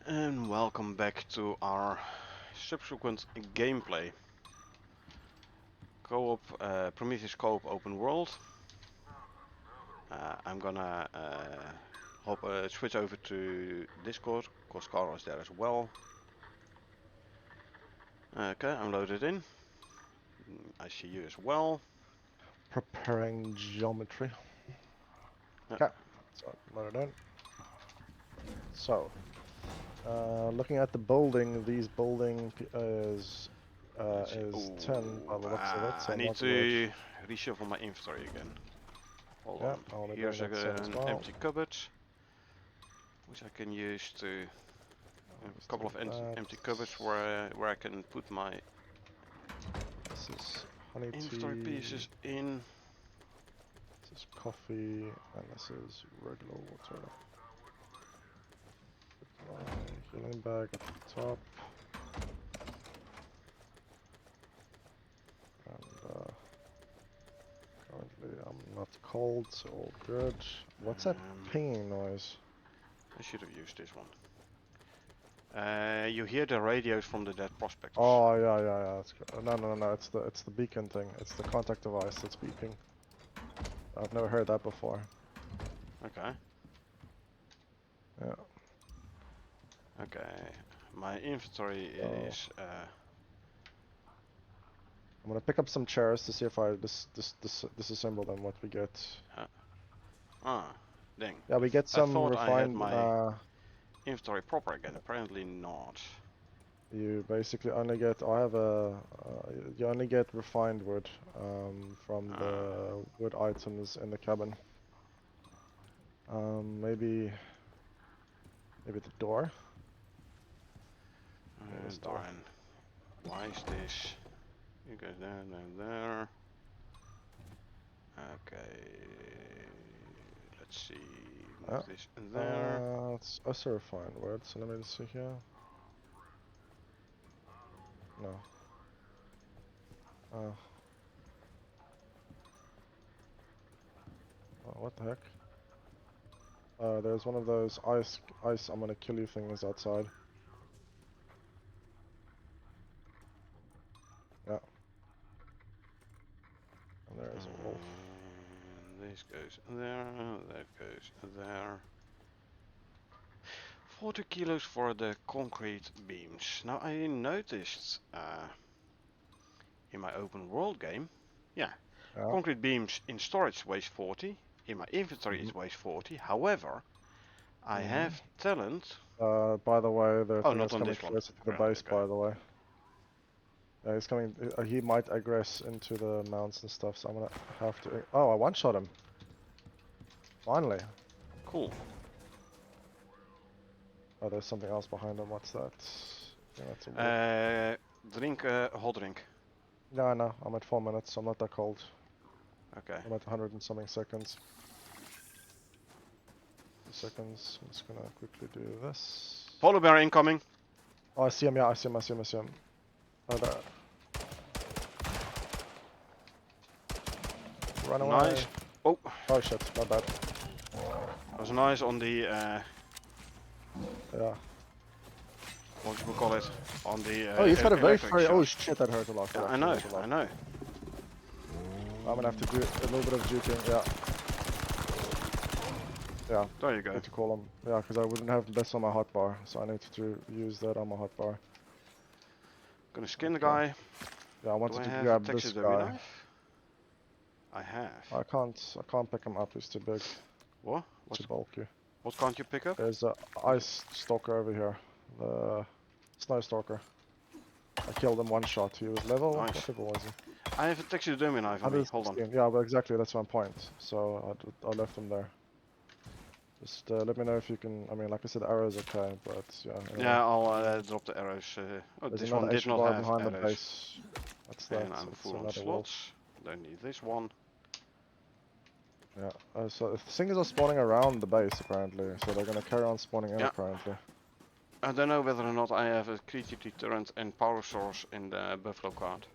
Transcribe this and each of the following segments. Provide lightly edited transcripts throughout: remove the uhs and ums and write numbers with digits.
And welcome back to our subsequent gameplay. Co-op, Prometheus co-op open world. I'm gonna switch over to Discord, cause Carl is there as well. Okay, I'm loaded in. I see you as well. Preparing geometry. Yeah. Okay, so load it in. So, looking at the building, these building is Ooh, 10 by the looks of it, so I need not good. to reshuffle my inventory again. Hold Yeah, on. I'll be doing Here's that soon as an well. empty cupboard, which I can use to Just a couple of delete that. empty cupboards where I can put my This is honey inventory tea. pieces in. This is coffee, and this is regular water. Put my healing bag at the top. And currently I'm not cold, so all good. What's that pinging noise? I should have used this one. You hear the radios from the dead prospectors. Oh yeah. That's good. No. It's the beacon thing. It's the contact device that's beeping. I've never heard that before. Okay. Yeah. Okay. My inventory is. I'm gonna pick up some chairs to see if I disassemble them. What we get? Dang. Yeah, we get I some thought I had refined. my inventory proper again. Apparently not. You basically only get. I have a. You only get refined wood from the wood items in the cabin. Maybe the door. This door. Darn. Why is this? You go there, there. Okay. Let's see. Move this there. It's also refined wood. So let me just see here. No. Oh, what the heck? There's one of those ice, I'm gonna kill you things outside. Yeah. And there's a wolf. This goes there, that goes there. 40 kilos for the concrete beams. Now I noticed in my open world game, yeah, concrete beams in storage weighs 40, in my inventory it weighs 40, however, I have talent. By the way, the thing Not is on coming this one, closer to the apparently, base, okay. by the way. Yeah, he's coming, he might aggress into the mounts and stuff, so I'm gonna have to... Oh, I one-shot him. Finally. Cool. Oh, there's something else behind him, what's that? Yeah, that's a wolf. Drink a hot drink. No, I'm at 4 minutes, I'm not that cold. Okay. I'm at 100 and something seconds. 2 seconds, I'm just gonna quickly do this. Polar bear incoming. Oh, I see him, yeah, I see him. Oh, there. Run away. Nice. Oh. Oh shit, my bad. That was nice on the, yeah. what do we call it? On the, oh, he's got a very electric furry, shot. oh shit, that hurt a lot. Yeah, I know. I'm gonna have to do a little bit of juking, yeah. Yeah, There you go. I need to call him. Yeah, because I wouldn't have this on my hotbar, so I need to use that on my hotbar. Gonna skin the guy. Yeah, I wanted to have grab a this taxidermy guy. knife? I have. I can't pick him up, he's too big. What? Too bulky. What can't you pick up? There's a ice stalker over here. The snow stalker. I killed him one shot. He was level. Nice. What level was he? I have a taxidermy knife on me. Hold on. Yeah, but exactly, that's my point. So I left him there. Just let me know if you can. I mean, like I said, arrows okay, but yeah. Anyway. Yeah, I'll drop the arrows. Oh, There's this one did not bar have behind arrows. the base. What's that? And I'm It's full on another slots. Don't need this one. Yeah. So the things are spawning around the base apparently, so they're gonna carry on spawning in apparently. I don't know whether or not I have a creature deterrent and power source in the buffalo card.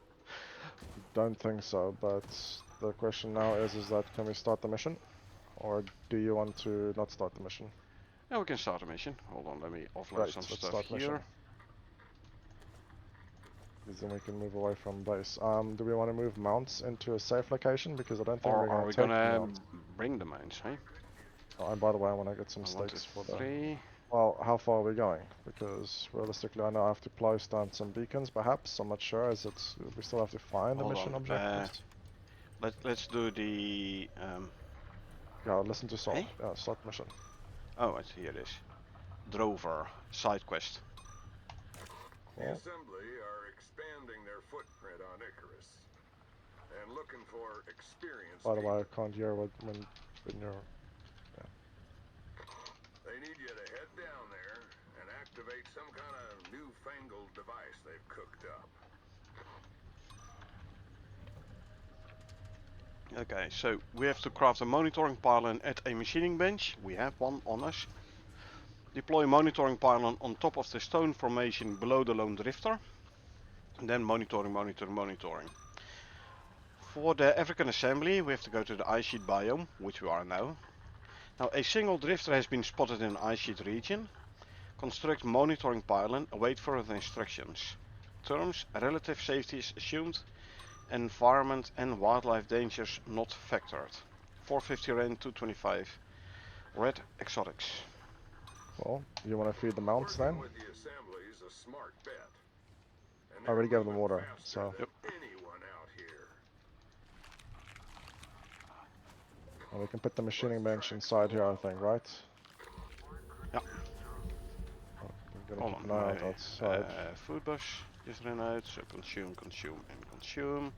Don't think so, but the question now is that can we start the mission? Or do you want to not start the mission? Yeah, we can start a mission. Hold on, let me offload Right, some let's stuff start mission. here. Because then we can move away from base. Do we want to move mounts into a safe location? Because I don't think Or we're are going we to take the gonna mounts. bring the mines, hey? Oh, and by the way, I want to get some 1, 2, stakes for the... 3. Well, how far are we going? Because realistically, I know I have to place down some beacons, perhaps. I'm not sure, as it's... We still have to find the Hold mission on. objectives. Let's do the Yeah, listen to Sol. hey? Yeah, start mission. Oh, here it is. Drover side quest. The Cool. Assembly are expanding their footprint on Icarus and looking for experienced By the way, people. I can't hear when you're... They need you to head down there and activate some kind of newfangled device they've cooked up. Okay, so we have to craft a monitoring pylon at a machining bench. We have one on us. Deploy monitoring pylon on top of the stone formation below the lone drifter. And then monitoring. For the African assembly, we have to go to the ice sheet biome, which we are now. Now, a single drifter has been spotted in an ice sheet region. Construct monitoring pylon, await further instructions. Terms, relative safety is assumed. Environment and wildlife dangers not factored. 450 Rand, 225. Red exotics. Well, you want to feed the mounts then? Working with the Assembly is a smart bet. And I already they're gave them moving water, faster so... than anyone out here. And we can put the machining bench inside here, I think, right? Yeah. I'm gonna Hold keep an on, eye out my outside. food bus just ran out, so consume, and consume.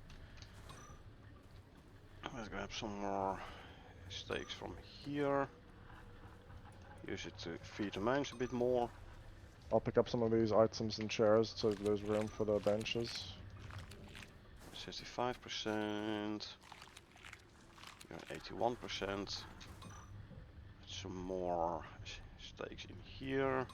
Let's grab some more steaks from here. Use it to feed the mines a bit more. I'll pick up some of these items and chairs so there's room for the benches. 65%. You're 81%. Some more steaks in here.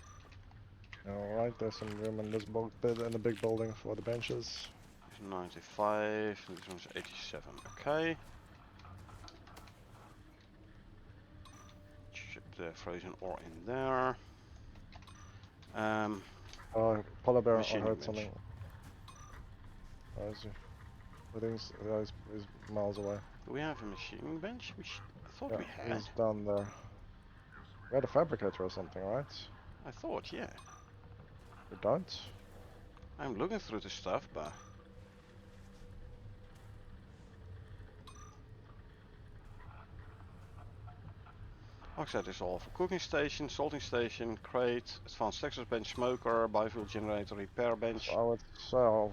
Alright, there's some room in this in the big building for the benches. It's 95, and this one's 87. Okay. Ship the frozen ore in there. Polar bear, I Machining heard bench. something. Where is he? I think he's miles away. Do we have a machining bench? I thought Yeah, we had. he's down there. We had a fabricator or something, right? I thought, yeah. We don't? I'm looking through the stuff, but... Oxide is all for cooking station, salting station, crate, advanced Texas bench, smoker, biofuel generator, repair bench. So I would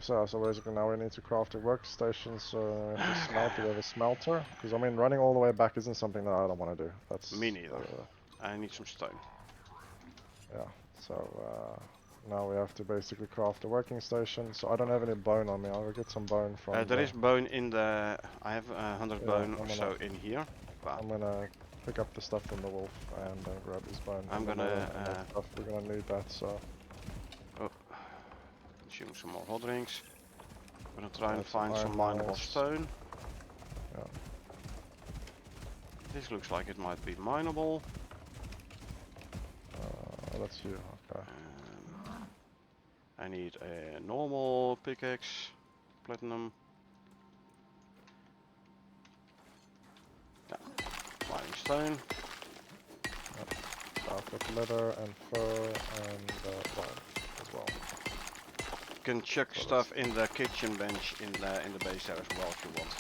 so basically now we need to craft a workstation, so we have to smelter, we have a smelter. Because I mean running all the way back isn't something that I don't want to do. That's Me neither. I need some stone. Yeah, so now we have to basically craft a working station. So I don't have any bone on me, I'll get some bone from There is bone in the... I have 100 bone or so in here. But I'm gonna pick up the stuff from the wolf and grab his bone. I'm gonna... stuff, we're gonna need that, so... consume some more hot drinks. I'm gonna try and That's some find some iron mineable nails. stone. Yeah. This looks like it might be mineable. That's you, okay. I need a normal pickaxe, platinum. Yeah, mining stone. I've got leather and fur and bone as well. You can chuck stuff in the kitchen bench in the base there as well if you want.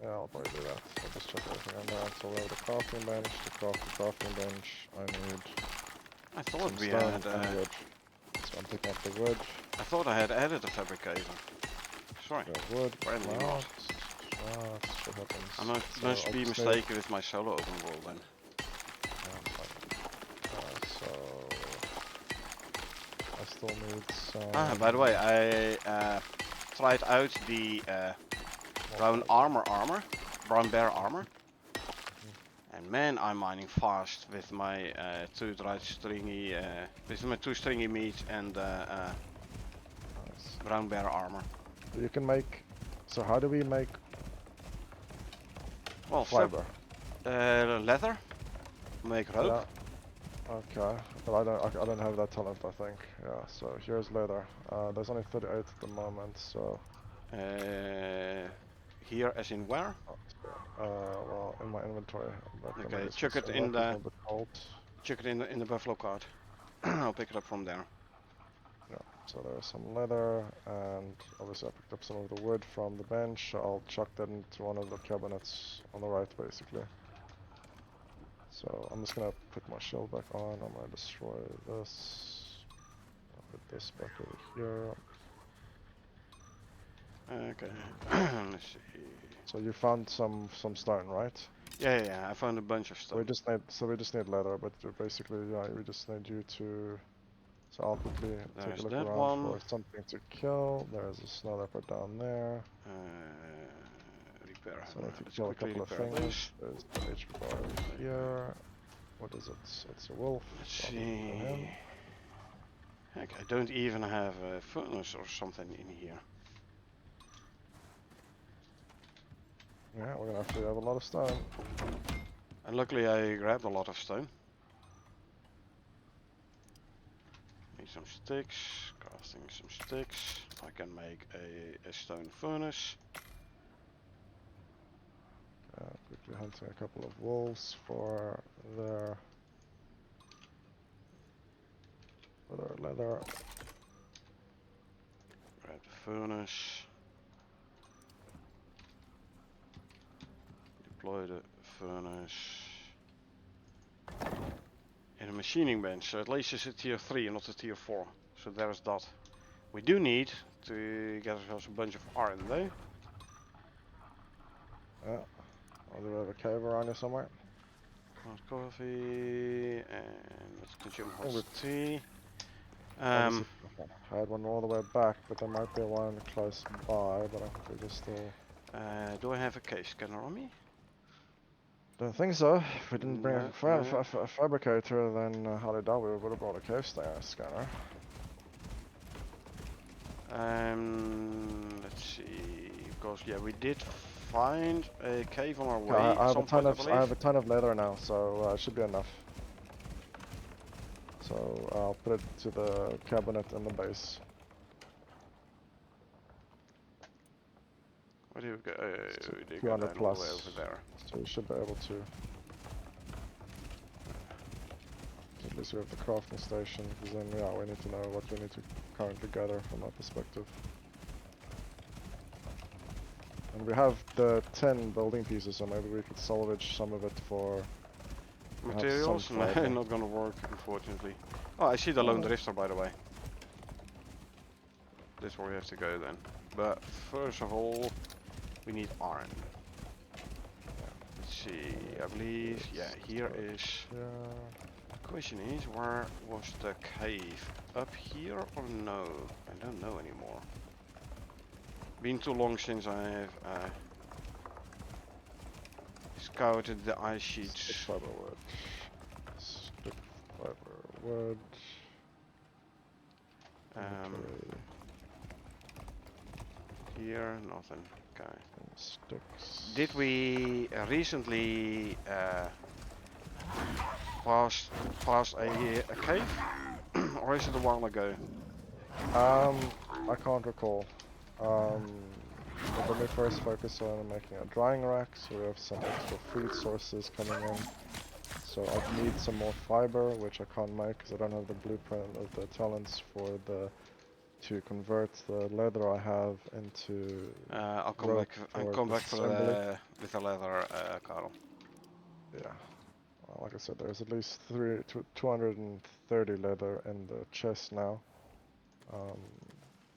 Yeah, I'll probably do that. I'll just chuck everything in there. So we have the crafting bench, the crafting bench. I need I thought some we stone had. and wood. So I'm picking up the wood. I thought I had added a fabricator. Sorry. The wood. Apparently No, not. that shit happens. I must So I'll be just mistaken with my solo open world then. so I still need some. By the way, I tried out the brown bear armor. And man, I'm mining fast with my two stringy meat and Nice. brown bear armor. You can make. So how do we make Well, fiber? leather, make rope. Okay, but I don't have that talent, I think. Yeah, so here's leather. There's only 38 at the moment, so... Here as in where? Well, in my inventory, but then I Okay, guess chuck it's it a in the little bit cold. in the buffalo cart. I'll pick it up from there. Yeah, so there's some leather, and obviously I picked up some of the wood from the bench. I'll chuck that into one of the cabinets on the right, basically. So I'm just gonna put my shield back on. I'm gonna destroy this. I'll put this back over here. Okay, let's see. So you found some stone, right? Yeah, I found a bunch of stuff. We just need leather, but basically, yeah, we just need you to. So I'll quickly take There's a look that around one. for something to kill. There's a snow leopard down there. Repair. So I need to Let's kill a quickly couple of repair things. this. There's the HP bar over here. What is it? It's a wolf. Let's So I'll kill see. him. Heck, I don't even have a furnace or something in here. Yeah, we're gonna actually have a lot of stone. And luckily I grabbed a lot of stone. Need some sticks, crafting some sticks. I can make a stone furnace. Quickly hunting a couple of wolves for their leather. Grab the furnace. Deploy the furnace. In a machining bench, so at least it's a tier 3 and not a tier 4. So there's that. We do need to get ourselves a bunch of iron though. Yeah. Oh, do we have a cave around here somewhere? Hot coffee and let's consume hot Oh, tea. obviously, I had one all the way back, but there might be one close by, but I think we just still... Do I have a cave scanner on me? Don't think so. If we didn't bring No, a fabricator, then highly doubt we would have brought a cave scanner. Let's see, because yeah, we did find a cave on our way. I at have some a ton point, of I I have believe. a ton of leather now, so it should be enough. So I'll put it to the cabinet in the base. Where do you go? It's They go 200 down all the way plus. over there. So you should be able to. At least we have the crafting station, because then yeah, we need to know what we need to currently gather from that perspective. And we have the 10 building pieces, so maybe we could salvage some of it for perhaps Materials? some No, fiber. not gonna work, unfortunately. Oh, I see the lone drifter, by the way. That's where we have to go then. But first of all, we need iron. Let's see, I believe, yeah, here is... Yeah. Question is, where was the cave? Up here or no? I don't know anymore. Been too long since I have scouted the ice Stick sheets. fiber wood. Stick fiber wood. Okay. Here, nothing. Okay. And sticks. Did we recently pass a cave? Or is it a while ago? I can't recall. But let me first focus on making a drying rack, so we have some extra food sources coming in. So I need some more fiber, which I can't make because I don't have the blueprint of the talents for the to convert the leather I have into I'll come rope back. I'll for come back for disassembly. with the leather, Carl. Yeah. Well, like I said, there's at least 230 leather in the chest now.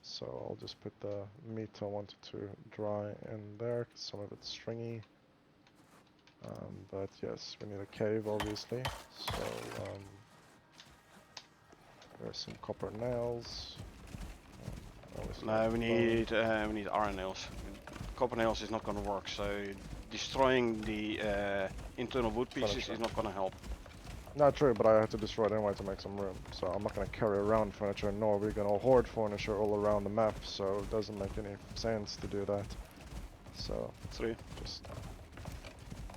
So I'll just put the meat I wanted to dry in there, 'cause some of it's stringy. But yes, we need a cave, obviously. So there's some copper nails. Obviously No, we bone. need iron nails. Copper nails is not gonna work. So destroying the internal wood pieces Furniture. is not gonna help. Not true, but I have to destroy it anyway to make some room. So I'm not going to carry around furniture, nor are we going to hoard furniture all around the map, so it doesn't make any sense to do that. So, Three. just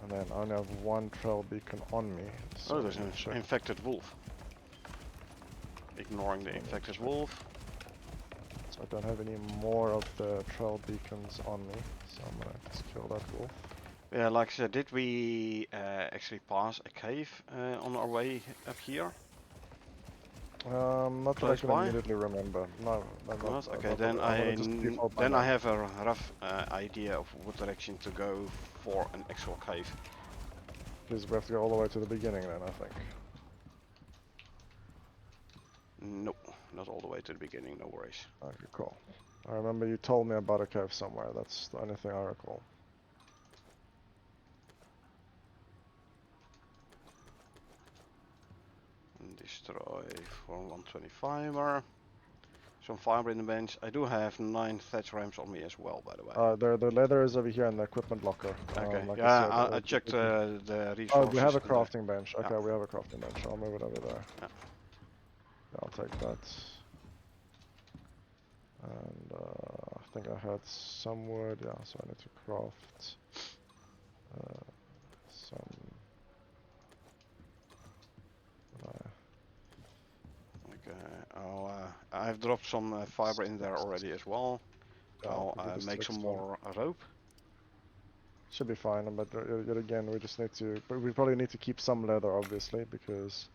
And then I only have one trail beacon on me. So Oh, there's let an me check. infected wolf. Ignoring the Let me infected check. wolf. So I don't have any more of the trail beacons on me. So I'm gonna just kill that wolf. Yeah, like I said, did we actually pass a cave on our way up here? Not that I Close can by? immediately remember. No, Not? Okay, not then that. I'm gonna just default by then I map. have a rough idea of what direction to go for an actual cave. Because we have to go all the way to the beginning then, I think. Nope, not all the way to the beginning, no worries. Okay, cool. I remember you told me about a cave somewhere. That's the only thing I recall. Destroy for 125er. Some fiber in the bench. I do have 9 thatch ramps on me as well, by the way. The leather is over here in the equipment locker. Okay, Like I yeah, said. I checked the Oh, we have resources a in the... crafting bench. Yeah. Okay, we have a crafting bench. I'll move it over there. Yeah. I'll take that. And I think I had some wood. Yeah, so I need to craft some. Okay, I've dropped some fiber in there already as well. I'll we just make took some more rope. Should be fine, but yet again, we just need to. But we probably need to keep some leather, obviously, because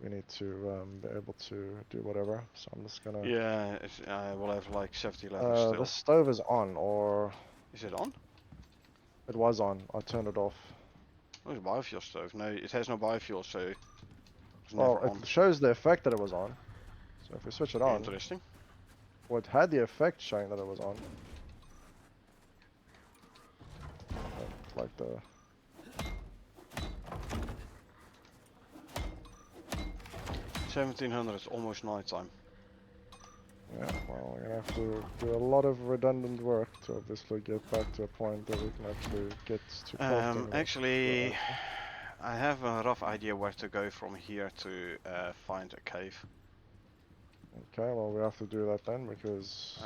we need to be able to do whatever. So I'm just gonna. Yeah, I will have like 70 leather still. The stove is on, or Is it on? it was on. I turned it off. Oh, it's a biofuel stove. No, it has no biofuel, so it's Well, never on. it shows the effect that it was on. So if we switch it on, Interesting. well, it had the effect showing that it was on. Like the. 1700, it's almost night time. Yeah, well, we're gonna have to do a lot of redundant work to obviously get back to a point that we can actually get to crafting. Actually, I have a rough idea where to go from here to find a cave. Okay, well we have to do that then because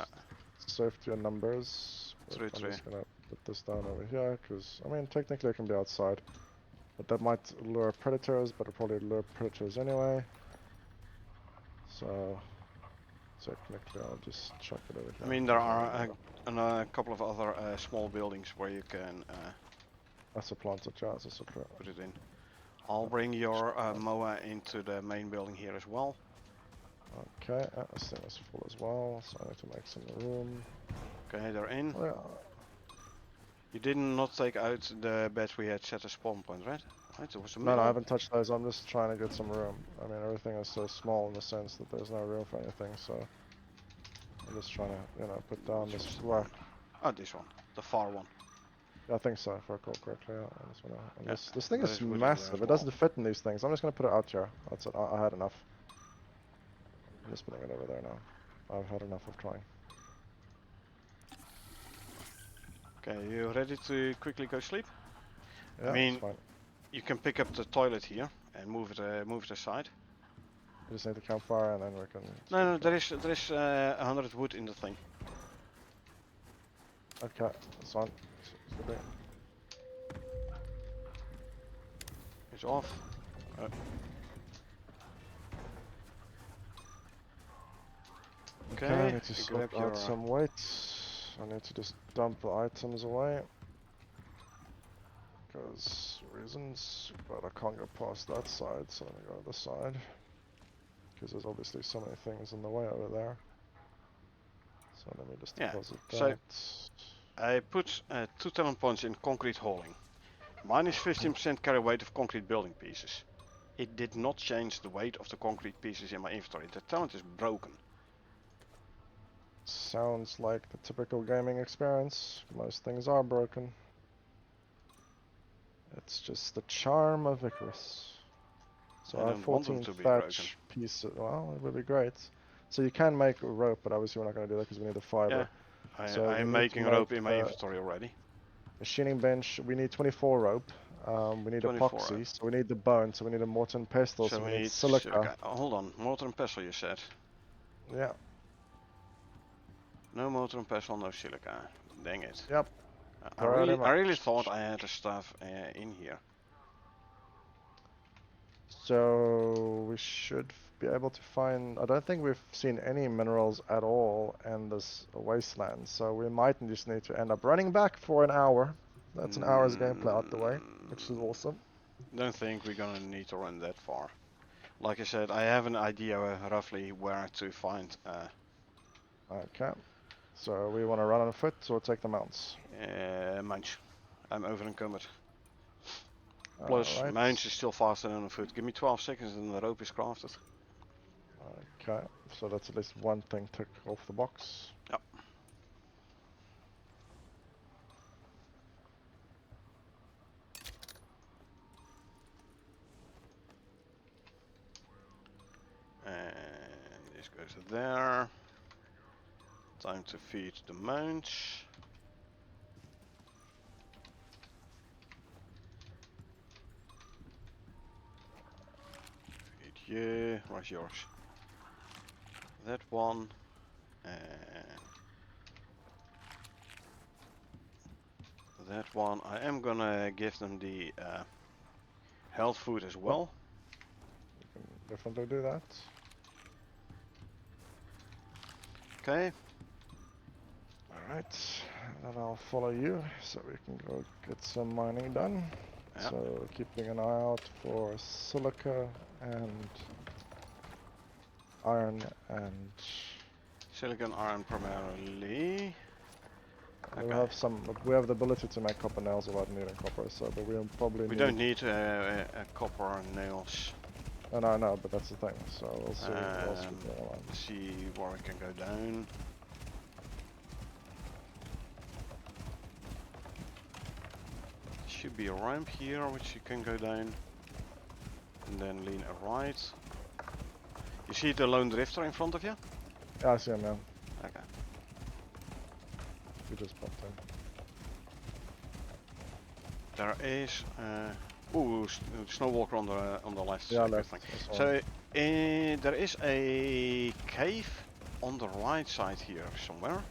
safety and numbers. True, I'm true. just gonna put this down over here because I mean technically it can be outside, but that might lure predators, but it'll probably lure predators anyway. So technically I'll just chuck it over here. I mean, there are a couple of other small buildings where you can That's a planted jar, that's a trap. put it in. I'll bring your moa into the main building here as well. Okay, this thing is full as well, so I need to make some room. Okay, they're in. Oh, yeah. You did not take out the beds we had set as spawn point, right? Right, there was a No, middle. I haven't touched those. I'm just trying to get some room. I mean, everything is so small in the sense that there's no room for anything, so I'm just trying to, you know, put down this rack. Oh, this one, the far one. I think so, if I recall correctly. Yeah, I just wanna, and Yeah, this thing there is is wood in there massive. as It doesn't fit in these things. I'm just gonna put it out here. That's it. I had enough. I'm just putting it over there now. I've had enough of trying. Okay, you ready to quickly go sleep? Yeah, mean, it's fine. You can pick up the toilet here and move it aside. We just need the campfire and then we can. No, there is 100 wood in the thing. Okay, it's on. It's good. It's off. Okay, I need to you swap grab your out some weights. I need to just dump the items away. Because reasons, but I can't go past that side, so let me go to this side. Because there's obviously so many things in the way over there. So let me just deposit that. So I put 2 talent points in concrete hauling. Minus 15% carry weight of concrete building pieces. It did not change the weight of the concrete pieces in my inventory. The talent is broken. Sounds like the typical gaming experience. Most things are broken. It's just the charm of Icarus. So I have 14 thatch pieces. Well, it would be great. So you can make rope, but obviously we're not going to do that because we need the fiber. Yeah, so I'm making rope in my inventory already. Machining bench, we need 24 rope. We need epoxy, rope. So we need the bone, so we need a mortar and pestle, so we need silica. Oh, hold on, mortar and pestle you said? Yeah. No mortar and pestle, no silica. Dang it. Yep. Pretty I really much. thought I had the stuff in here. So we should be able to find. I don't think we've seen any minerals at all in this wasteland, so we might just need to end up running back for an hour. That's an hour's gameplay out the way, which is awesome. Don't think we're gonna need to run that far. Like I said, I have an idea roughly where to find Okay. So we want to run on foot or take the mounts? mounts. I'm over encumbered. Plus, Alright. mounts is still faster than a foot. Give me 12 seconds and the rope is crafted. Okay. So that's at least one thing ticked off the box. Yep. And this goes there. Time to feed the mounts. Feed you. Where's yours? That one. And that one. I am gonna give them the health food as well. You can definitely do that. Okay. Alright. Then I'll follow you so we can go get some mining done. Yeah. So keeping an eye out for silica and iron and Silicon iron primarily. we Okay. have some. We have the ability to make copper nails without needing copper. So, but we probably We need. don't need copper nails. No, I know, but that's the thing. So we'll see what else we can align. See where we can go down. Should be a ramp here which you can go down. And then lean right. You see the lone drifter in front of you? Yeah, I see him now. Okay. We just popped in. There is snow walker on the left. Yeah, good left. thing. That's So there is a cave on the right side here somewhere.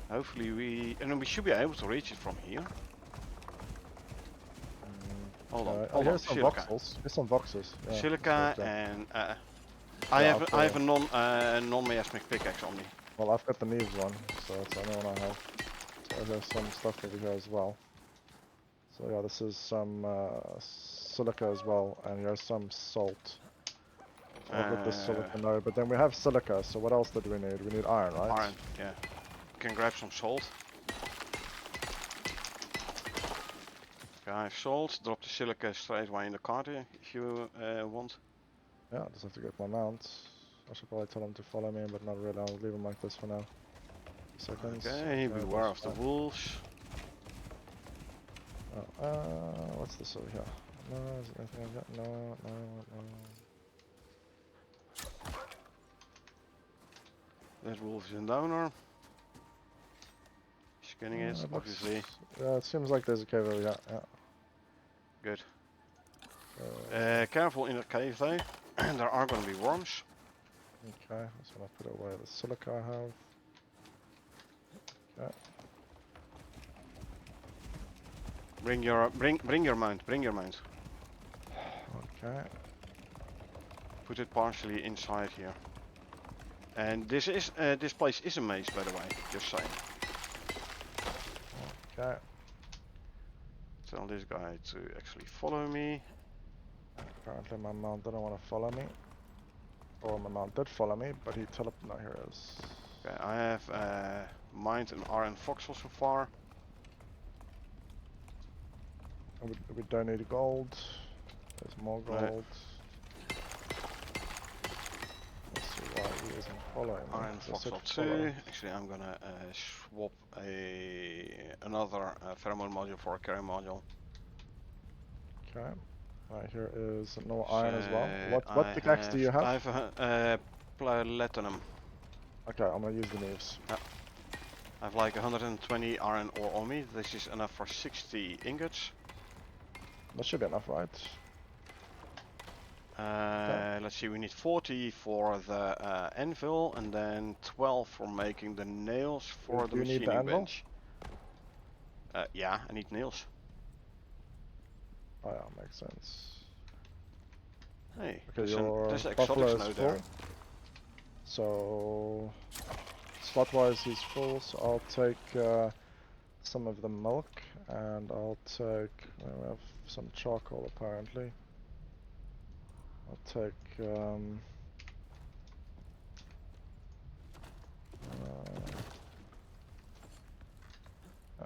Hopefully we should be able to reach it from here. Hold on, hold on. Here's some Silica. voxels. Here's some voxels. Yeah, Silica that's right, and Yeah, I have okay. a non-miasmic pickaxe on me. well, I've got the Neves one, so it's the only one I have. So there's some stuff over here as well. So yeah, this is some silica as well, and here's some salt. I've got the silica now, but then we have silica, so what else did we need? We need iron, right? Iron, yeah. Can grab some salt. Okay, I have salt. Drop the silica straight away in the cart if you want. Yeah, I just have to get my mount. I should probably tell him to follow me, but not really. I'll leave him like this for now. Seconds. Okay, beware of that's the fine. wolves. Oh, what's this over here? No, is there anything like that? No. That wolf is in downer. Scanning it, looks- obviously. Yeah, it seems like there's a cave over here. Yeah. Good. So, Careful in the cave though. There are gonna be worms. okay, just want to put away the silica I have. Okay. Bring your mount. Bring your mount. Okay. Put it partially inside here. And this place is a maze, by the way. Just saying. Okay. Tell this guy to actually follow me. Apparently my mount didn't want to follow me. Or my mount did follow me, but he teleported. No, here it is. Okay, I have mined an iron foxhole so far. We don't need gold. There's more gold. Right. Let's see why he isn't following me. Iron Just hit foxhole follow. 2. Actually, I'm gonna swap another pheromone module for a carry module. Okay. Right, here is no iron as well. So What pickaxe do you have? I have a platinum. Okay, I'm gonna use the Neves. I have like 120 iron ore on me. This is enough for 60 ingots. That should be enough, right? Let's see, we need 40 for the anvil and then 12 for making the nails for Do the you need the machining anvil? bench. Yeah, I need nails. Oh yeah, makes sense. Hey, Okay, there's your the buffalo exotics is node full. there. So slot-wise, he's full. So I'll take some of the milk, and I'll take. We have some charcoal apparently. I'll take.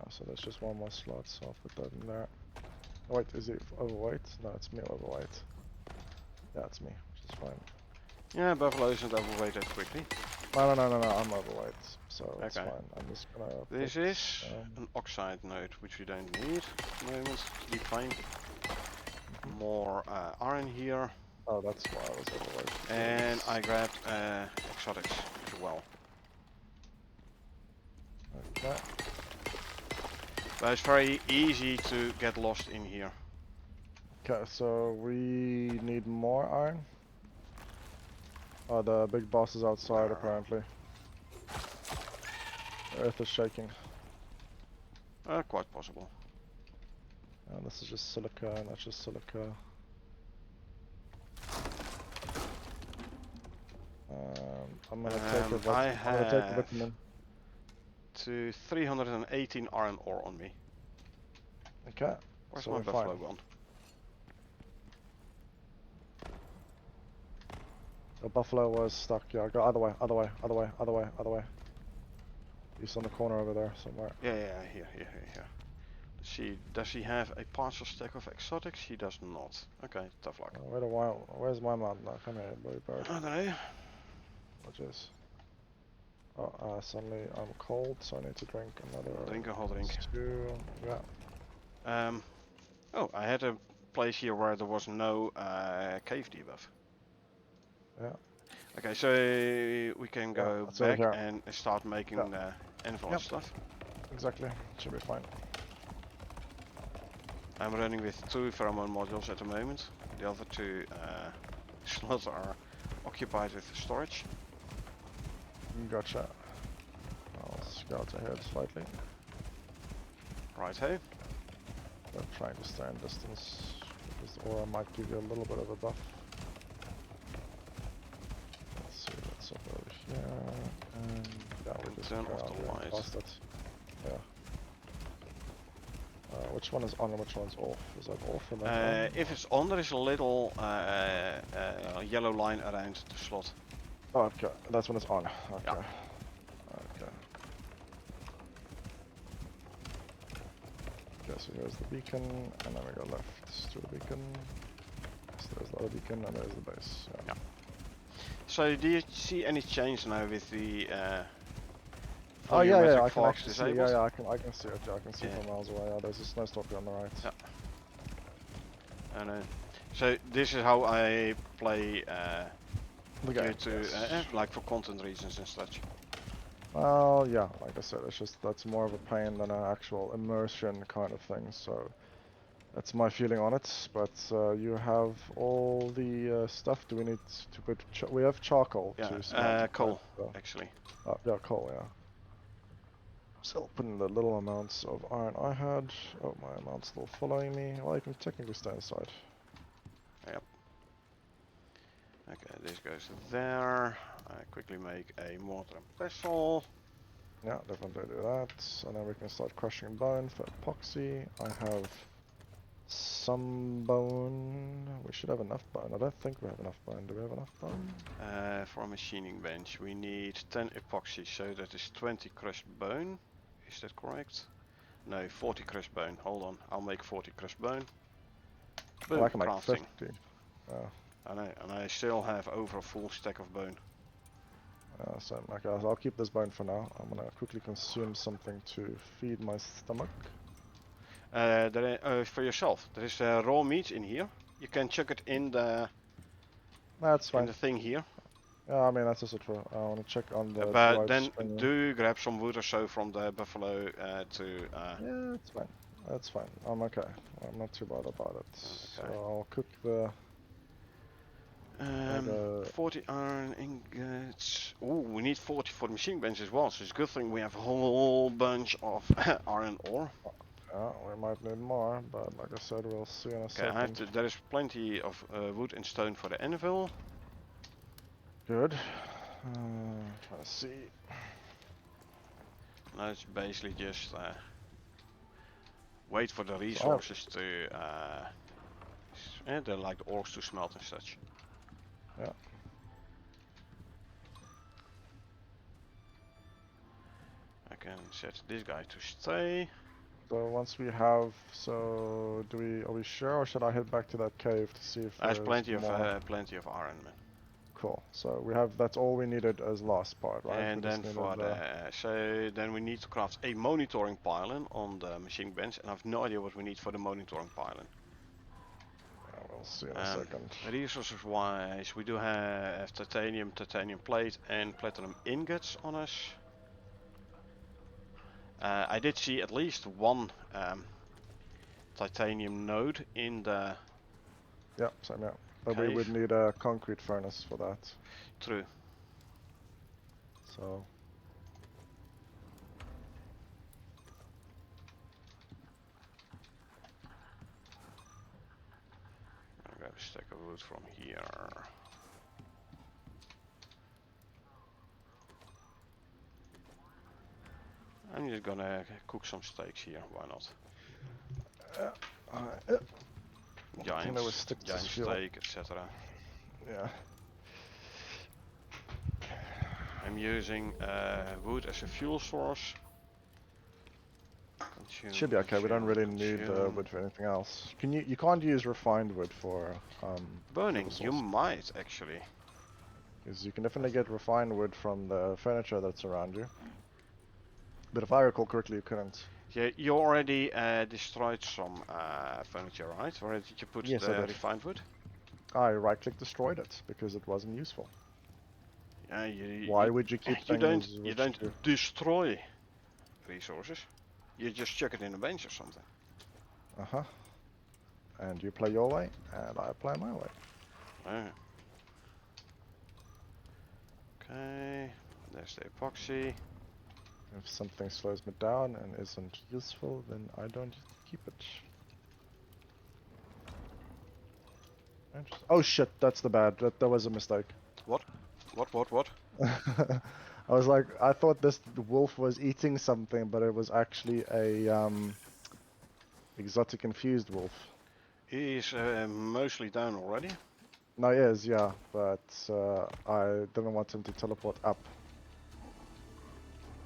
So there's just one more slot, so I'll put that in there. Oh, wait, is he overweight? No, it's me overweight. Yeah, it's me, which is fine. Yeah, buffalo isn't overweighted quickly. No, I'm overweight, so it's Okay. fine. I'm just gonna This put, is an oxide node, which we don't need at the moment. Be fine. More iron here. oh, that's why I was overweight. And I grabbed exotics as well. Okay. But it's very easy to get lost in here. Okay, so we need more iron. Oh, the big boss is outside apparently. The earth is shaking. Quite possible. And this is just silica, and that's just silica. I'm gonna take a I I'm gonna take a have vitamin. to 318 iron ore on me. Okay. Where's So my we're buffalo fine. gone? The buffalo was stuck. Yeah, go other way, other way, other way, other way, other way. He's on the corner over there somewhere. Yeah, here. Let's see, does he have a partial stack of exotics? He does not. Okay, tough luck. Where's my mountain? Now? Come here, buddy bird. I don't know. What is? Oh, suddenly I'm cold, so I need to drink another. Drink a hot drink. Two. Yeah. Oh, I had a place here where there was no cave debuff. Yeah. Okay, so we can go so back here. and start making anvil and stuff. Exactly. Should be fine. I'm running with 2 pheromone modules at the moment. The other 2 slots are occupied with storage. Gotcha. I'll scout ahead slightly. Right, hey. I'm trying to stay in distance, because the aura might give you a little bit of a buff. Let's see what's up over here. And yeah, we just Turn go off out the here and light. cast it. Yeah. Which one is on and which one's off? Is that off or that If it's on, there is a little yellow line around the slot. Oh, okay. That's when it's on. Okay. Yeah. Okay. Okay, so here's the beacon, and then we go left to the beacon. So there's the other beacon, and there's the base. Yeah. So do you see any change now with the Oh yeah, I volumetric can fog actually see. disabled? Yeah, I can see it. Yeah, I can see Yeah. from miles away. Yeah, there's a snow stalker on the right. Yeah. And so this is how I play The game. due to Yes. like for content reasons and such. Well, yeah, like I said, it's just that's more of a pain than an actual immersion kind of thing. So that's my feeling on it. But you have all the stuff. Do we need to put? We have charcoal to smelt. Yeah, coal right? So, actually. yeah, coal. Yeah. So I'll put in the little amounts of iron I had. Oh, my amount's still following me. Well, you can technically stay inside. Yep. Okay, this goes there. I quickly make a mortar and pestle. Yeah, definitely do that. And then we can start crushing bone for epoxy. I have some bone. We should have enough bone. I don't think we have enough bone. Do we have enough bone? For a machining bench, we need 10 epoxy, so that is 20 crushed bone. Is that correct? No, 40 crushed bone. Hold on, I'll make 40 crushed bone. Boom, Oh, I can make crafting. 50. And I still have over a full stack of bone. So okay, I'll keep this bone for now. I'm gonna quickly consume something to feed my stomach. For yourself, there is raw meat in here. You can chuck it in the That's fine. thing here. Yeah, I mean that's also true. I want to check on the. But then string. do grab some wood or so from the buffalo to. Yeah, it's fine. That's fine. I'm okay. I'm not too bothered about it. So Okay. I'll cook the. 40 iron ingots. Ooh, we need 40 for the machine bench as well. So it's a good thing we have a whole bunch of iron ore. We might need more, but like I said, we'll see in a Okay, I have second. to, there is plenty of wood and stone for the anvil. Good. Let's see. Now it's basically just wait for the So I have, resources to, they're like the ores to smelt and such. yeah. I can set this guy to stay. So once we have, are we sure, or should I head back to that cave to see if There's there's plenty more? of iron, man. Cool. So we have, that's all we needed as last part, right? And We then just needed for the, so then we need to craft a monitoring pylon on the machine bench, and I have no idea what we need for the monitoring pylon. yeah, we'll see in a second. Resources wise, we do have titanium, titanium plate, and platinum ingots on us. I did see at least one titanium node in the Yeah, same, yeah. But we cave. would need a concrete furnace for that. True. So I'll grab a stack of wood from here. I'm just gonna cook some steaks here, why not? you know, with sticks Giant as fuel. steak, etc. Yeah. I'm using wood as a fuel source. Consume, Should be okay. We don't really need the consume. wood for anything else. You can't use refined wood for Burning, fuel you source. might actually. Because you can definitely get refined wood from the furniture that's around you. But if I recall correctly, you couldn't. Yeah, you already destroyed some furniture, right? Where did you put Yes, I the did. refined wood? I right-click destroyed it because it wasn't useful. Yeah, Why would you keep things you which don't you... destroy resources. You just chuck it in a bench or something. Uh-huh. And you play your way, and I play my way. Oh. Okay, there's the epoxy. If something slows me down and isn't useful, then I don't keep it. Oh shit, that's the bad. That was a mistake. What? What? I was like, I thought this wolf was eating something, but it was actually a exotic infused wolf. He's mostly down already. No, he is, yeah, but I didn't want him to teleport up.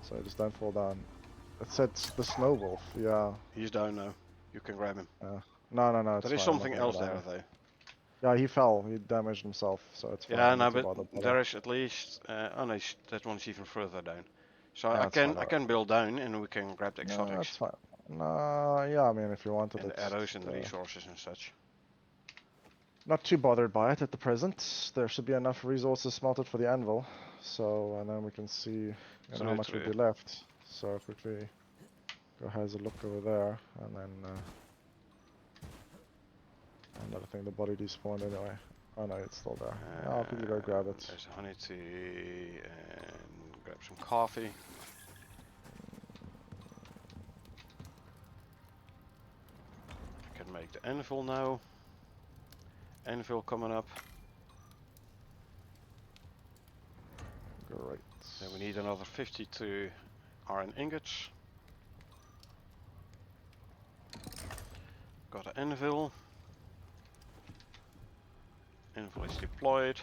So just don't fall down. It said the snow wolf, yeah. He's down now. You can grab him. No, it's There is fine. I'm not something gonna else die. there though. Yeah, he fell. He damaged himself, so it's fine. Yeah, I no, need to but bother. there is at least. Oh no, that one's even further down. So Yeah, it's fine. I can build down and we can grab the No, exotics that's fine. No, yeah, I mean, if you wanted and it. the arrows and the resources and such. Not too bothered by it at the present. There should be enough resources smelted for the anvil. So, and then we can see how much would be left. So quickly go has a look over there, and then another thing, the body despawned anyway. Oh no, it's still there. I'll quickly go grab it. There's honey tea and grab some coffee. I can make the anvil now. Anvil coming up. Great. Then we need another 52 iron ingots. Got an anvil. Anvil is deployed.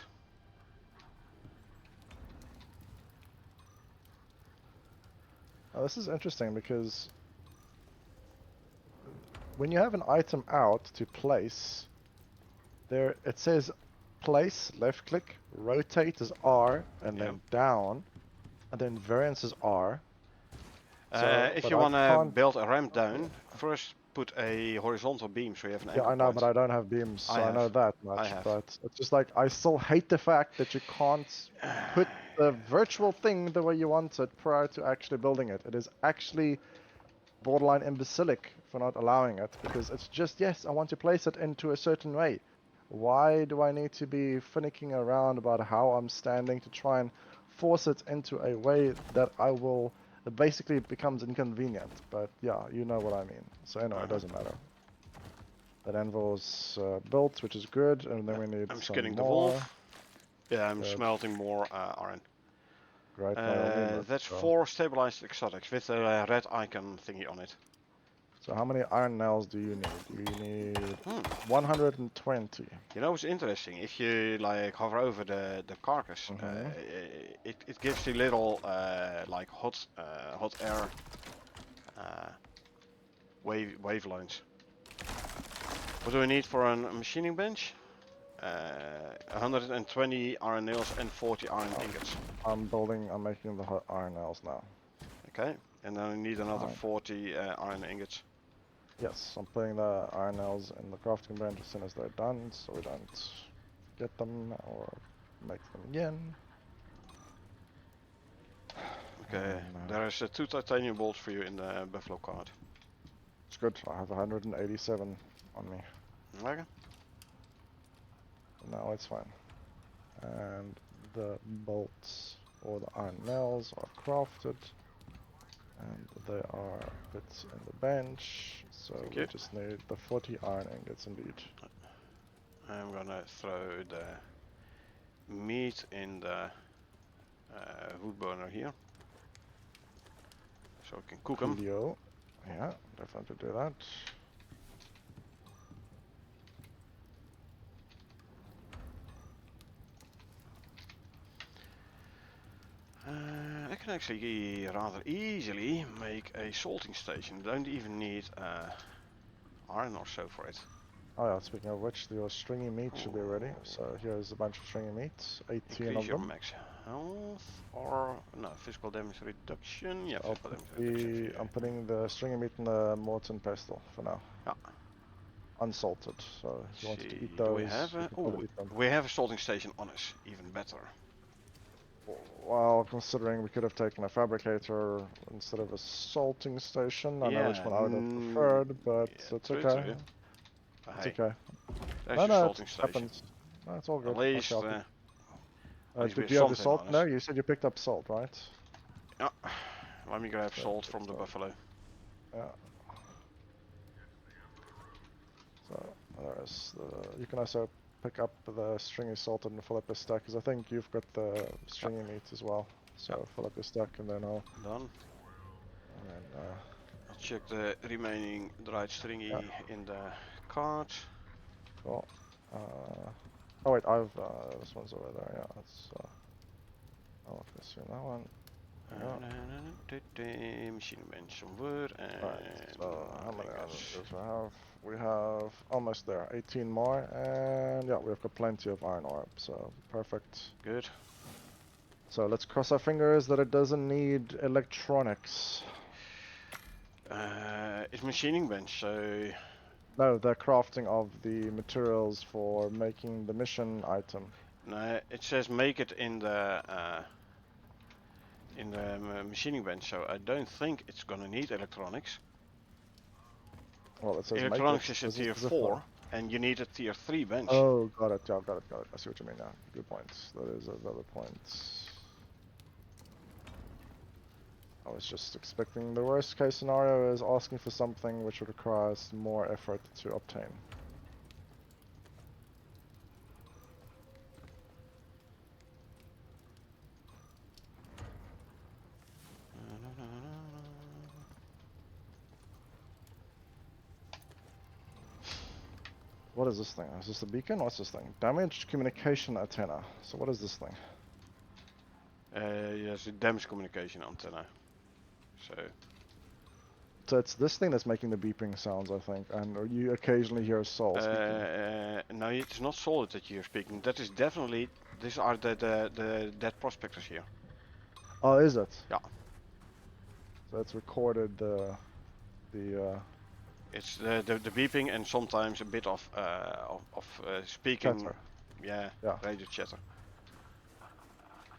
Now, this is interesting because when you have an item out to place, there it says place, left click, rotate is R, and then down, and then variance is R. If you want to build a ramp down, first put a horizontal beam so you have an anchor point. Yeah, I know, point. but I don't have beams, so I know that much. But it's just like, I still hate the fact that you can't put the virtual thing the way you want it prior to actually building it. It is actually borderline imbecilic for not allowing it, because it's just, yes, I want to place it into a certain way. Why do I need to be finicking around about how I'm standing to try and force it into a way that I will it basically becomes inconvenient. But yeah, you know what I mean. So anyway, it doesn't matter. That anvil's built, which is good, and then we need I'm some skinning the more. wolf. Yeah, I'm Good. smelting more iron. Great, now you'll need that. That's So. 4 stabilized exotics with a red icon thingy on it. So how many iron nails do you need? You need 120. You know what's interesting? If you like hover over the carcass, it gives you little like hot air wavelines. What do we need for a machining bench? 120 iron nails and 40 iron ingots. I'm making the hot iron nails now. Okay, and then I need another 40 iron ingots. Yes, I'm putting the iron nails in the crafting bench as soon as they're done, so we don't get them or make them again. Okay, there's 2 titanium bolts for you in the buffalo cart. It's good, I have 187 on me. Okay. Now it's fine. And the bolts or the iron nails are crafted. And they are bits in the bench, so we just need the 40 iron ingots indeed. I'm gonna throw the meat in the wood burner here, so I can cook them. Yeah, definitely do that. I can actually rather easily make a salting station. Don't even need iron or so for it. Oh yeah, speaking of which, your stringy meat should be ready. So here's a bunch of stringy meat, 18 Increase of your them. max health or no physical damage reduction. Yeah, physical damage reduction. I'm putting the stringy meat in the mortar and pestle for now. Yeah. Unsalted. So if you want to eat those, we have a salting station on us. Even better. Well, considering we could have taken a fabricator instead of a salting station, I know which one I would have preferred, but it's okay. It's okay. No, it happens. No, it's all good. At least, did you have the salt? No, you said you picked up salt, right? Yeah. Let me grab salt from the buffalo. Yeah. So there's the. You can also pick up the stringy salt and fill up your stack, because I think you've got the stringy meat as well. So fill up your stack and then I'll... Done. And then, I'll check the remaining dried stringy in the cart. Cool. Oh wait, this one's over there, yeah, it's... I'll have to assume that one. Machine bench some wood and... Right, so how many others do we have? We have almost there, 18 more, and yeah, we've got plenty of iron ore, so perfect. Good. So let's cross our fingers that it doesn't need electronics. It's machining bench, so... No, the crafting of the materials for making the mission item. No, it says make it in the machining bench, so I don't think it's gonna need electronics. Well, it says electronics is a tier 4, and you need a tier 3 bench. Oh, got it, yeah, got it. I see what you mean now. Good point. That is a valid point. I was just expecting the worst case scenario is asking for something which requires more effort to obtain. What is this thing? Is this a beacon? What's this thing? Damaged communication antenna. So what is this thing? Yes, a damaged communication antenna. So it's this thing that's making the beeping sounds, I think, and you occasionally hear Sol speaking. No, it's not Solid that you're speaking. That is definitely... These are the dead prospectors here. Oh, is it? Yeah. So it's recorded It's the beeping and sometimes a bit of speaking. Chatter. Yeah, radio chatter.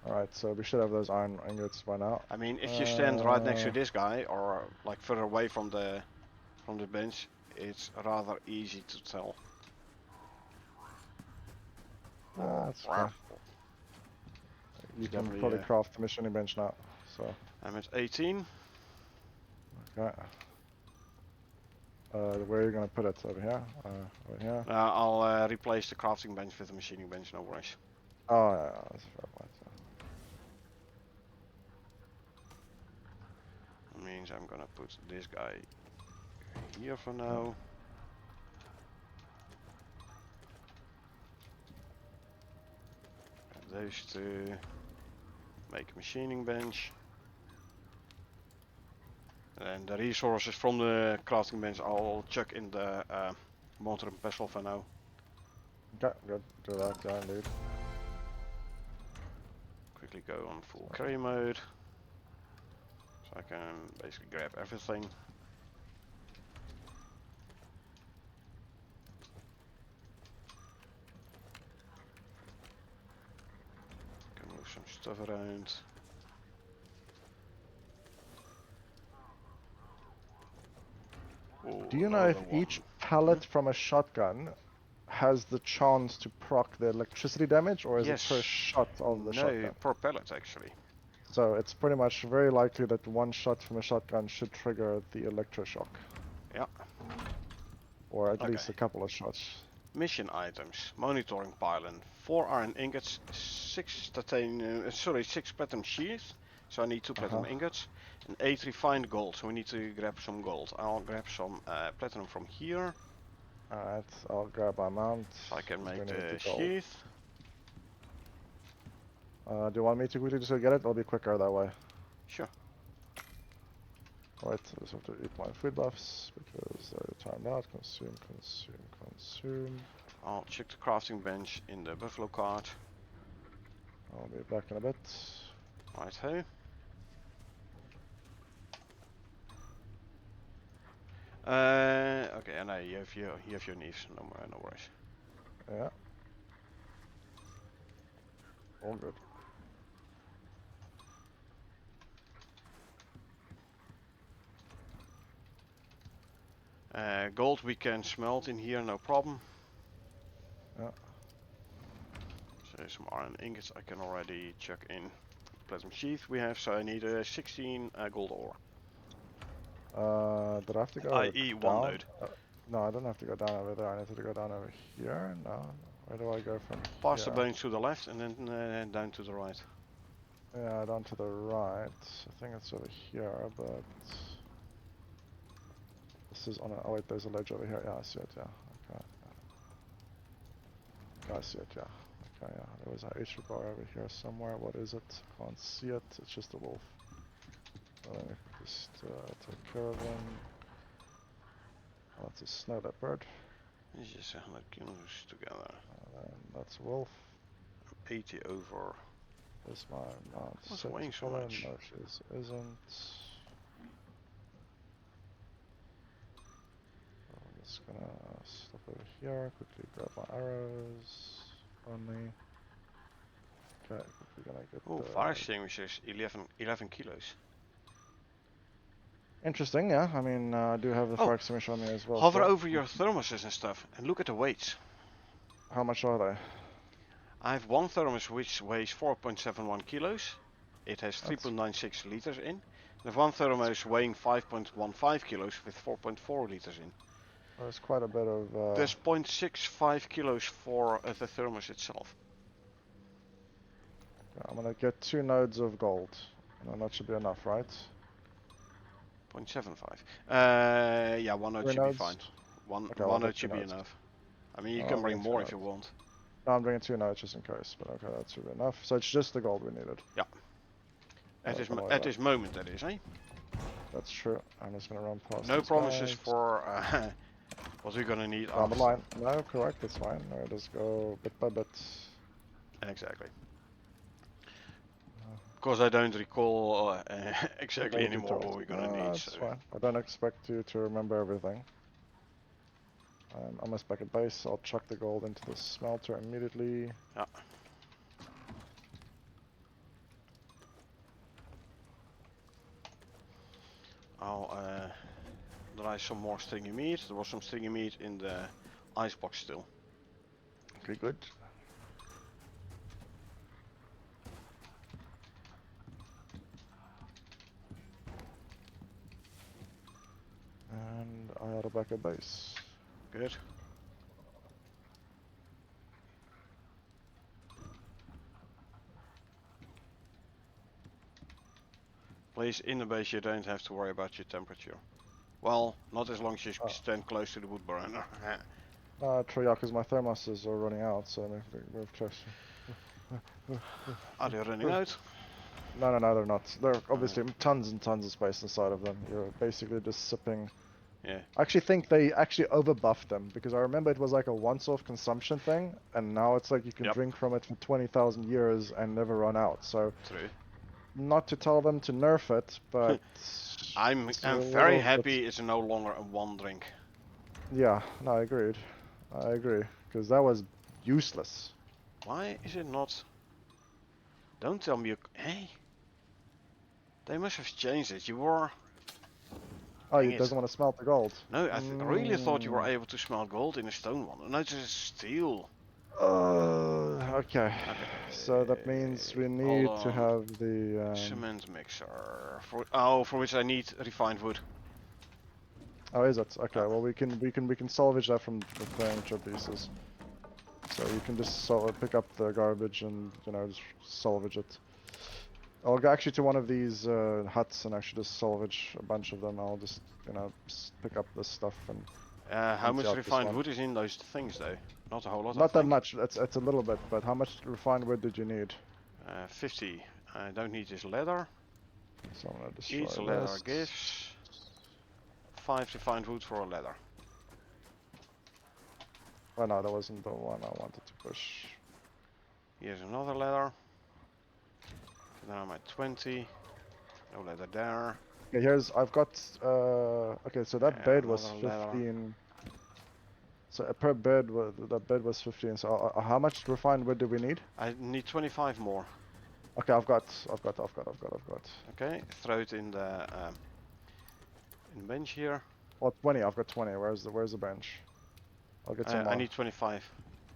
Alright, so we should have those iron ingots by now. I mean, if you stand right next to this guy, or like further away from the bench, it's rather easy to tell. That's fine. You can probably craft the machining bench now. So. I'm at 18. Okay. Where are you gonna put it? Over here? Over here? I'll replace the crafting bench with the machining bench, no worries. Oh, yeah, that's a fair point. That means I'm gonna put this guy here for now. And those two. Make a machining bench. And the resources from the crafting bench I'll chuck in the motor and pestle for now. Okay, good. Do that, yeah, indeed. Quickly go on full carry mode. So I can basically grab everything. Can move some stuff around. Ooh, Do you know if another each one. pellet from a shotgun has the chance to proc the electricity damage, or is it per Yes. shot of the No, shotgun? per pellet actually. So it's pretty much very likely that one shot from a shotgun should trigger the electroshock. Yeah. Or at Okay. least a couple of shots. Mission items. Monitoring pylon. 4 iron ingots, 6 titanium, 6 platinum sheaths. So I need 2 platinum ingots. And 8 refined gold, so we need to grab some gold. I'll grab some platinum from here. Alright, I'll grab my mount. So I can make We need the gold. sheath. Do you want me to quickly just go get it? It'll be quicker that way. Sure. Alright, I just have to eat my food buffs because they're timed out. Consume, consume, consume. I'll check the crafting bench in the buffalo cart. I'll be back in a bit. Right, hey. Okay, and you have your needs, no worries. Yeah. All good. Gold we can smelt in here, no problem. Yeah. So some iron ingots I can already chuck in. Platinum sheath we have, so I need 16 gold ore. Did I have to go I.e. down? one node. No, I don't have to go down over there. I need to go down over here. No. Where do I go from Past the here? bones to the left and then down to the right. Yeah, down to the right. I think it's over here, but this is on a. Oh wait, there's a ledge over here. Yeah, I see it. Yeah. Okay. I see it. Yeah. Okay. Yeah. There was a HP bar over here somewhere. What is it? Can't see it. It's just a wolf. Let me just take care of him. Oh, that's a snow leopard. It's just 100 kilos together. That's a wolf. 80 over. Is my mount What's set weighing to so follow? much? No, she isn't. I'm just gonna stop over here, quickly grab my arrows only. Okay, quickly gonna get Oh, the... fire extinguishers, 11 kilos. Interesting, yeah. I mean, I do have the fire extinguisher on me as well. Hover So. over your thermoses and stuff and look at the weights. How much are they? I have one thermos which weighs 4.71 kilos. It has 3.96 liters in. I have one thermos weighing 5.15 kilos with 4.4 liters in. There's quite a bit of... There's 0.65 kilos for the thermos itself. I'm gonna get 2 nodes of gold. And that should be enough, right? 0.75. Yeah, 1 node 3 should be nodes? fine. One Okay, I'll node get 2 should be nodes. enough. I mean, you I'll can bring bring 2 more if you nodes. want. No, I'm bringing 2 nodes just in case, but okay, that should be enough. So it's just the gold we needed. Yeah. At this moment, that is, eh? That's true. I'm just gonna run past No these promises guys. for what we're gonna need Down the after. line. No, correct, that's fine. No, just go bit by bit. Exactly. Because I don't recall exactly anymore what we're gonna need. That's fine. I don't expect you to remember everything. I'm almost back at base. I'll chuck the gold into the smelter immediately. Yeah. I'll dry some more stringy meat. There was some stringy meat in the icebox still. Okay, good. And I had a backup base. Good. Please, in the base you don't have to worry about your temperature. Well, not as long as you Oh. stand close to the wood burner. True, yeah, because my thermoses are running out, so I need to move closer. Are they running out? No, they're not. There are obviously tons and tons of space inside of them. You're basically just sipping. Yeah. I actually think they actually overbuffed them, because I remember it was like a once-off consumption thing, and now it's like you can Yep. drink from it for 20,000 years and never run out. So, True. not to tell them to nerf it, but I'm it's a very little bit- happy it's no longer a one drink. Yeah, no, I agreed. I agree, because that was useless. Why is it not? Don't tell me you. Hey. They must have changed it. You were. Oh, Dang he it. doesn't want to smelt the gold. No, I really thought you were able to smell gold in a stone one. No, it's just steel. Okay. So that means we need Hold to on. have the Cement mixer. For which I need refined wood. Oh, is it? Okay. Well, we can salvage that from the furniture pieces. So you can just pick up the garbage and just salvage it. I'll go actually to one of these huts and actually just salvage a bunch of them. I'll just pick up this stuff and. How much empty out this refined one. wood is in those things though? Not a whole lot. Not that much. It's a little bit. But how much refined wood did you need? 50. I don't need this leather. So I'm gonna destroy Each leather this. gives 5 refined wood for a leather. Oh no, that wasn't the one I wanted to push. Here's another leather. Then I'm at 20. No leather there. Okay, I've got, okay, so that bed was another 15. So per bed, that bed was 15. So how much refined wood do we need? I need 25 more. Okay, I've got. Okay, throw it in the bench here. Well, 20. I've got 20. Where's the bench? I'll get some more. I need 25.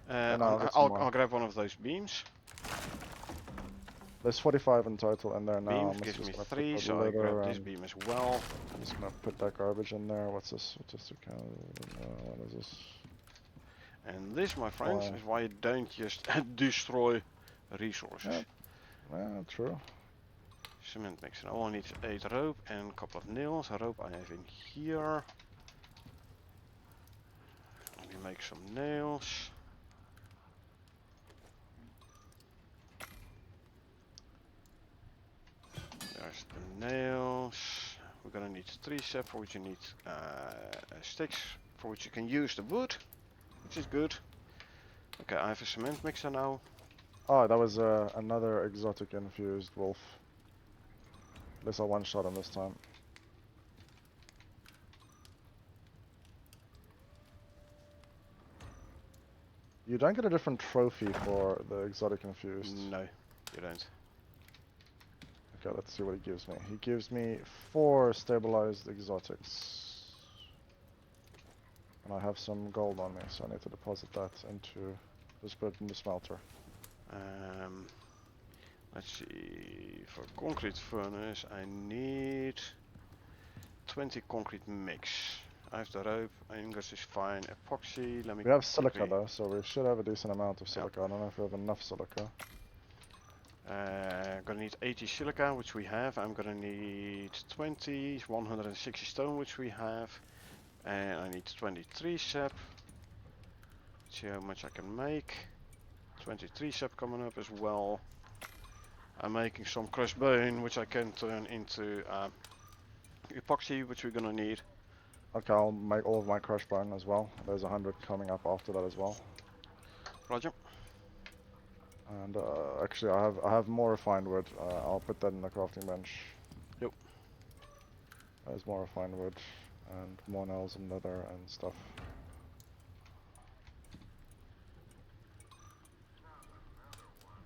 I'll get some more. I'll grab one of those beams. There's 45 in total in there now. Beams gives me 3, so I grab this beam as well. I'm just gonna put that garbage in there. What's this? What is this? And this, my friends, is why you don't just destroy resources. Yeah, true. Cement mixer. I only need 8 rope and a couple of nails. Rope I have in here. Let me make some nails. There's the nails. We're gonna need 3 sap, for which you need sticks, for which you can use the wood, which is good. Okay, I have a cement mixer now. Oh, that was another exotic infused wolf. At least I one-shot him this time. You don't get a different trophy for the exotic infused. No, you don't. Okay, let's see what he gives me. He gives me 4 stabilized exotics. And I have some gold on me, so I need to deposit that into... just put it in the smelter. Let's see, for concrete furnace I need 20 concrete mix. I have the rope, ingots is fine, epoxy, let me... We have silica though, so we should have a decent amount of silica. I don't know if we have enough silica. Gonna need 80 silica, which we have. I'm gonna need 20, 160 stone, which we have. And I need 23 sap. Let's see how much I can make. 23 sap coming up as well. I'm making some crushed bone, which I can turn into epoxy, which we're gonna need. Okay, I'll make all of my crushed bone as well. There's 100 coming up after that as well. Roger. And actually, I have more refined wood. I'll put that in the crafting bench. Yep. There's more refined wood and more nails and leather and stuff.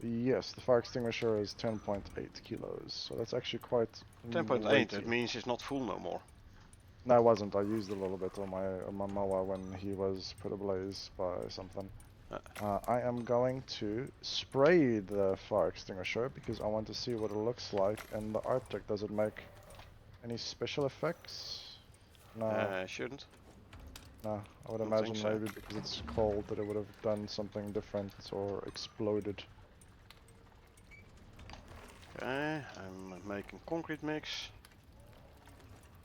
Yes, the fire extinguisher is 10.8 kilos, so that's actually quite 10.8. weighty. That means it's not full no more. No, it wasn't. I used a little bit on my mower when he was put ablaze by something. I am going to spray the fire extinguisher because I want to see what it looks like in the Arctic. Does it make any special effects? No, Shouldn't. no. I would Don't think imagine so. maybe because it's cold that it would have done something different or exploded. Okay, I'm making concrete mix.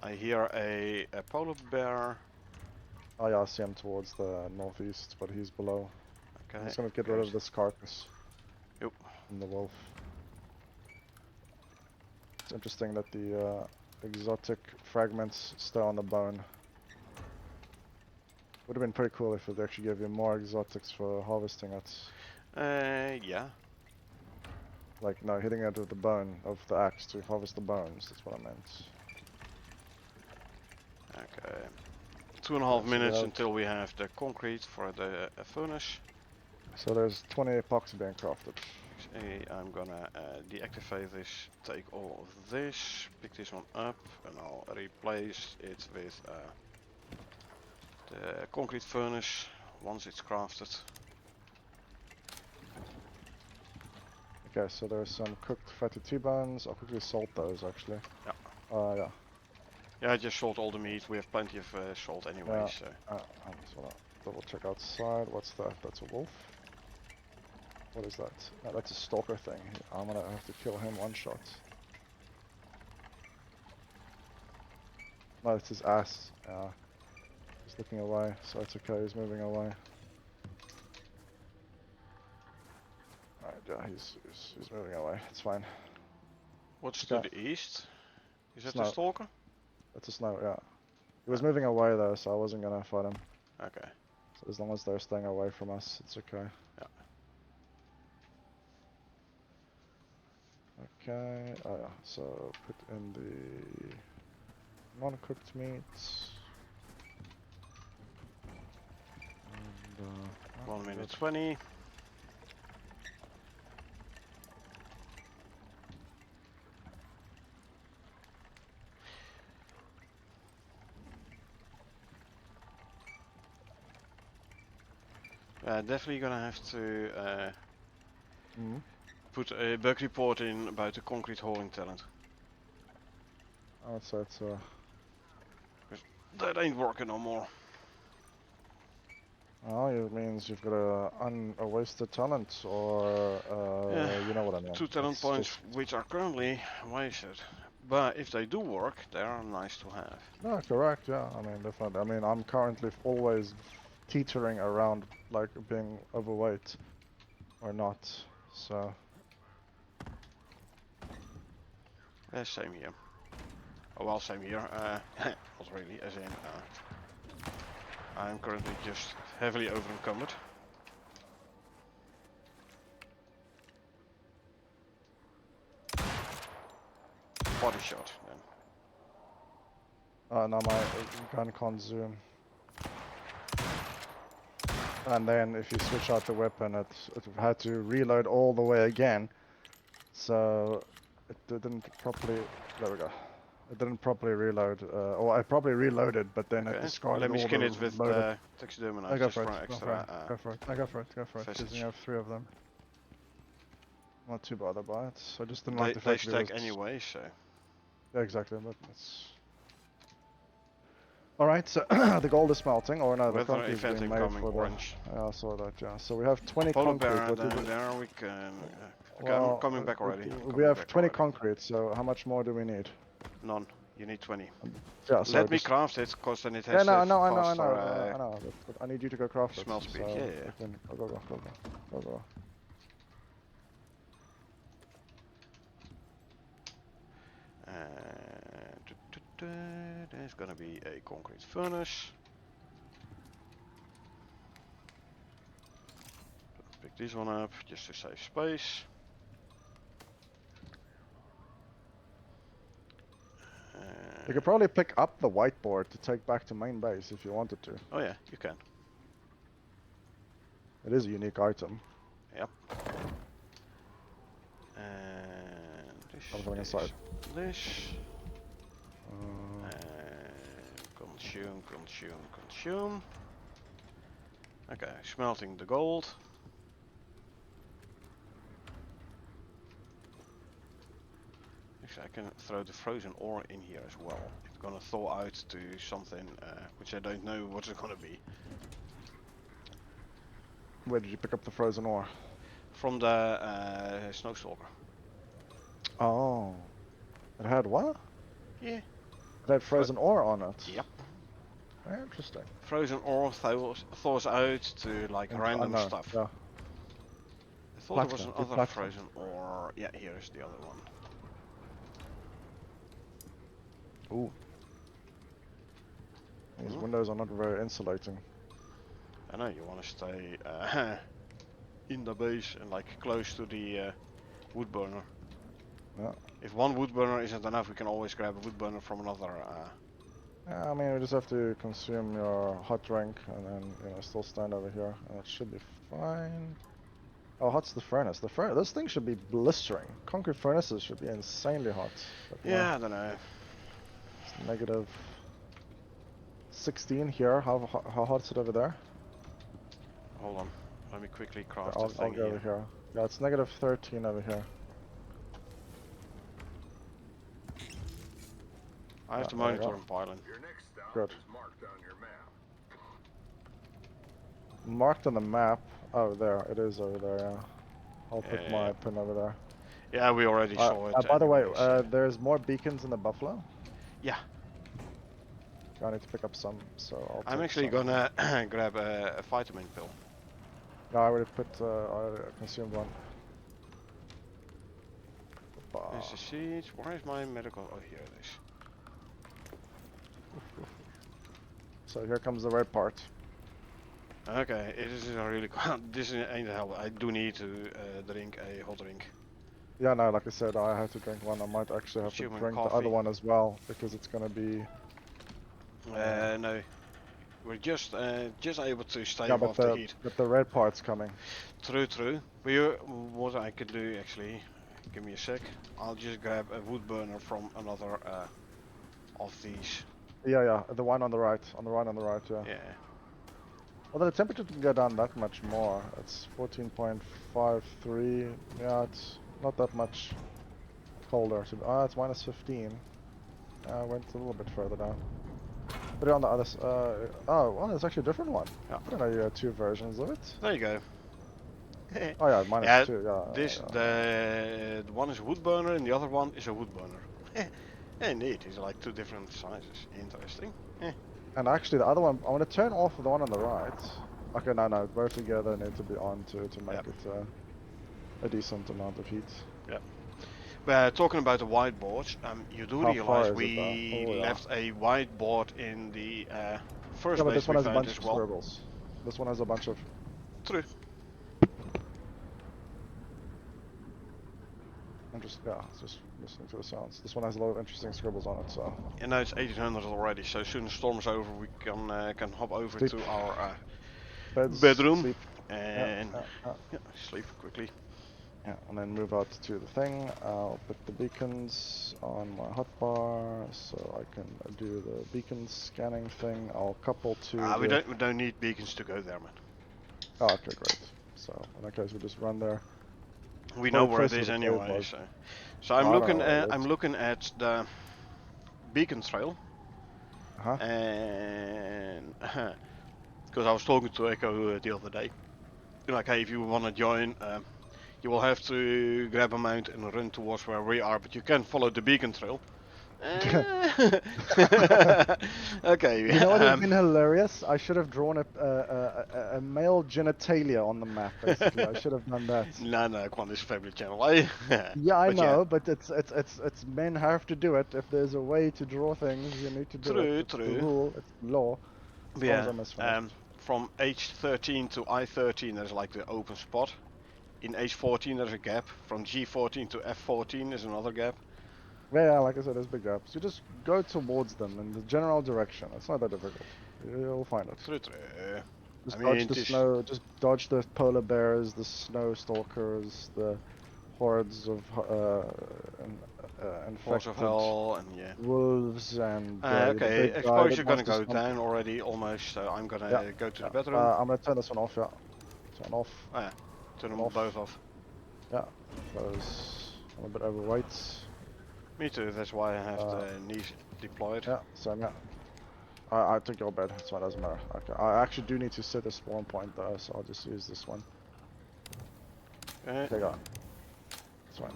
I hear a polar bear. Oh yeah, I see him towards the northeast, but he's below. I'm Okay, just gonna get rid goes. of this carcass. Yep. And the wolf. It's interesting that the exotic fragments stay on the bone. Would have been pretty cool if it actually gave you more exotics for harvesting it. Yeah. Like, no, hitting it with the bone of the axe to harvest the bones, that's what I meant. Okay. 2.5 Okay, so we minutes have, until we have the concrete for the furnace. so there's 20 epoxy being crafted. Okay, I'm gonna deactivate this, take all of this, pick this one up, and I'll replace it with the concrete furnace once it's crafted. Okay, so there's some cooked fatty T-bones. I'll quickly salt those actually. Yeah. Yeah. Yeah, I just sold all the meat. We have plenty of salt anyway, Yeah. so. I just wanna double check outside. What's that? That's a wolf. What is that? No, that's a stalker thing. I'm gonna have to kill him one shot. No, it's his ass. Yeah. He's looking away, so it's okay. He's moving away. Alright, yeah, he's moving away. It's fine. What's Okay. to the east? Is that the Snow. stalker? That's a snow, yeah. He was moving away though, so I wasn't gonna fight him. Okay. So as long as they're staying away from us, it's okay. Yeah. Okay, oh yeah, so put in the non-cooked meats. And, 1 minute 20. Definitely gonna have to put a bug report in about the concrete hauling talent. so it's That ain't working no more. oh, it means you've got a wasted talent, or Yeah, you know what I mean. 2 talent It's points just, which are currently wasted. But if they do work, they are nice to have. no, correct, yeah. I mean, definitely. I mean, I'm currently always teetering around like being overweight or not. So Same here. Oh well, same here. Not really, as in I'm currently just heavily over encumbered. Body shot then. now my gun can't zoom. And then if you switch out the weapon, it had to reload all the way again. So it didn't properly. There we go. It didn't properly reload. Or I probably reloaded, but then it Okay. discarded Let me all skin the it with loaded. taxidermy No, knife go just for for it. an Go for extra it. Go for it. No, go for it. Go for it. Because visage. you have 3 of them. Not too bothered by it. I just didn't like the They fact that it stack was. anyway, so. Yeah, exactly. But it's. All right. So the gold is smelting, or no, the Weather concrete is event being made incoming for the. orange. Yeah, I saw that. Yeah. So we have 20 Polar concrete. bear What do down we? there, we can... okay, I'm Well, coming back already. I'm we coming have back 20 already. concrete. So how much more do we need? None. You need 20. Yeah. So Let me just. craft it, cause then it Yeah, has no, I know, faster I know. But I need you to go craft it. smell speed. So Yeah, yeah. we can go. There's gonna be a concrete furnace. Pick this one up just to save space. You could probably pick up the whiteboard to take back to main base if you wanted to. Oh yeah, you can. It is a unique item. Yep. And this Something is inside. this. And consume. Okay, smelting the gold. Actually, I can throw the frozen ore in here as well. If gonna thaw out to something which I don't know what it's gonna be. Where did you pick up the frozen ore? From the Snowstalker. Oh. It had what? Yeah. It had frozen ore on it. Yep. Very interesting. Frozen ore thaws out to like I random know, stuff. yeah. I thought there was Platinum, do another platinum. frozen ore. Yeah, here's the other one. Ooh. These Mhm. windows are not very insulating. I know you want to stay in the base and like close to the wood burner. Yeah. If one wood burner isn't enough, we can always grab a wood burner from another. Yeah, I mean, you just have to consume your hot drink and then, still stand over here, and it should be fine. Oh, hot's the furnace. This thing should be blistering. Concrete furnaces should be insanely hot. But no, Yeah, I don't know. it's negative 16 here. How hot is it over there? Hold on. Let me quickly Okay, craft I'll the thing go over here. here. Yeah, it's negative 13 over here. I have to there we monitor go. and pylon. Your next stop Good. is marked on your map. Marked on the map. Oh, there. It is over there, yeah. I'll put Yeah, my yeah. pin over there. Yeah, we already saw it. By the way, Anyways, yeah. there's more beacons in the Buffalo. Yeah. I need to pick up some, so I'll I'm take actually some. gonna grab a vitamin pill. No, I already I consumed one. There's the seeds. Where is my medical? Oh, here it is. So here comes the red part. Okay, it is a really. This ain't hell. I do need to drink a hot drink. Yeah, no, like I said, I have to drink one. I might actually have to Human drink the coffee. other one as well, because it's gonna be... No, we're just able to stave Yeah, but off the heat. the red part's coming. True, true. But what I could do actually, give me a sec. I'll just grab a wood burner from another of these. Yeah, the one on the right, on the right, yeah. Yeah. Although the temperature didn't go down that much more. It's 14.53. Yeah, it's not that much colder. So, it's minus 15. I went a little bit further down. Put it on the other oh, well, there's actually a different one. Yeah. I don't know you had two versions of it. There you go. Oh yeah, minus Yeah, 2, yeah. This the one is a wood burner and the other one is a wood burner. Indeed, these are like two different sizes. Interesting. And actually the other one, I want to turn off the one on the right. Okay, no, both together need to be on to make Yep. it a decent amount of heat. Yep. But talking about the whiteboards, you do How realize far is it, we though? Oh, yeah. left a whiteboard in the first Yeah, but base this one we has a found bunch as of well. scribbles. This one has a bunch of... True. I'm just listening to the sounds. This one has a lot of interesting scribbles on it, so... And now it's 1800 already, so as soon as the storm's over, we can hop over Sleep. to our Beds, bedroom sleep. and Yeah. sleep quickly. Yeah, and then move out to the thing. I'll put the beacons on my hotbar so I can do the beacon scanning thing. I'll couple to We don't need beacons to go there, man. Oh, okay, great. So in that case, we just run there. We Well, know where it trace is of the cave anyway. was. So I'm I don't looking know where it at is. the beacon trail, Uh-huh. and because I was talking to Echo the other day, like, hey, if you want to join, you will have to grab a mount and run towards where we are, but you can follow the beacon trail. Okay. You know what would have been hilarious? I should have drawn a male genitalia on the map. Basically, I should have done that. No, Quan is Family Channel, eh? Yeah, I But know, but it's men have to do it. If there's a way to draw things, you need to do it. It's the True. rule. It's law. As long as Yeah. I misfinished. From H13 to I13, there's like the open spot. In H14, there's a gap. From G14 to F14, there's another gap. Yeah, like I said, there's big gaps. You just go towards them in the general direction. It's not that difficult. You'll find it. True. Just I dodge mean, the snow. Just dodge the polar bears, the snow stalkers, the hordes of Force of infected Hell, and yeah. wolves and okay, the big guy exposure that gonna wants to go stomp- down already, almost, so I'm gonna go to the bedroom. I'm gonna turn this one off. Yeah, turn off. Turn them off. both off. Yeah, because I'm a bit overweight. Me too, that's why I have the deployed. Yeah, same, yeah. I took your bed, so it doesn't matter. Okay, I actually do need to set a spawn point though, so I'll just use this one. Okay, go on. This one.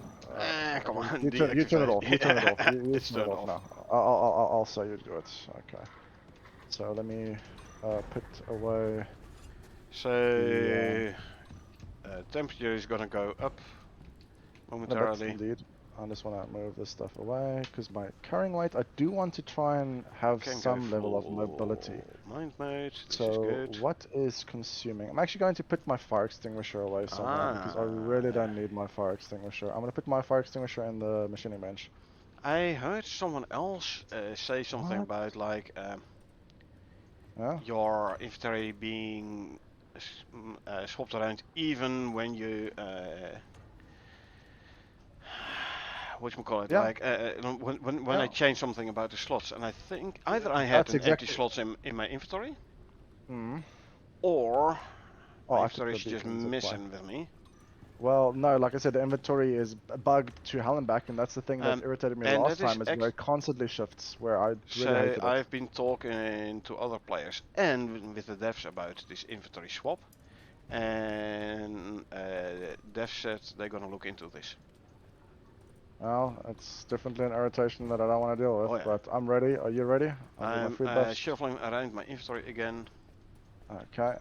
Come on, You turn it off. You turn it off. You it's turn it turned off off. now. I'll say you do it. Okay. So let me put away the. So temperature is gonna go up A bit momentarily. indeed. I just want to move this stuff away because my carrying weight. I do want to try and have Can go some level of mobility. full mind mode. This is So good. what is consuming? I'm actually going to put my fire extinguisher away somewhere because I really don't need my fire extinguisher. I'm going to put my fire extinguisher in the machining bench. I heard someone else say something What? about like Yeah? your inventory being swapped around even when you whatchamacallit, Yeah. like when I Yeah. change something about the slots, and I think either I had That's an empty exactly. slots in my inventory, Mm. or Oh, my I took inventory the is just beacons. That's why. missing with me. Well, no, like I said, the inventory is bugged to hell and back, and that's the thing that Um, irritated me and last that is time, is where it constantly shifts, where I really so hated it. I've been talking to other players and with the devs about this inventory swap, and devs said they're gonna look into this. Well, it's definitely an irritation that I don't want to deal with, Oh yeah. but I'm ready. Are you ready? I'll get my I'm food buffs. shuffling around my inventory again. Okay.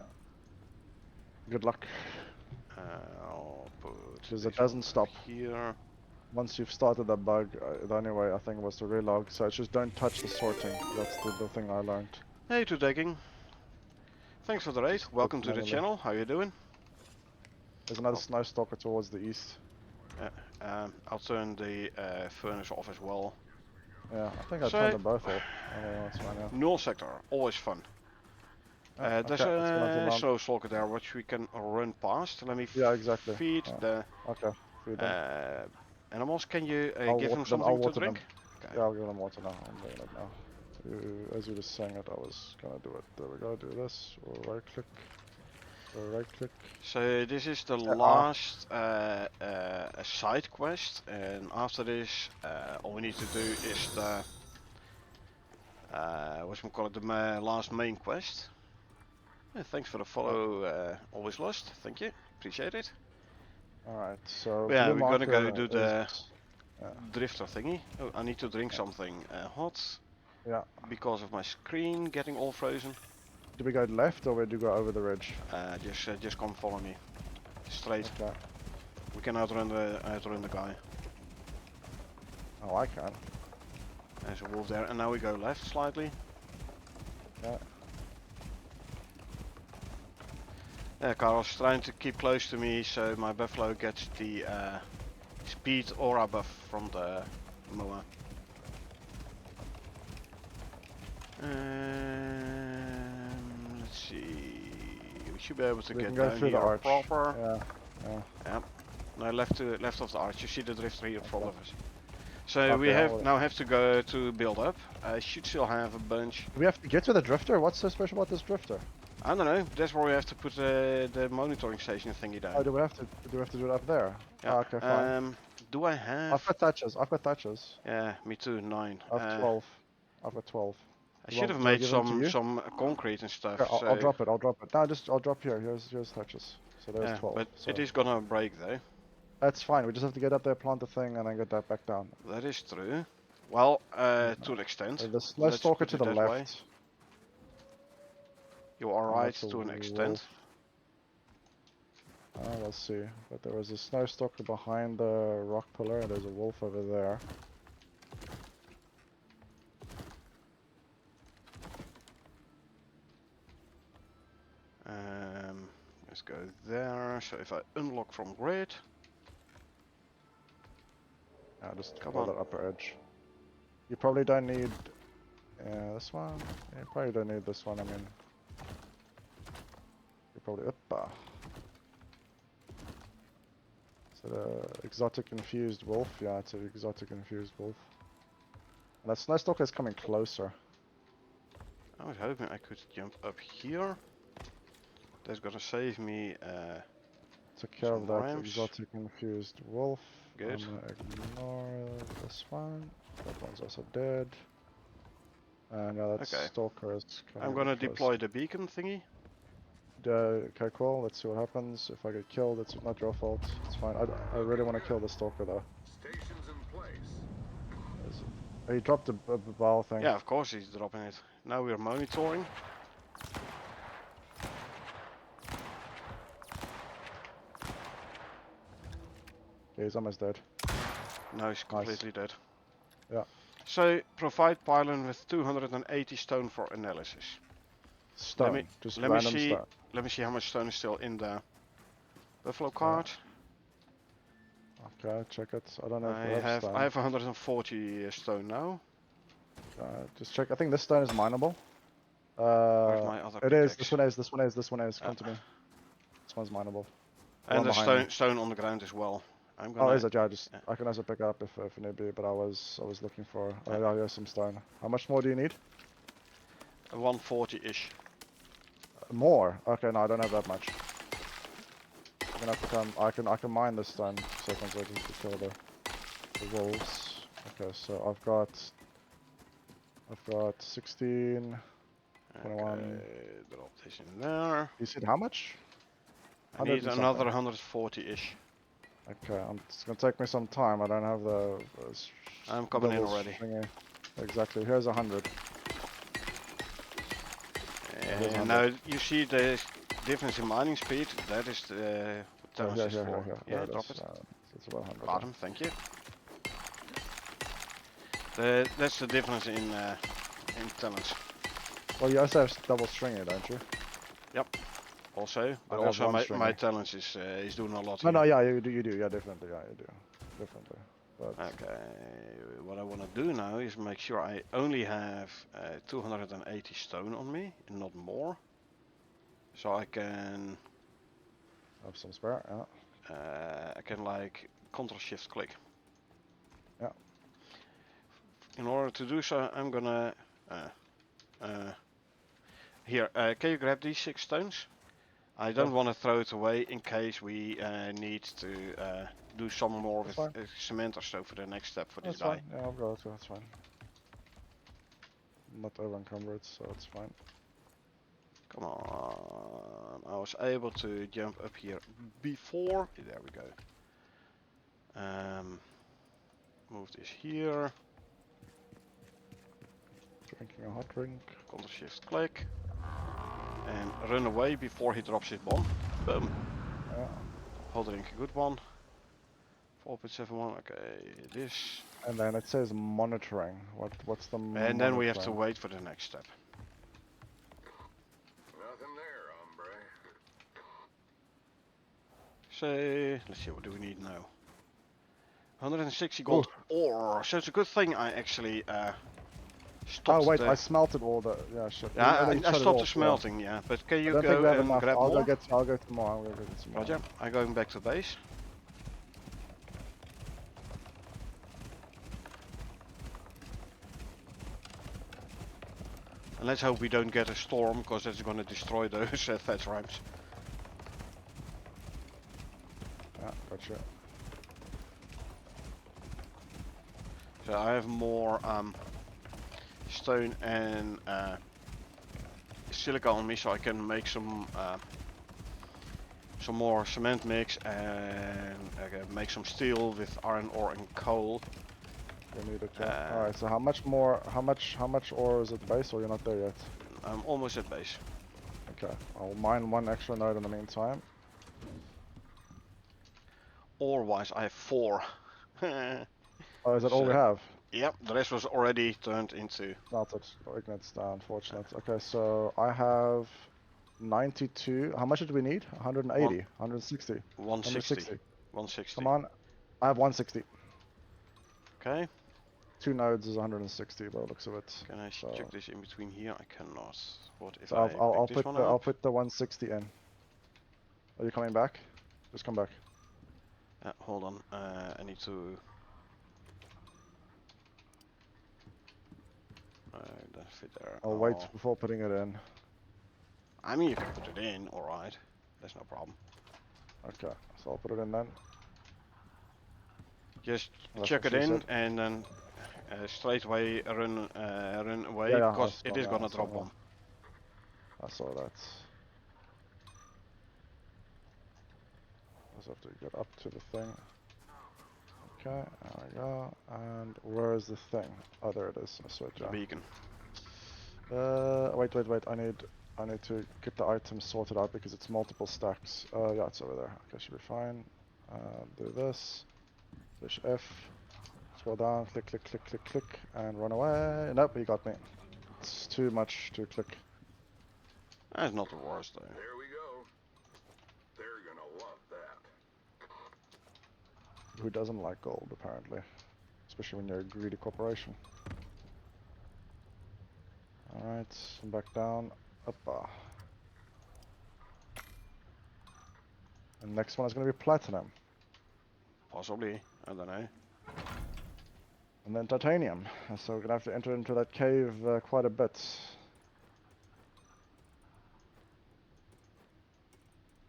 Good luck. I'll put Because it this doesn't one stop. here. Once you've started that bug, the only way I think was to relog, so it's just don't touch the sorting. That's the thing I learned. Hey to digging. Thanks for the raid. Just do it Welcome to the manually. channel. How you doing? There's another I'll, snow stalker towards the east. I'll turn the furnace off as well. Yeah, I think I turned So, them both off. Oh, that's fine, yeah. null sector, always fun. There's Okay, let's go into a mount. snow stalker there which we can run past. Let me Yeah, exactly. feed the Okay, feed them. animals. Can you I'll give them water them. I'll something to water them. drink? Okay. Yeah, I'll give them water now. I'm doing it now. As you were saying it, I was gonna do it. There we go. Do this. Or right click. Or right click. So this is the Uh, last side quest, and after this, all we need to do is the whatchamacallit, the last main quest. Yeah, thanks for the follow, always lost. Thank you, appreciate it. Alright, so Yeah, blue we're gonna go marker do is. the Yeah. drifter thingy. Oh, I need to drink something hot Yeah. because of my screen getting all frozen. Do we go left or do we go over the ridge? Just come follow me, straight. Okay. We can outrun the guy. Oh, I can. There's a wolf there, and now we go left slightly. Yeah. Yeah, Carl's trying to keep close to me so my buffalo gets the speed aura buff from the mower. Let's see. We should be able to We get can go down through the here arch. proper. Yeah. Yep. No, left of the arch. You see the drifter here in front Okay. of us. So we Okay, now have to go to build up. I should still have a bunch. Do we have to get to the drifter? What's so special about this drifter? I don't know. That's where we have to put the monitoring station thingy down. Oh, do we have to do it up there? Yeah. Oh, okay, fine. Do I have? I've got thatches. I've got thatches. Yeah, me too. 9. I've 12. I've got 12. I should have Do I made give them to you? some concrete and stuff. Okay, I'll So drop it. I'll drop it. No, I'll drop here. Here's thatches. So there's yeah, 12. but So it is gonna break though. that's fine. We just have to get up there, plant the thing, and then get that back down. That is true. Well, to an extent. The snow Let's stalker put to it the that left. way. You are And right that's a to an wolf. extent. We'll see. But there was a snow stalker behind the rock pillar, and there's a wolf over there. Let's go there. So if I unlock from grid, Just come hold on. that upper edge. You probably don't need this one. Yeah, you probably don't need this one. I mean, you probably So the exotic infused wolf. Yeah, it's an exotic infused wolf. And that snow stalker is coming closer. I was hoping I could jump up here. That's gonna save me. Took care of Some that rhymes. exotic infused wolf. Good. I'm gonna ignore this one. That one's also dead. And that Okay. stalker is coming I'm a gonna bit close. deploy the beacon thingy. Okay, cool. Let's see what happens. If I get killed, it's not your fault. It's fine. I really want to kill the stalker though. Stations in place. He dropped a ball thing. Yeah, of course he's dropping it. Now we're monitoring. Yeah, he's almost dead. Now he's completely dead. Yeah. So, provide pylon with 280 stone for analysis. Stone. Just let me random see. stone. Let me see how much stone is still in the buffalo Yeah. cart. Okay, check it. I don't know if we have stone. I have 140 stone now. Just check. I think this stone is mineable. Where's my other It is. pickaxe? This one is. Come to me. This one's mineable. The And one there's behind me. stone on the ground as well. I'm Oh, gonna. is it? Yeah, Yeah. I can also pick it up if need be. But I was looking for. Yeah, here's some stone. How much more do you need? 140-ish. More? Okay, no, I don't have that much. I'm gonna have to come. I can mine this stone seconds later to kill the wolves. Okay, so I've got 16. 21. Okay, drop this in there. You said how much? I need another 140-ish. Okay, it's gonna take me some time. I don't have the. I'm coming in double already. stringy. Exactly. Here's 100. And now you see the difference in mining speed. That is the Here, talents here, for. here. Yeah, There it drop is. it. It's about 100. Got him. Thank you. That's the difference in talents. Well, you also have double stringy, don't you? Also, but I have also one my stringy. talents is doing a lot. No, here. no, yeah, you do, yeah, definitely, yeah, you do, definitely. But Okay, what I want to do now is make sure I only have 280 stone on me and not more. So I can have some spare, yeah. I can like Ctrl-Shift click. Yeah. In order to do so, I'm gonna here. Can you grab these 6 stones? I don't want to throw it away in case we need to do some more with cement or so for the next step for this That's guy. fine. Yeah, I'll go. That's fine. I'm not over encumbered, so it's fine. Come on, I was able to jump up here before. There we go. Move this here. Drinking a hot drink. Ctrl-Shift click. And run away before he drops his bomb. Boom. Yeah. Hold drink, a good one. 4.71, okay, this. And then it says monitoring. What's the monitoring? And then we have to wait for the next step. Nothing there, hombre. So, let's see, what do we need now? 160 gold ore. So it's a good thing I actually stopped. Oh wait, I smelted all the. Yeah, shit. Yeah, I stopped the smelting. Yeah, but can you go and grab I'll more? I'll go to more. I'll go get some more. Roger. I'm going back to base. And let's hope we don't get a storm, because that's going to destroy those thatch ramps. Yeah, gotcha. So I have more stone and silica on me, so I can make some more cement mix and make some steel with iron ore and coal. You need it, yeah. Alright, so how much more? How much ore is at base, or you're not there yet? I'm almost at base. Okay, I'll mine one extra node in the meantime. Ore-wise, I have 4. Oh, is that all we have? Yep, the rest was already turned into... Melted, or ignites down, unfortunate. Okay, so I have 92. How much did we need? 180, 160. 160. 160. Come on, I have 160. Okay. 2 nodes is 160 by the looks of it. Can I check this in between here? I cannot. What if so I'll pick this one up? I'll put the 160 in. Are you coming back? Just come back. Hold on. I need to. Don't fit there. I'll wait before putting it in. I mean, you can put it in. All right. That's no problem. Okay, so I'll put it in then. Just chuck it in and then straight away run away Yeah, I because saw it is that, I gonna saw drop that. bomb. I saw that. Just have to get up to the thing. Okay, there we go. And where is the thing? Oh, there it is. I saw it. The Yeah. beacon. Wait. I need to get the items sorted out because it's multiple stacks. Yeah, it's over there. Okay, should be fine. Do this. Push F. Scroll down. Click, click, click, click, click, and run away. Nope, he got me. It's too much to click. That's not the worst though. There we go. They're gonna love that. Who doesn't like gold, apparently? Especially when you're a greedy corporation. Alright, back down. Uppa. And next one is going to be platinum. Possibly. I don't know. And then titanium. So we're going to have to enter into that cave quite a bit.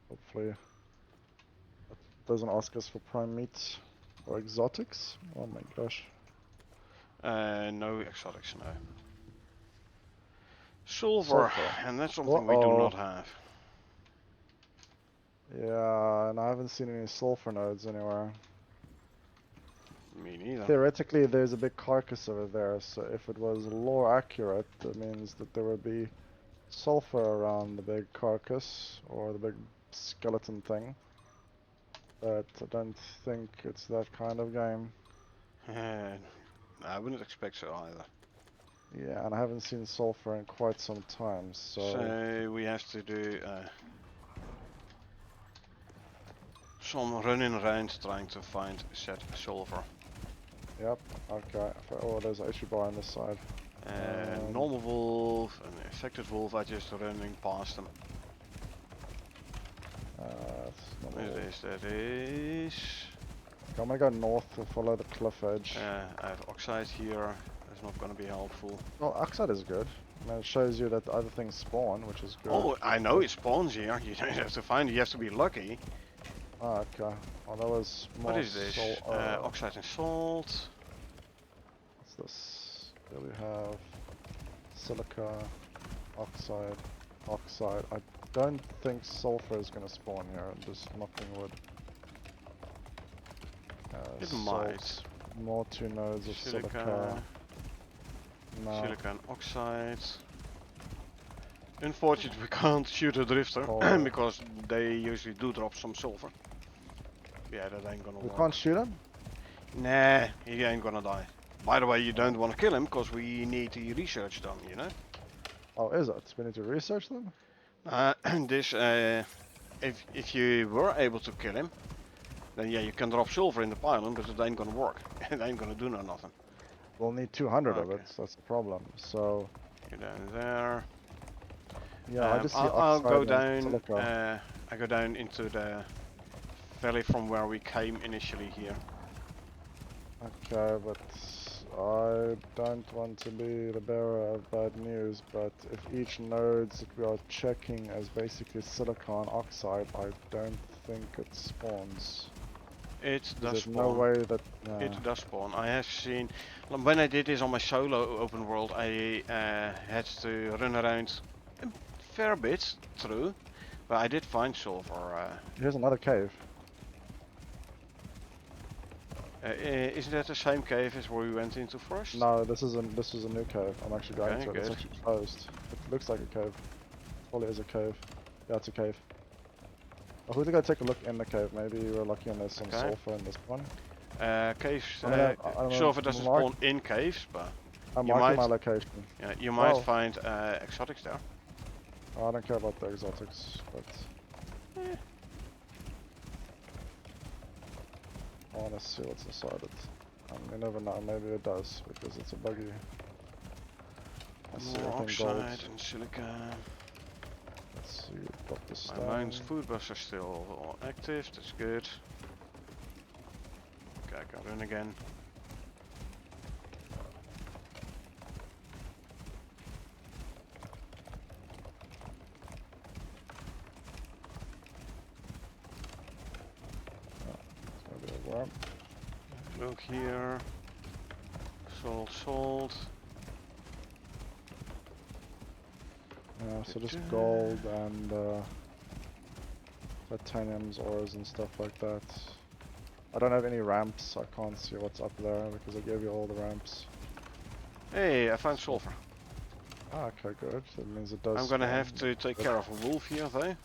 Hopefully it doesn't ask us for prime meat or exotics. Oh my gosh. No exotics, no. Silver, and that's something we do Uh-oh. not have. Yeah, and I haven't seen any sulfur nodes anywhere. Me neither. Theoretically, there's a big carcass over there, so if it was lore accurate, that means that there would be sulfur around the big carcass, or the big skeleton thing. But I don't think it's that kind of game. I wouldn't expect so either. Yeah, and I haven't seen sulfur in quite some time, so... So we have to do some running around trying to find said sulfur. Yep, okay. Oh, there's an issue bar on this side. Normal wolf and infected wolf are just running past them. What is this? That is... I'm gonna go north to follow the cliff edge. I have oxide here. That's not gonna be helpful. Well, oxide is good. I mean, it shows you that other things spawn, which is good. Oh, I know it spawns here. You don't have to find it. You have to be lucky. Ah, okay. Well, that was more What is this? Oxide and salt. What's this? Here we have silica, oxide, oxide. I don't think sulfur is going to spawn here. I'm just knocking wood. It might. More 2 nodes of silica. No. Silica and oxide. Unfortunately, we can't shoot a drifter because they usually do drop some sulfur. Yeah, that ain't gonna work. We can't shoot him? Nah, he ain't gonna die. By the way, you don't want to kill him because we need the research done, you know? Oh, is it? We need to research them? This, if you were able to kill him, then yeah, you can drop silver in the pylon, but it ain't gonna work. It ain't gonna do nothing. We'll need 200 of it, so that's the problem. So... Go down there. Yeah, I just see I'll go oxide down. and silica. I go down into the valley from where we came initially here. Okay, but I don't want to be the bearer of bad news, but if each nodes that we are checking as basically silicon oxide, I don't think it spawns. It does There's spawn. no way that... It does spawn. I have seen... When I did this on my solo open world, I had to run around a fair bit through, but I did find sulfur. Here's another cave. Isn't that the same cave as where we went into first? No, this is a new cave. I'm actually going Okay, to it. It's good. actually closed. It looks like a cave. Probably is a cave. Yeah, it's a cave. Oh, who's gonna take a look in the cave? Maybe we're lucky and there's some sulfur in this one. Caves. I Sulfur doesn't spawn in caves, but I'm you marking might, my location. yeah, you might Well. find exotics there. Oh, I don't care about the exotics, but... I wanna see what's inside it. You never know, maybe it does, because it's a buggy. I see More everything gold. oxide and silica. Let's see, drop the My stone. mine's food bus are still active, that's good. Okay, I got in again. It's gonna be a worm. Look here. Salt. So just gold and titaniums, ores and stuff like that. I don't have any ramps, I can't see what's up there because I gave you all the ramps. Hey, I found sulfur. Ah, okay, good. That means it does I'm gonna spawn. have to take care of a wolf here, though.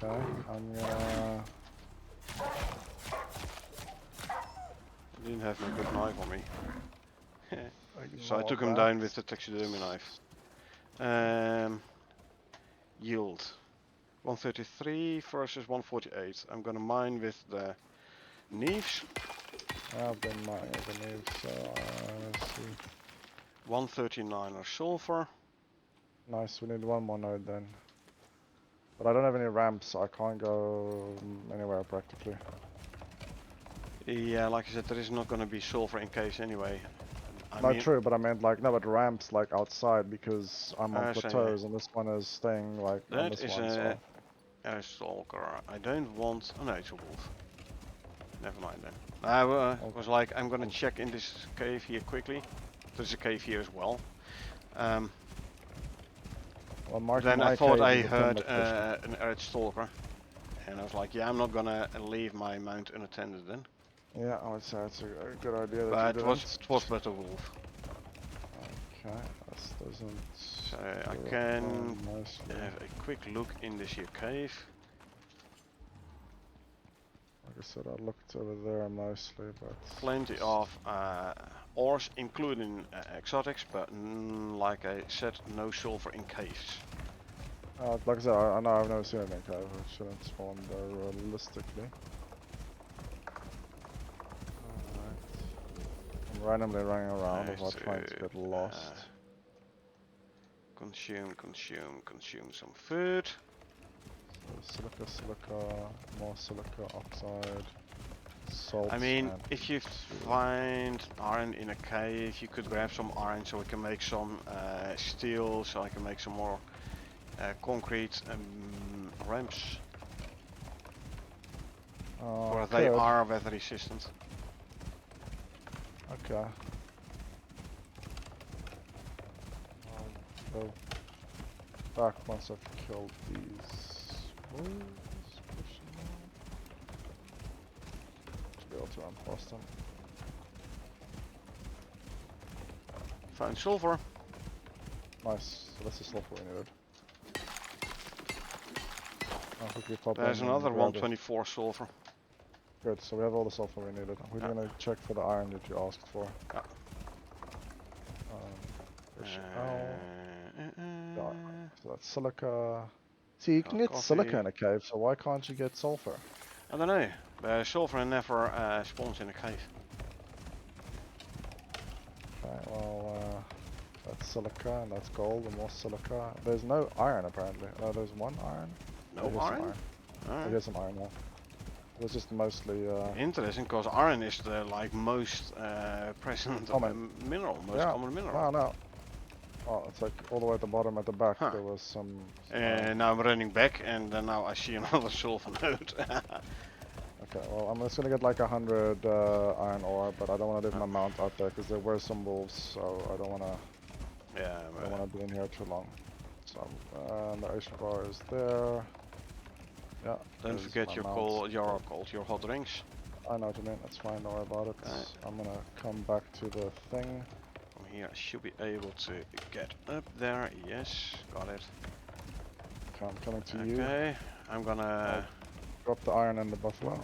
Okay, I'm gonna... He didn't have no good knife on me. So I ignore took him that. down with the taxidermy knife. Yield. 133 versus 148. I'm gonna mine with the Neves. I've been mining the news, so let's see. 139 or sulfur. Nice, we need one more node then. But I don't have any ramps, so I can't go anywhere practically. Yeah, like I said, there is not gonna be sulfur in case anyway. I No, mean, true, but I meant like, no, but ramps like outside because I'm on so plateaus and this one is staying like on that this is one, so... a stalker. I don't want. Oh no, it's a wolf. Never mind then. I was like, I'm gonna check in this cave here quickly. There's a cave here as well. Well, marking Then I my thought cave I is a heard pin location. an earth stalker, and I was like, yeah, I'm not gonna leave my mount unattended then. Yeah, I would say it's a good idea that But you it didn't. was but a wolf. Okay, this doesn't... So I can nicely. have a quick look in this here cave. Like I said, I looked over there mostly, but... Plenty of ores, including exotics, but like I said, no sulfur in caves. like I said, I know I've never seen anything cave. It shouldn't spawn there realistically. Alright. I'm randomly running around while trying to get lost. Consume some food. So silica, more silica, oxide, salt. I mean, if you find iron in a cave, you could grab some iron so we can make some steel, so I can make some more concrete ramps. Or they are weather resistant. Okay. I'll go back once I've killed these wolves. To be able to run past them. Found sulfur. Nice. So that's the sulfur we needed. I'll quickly pop There's in another and grab it. 124 sulfur. Good, so we have all the sulfur we needed. We're gonna check for the iron that you asked for. Yeah. So that's silica. See, you can get silica in a cave, so why can't you get sulfur? I don't know. Sulfur never spawns in a cave. Okay, well, that's silica and that's gold and more silica. There's no iron apparently. No, there's one iron. No iron? I guess some iron now. It was just mostly... Interesting, because iron is the most present mineral, most common mineral. No. Oh, it's like all the way at the bottom at the back there was some... Now I'm running back and now I see another sulfur node. Okay, well I'm just gonna get like 100 iron ore, but I don't want to leave my mount out there because there were some wolves, so I don't want to... Yeah, I don't want to be in here too long. So, the ocean bar is there. Yeah. Don't forget your hot drinks. I know what you mean, that's fine, don't worry about it. I'm gonna come back to the thing. From here I should be able to get up there, yes, got it. Okay, I'm coming to you. Okay, I'm gonna... drop the iron and the buffalo.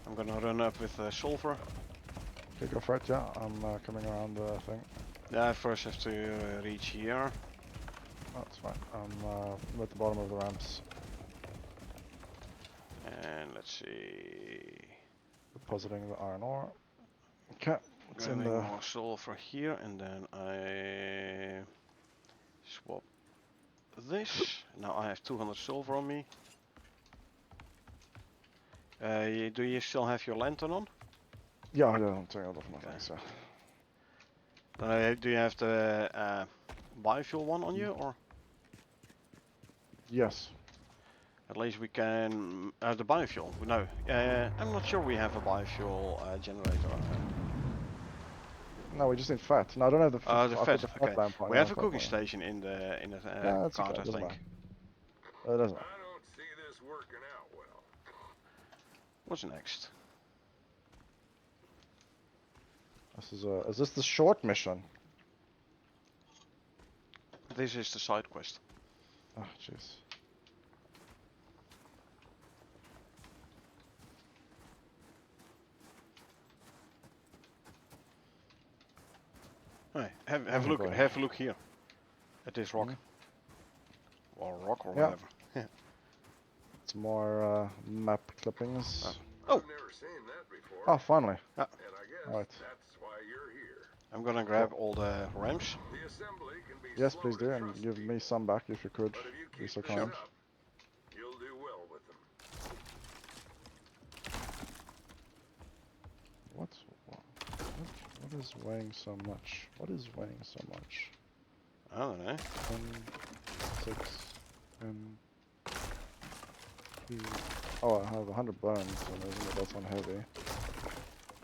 I'm gonna run up with sulfur. Okay, go for it, yeah, I'm coming around the thing. Yeah, I first have to reach here. That's fine, I'm at the bottom of the ramps. And let's see... Depositing the iron ore. Okay, it's in Grabbing the... more sulfur here, and then I swap this. Now I have 200 silver on me. Do you still have your lantern on? Yeah, I don't turn it off my thing, so... Do you have the biofuel one on you, or? Yes. At least we can the biofuel. No, I'm not sure we have a biofuel generator. No, we just need fat. No, I don't have the. The I've got fat. the fat Okay, lamp on. we Yeah, have a fat cooking lamp. station in the Yeah, that's cart, okay. I Doesn't think. matter. It doesn't. I don't see this working out well. What's next? This is Is this the short mission? This is the side quest. Oh, jeez. Hey, have a Oh, look. boy. Have a look here at this rock, or rock, or Yeah. whatever. It's more map clippings. Oh. I've never seen that before. Oh, finally. Yeah. And I guess Right. that's why you're here. I'm gonna grab all the ramps. The assembly can be Yes, slow please to do, and trust give people, me some back if you could. but if you Be keep so this kind. up, you'll do well with them. What is weighing so much? What is weighing so much? I don't know. 10, 6, and 2. Oh, I have 100 bones, so that's on heavy.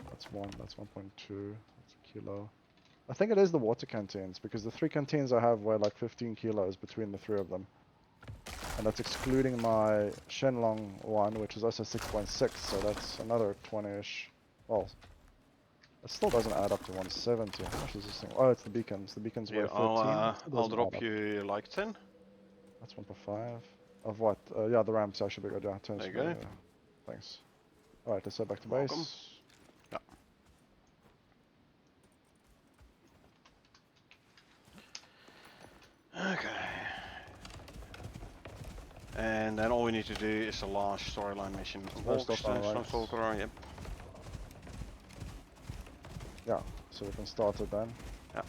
That's 1, that's 1.2, that's a kilo. I think it is the water canteens, because the 3 canteens I have weigh like 15 kilos between the 3 of them. And that's excluding my Shenlong one, which is also 6.6, so that's another 20-ish. Well, it still doesn't add up to 170. How much is this thing? Oh, it's the beacons. The beacons weigh Yeah, 13. It still I'll doesn't drop add up. you like 10. That's 1.5. Of what? Yeah, the ramps. I should be good. Yeah, 10 There is you go. Thanks. Alright, let's head back to Welcome. base. Yeah. Okay. And then all we need to do is the last storyline mission. First Walks off on the the right. Sunstalker, yep. Yeah, so we can start it then. Yeah.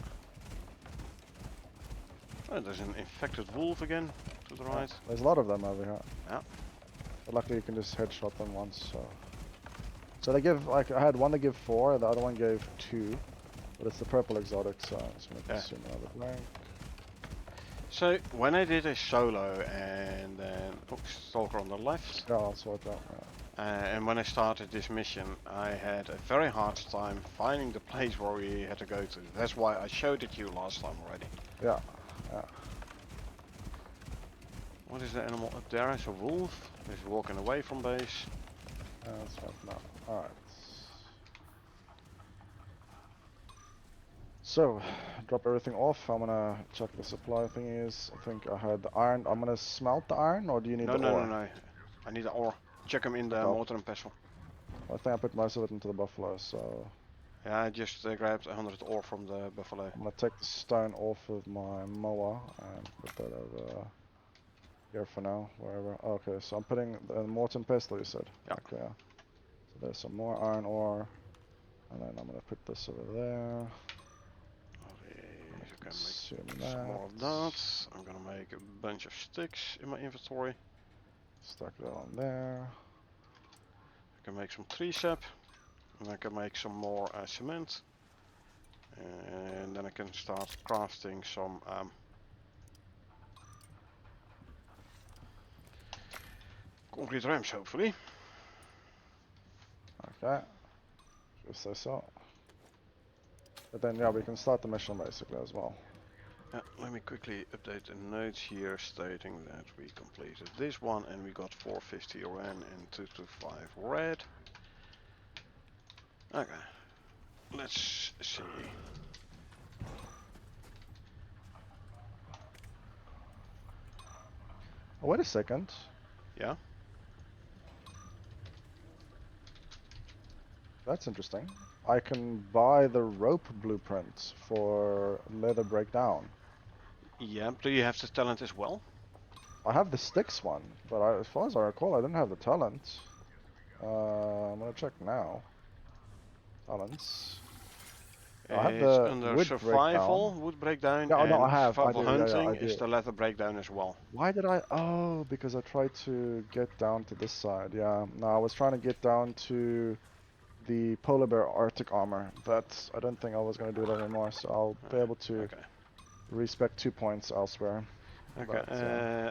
Oh, there's an infected wolf again to the right. There's a lot of them over here. Yeah. But luckily you can just headshot them once, so... So they give, like, I had one that gave 4, the other one gave 2. But it's the purple exotic, so I'm just gonna consume another blank. So when I did a solo and then Stalker on the left, Yeah, I'll sort that. Yeah. and when I started this mission, I had a very hard time finding the place where we had to go to. That's why I showed it to you last time already. Yeah, yeah. What is the animal up there? It's a wolf. He's walking away from base. That's right now. Alright. So, drop everything off. I'm gonna check the supply thingies. I think I had the iron. I'm gonna smelt the iron, or do you need No, the no, ore? no, no. I need the ore. Check them in the Okay. mortar and pestle. I think I put most of it into the buffalo, so... Yeah, I just grabbed 100 ore from the buffalo. I'm gonna take the stone off of my mower and put that over here for now, wherever. Okay, so I'm putting the mortar and pestle, you said? Yeah. Okay, yeah. So there's some more iron ore, and then I'm gonna put this over there. Okay, so I can Consume make some more of that. I'm gonna make a bunch of sticks in my inventory. Stack that on there. I can make some tree sap, and I can make some more cement. And then I can start crafting some concrete ramps, hopefully. Okay. Just say so. But then, yeah, we can start the mission basically as well. Let me quickly update the notes here stating that we completed this one and we got 450 Ren and 225 red. Okay, let's see. Oh, wait a second. Yeah? That's interesting. I can buy the rope blueprint for leather breakdown. Yeah, do you have the talent as well? I have the sticks one, but as far as I recall, I didn't have the talent. I'm gonna check now. Talents. I have It's the under wood survival, breakdown. wood breakdown, Yeah, oh, no, I and have. I survival do. Yeah, hunting I is do. the leather breakdown as well. Why did I? Oh, because I tried to get down to this side. Yeah. No, I was trying to get down to the polar bear Arctic armor, but I don't think I was gonna do that anymore. So I'll be able to Okay. respec 2 points elsewhere. Okay, But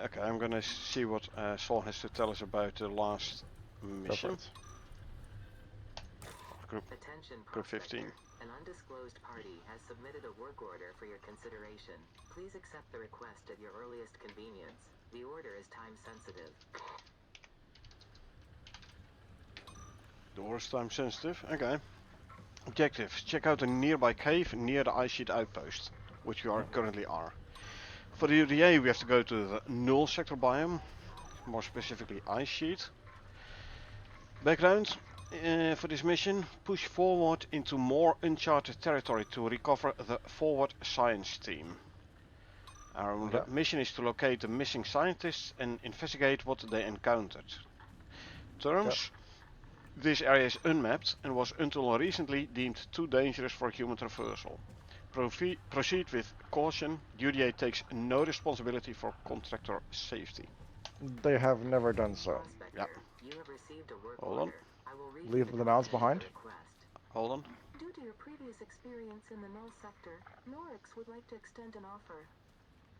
okay, I'm gonna see what Saul has to tell us about the last go for mission. it. Group 15. An undisclosed party has submitted a work order for your consideration. Please accept the request at your earliest convenience. The order is time sensitive. The ore is time sensitive. Okay. Objectives: check out a nearby cave near the ice sheet outpost, which we are currently are. For the UDA, we have to go to the null sector biome, more specifically ice sheet. Background for this mission: push forward into more uncharted territory to recover the forward science team. Our mission is to locate the missing scientists and investigate what they encountered. Terms: this area is unmapped and was until recently deemed too dangerous for human traversal. Proceed with caution. UDA takes no responsibility for contractor safety. They have never done so. Yeah. You have received a work Hold on. order. I will read Leave the mounts behind. Hold on. Due to your previous experience in the null sector, Norix would like to extend an offer.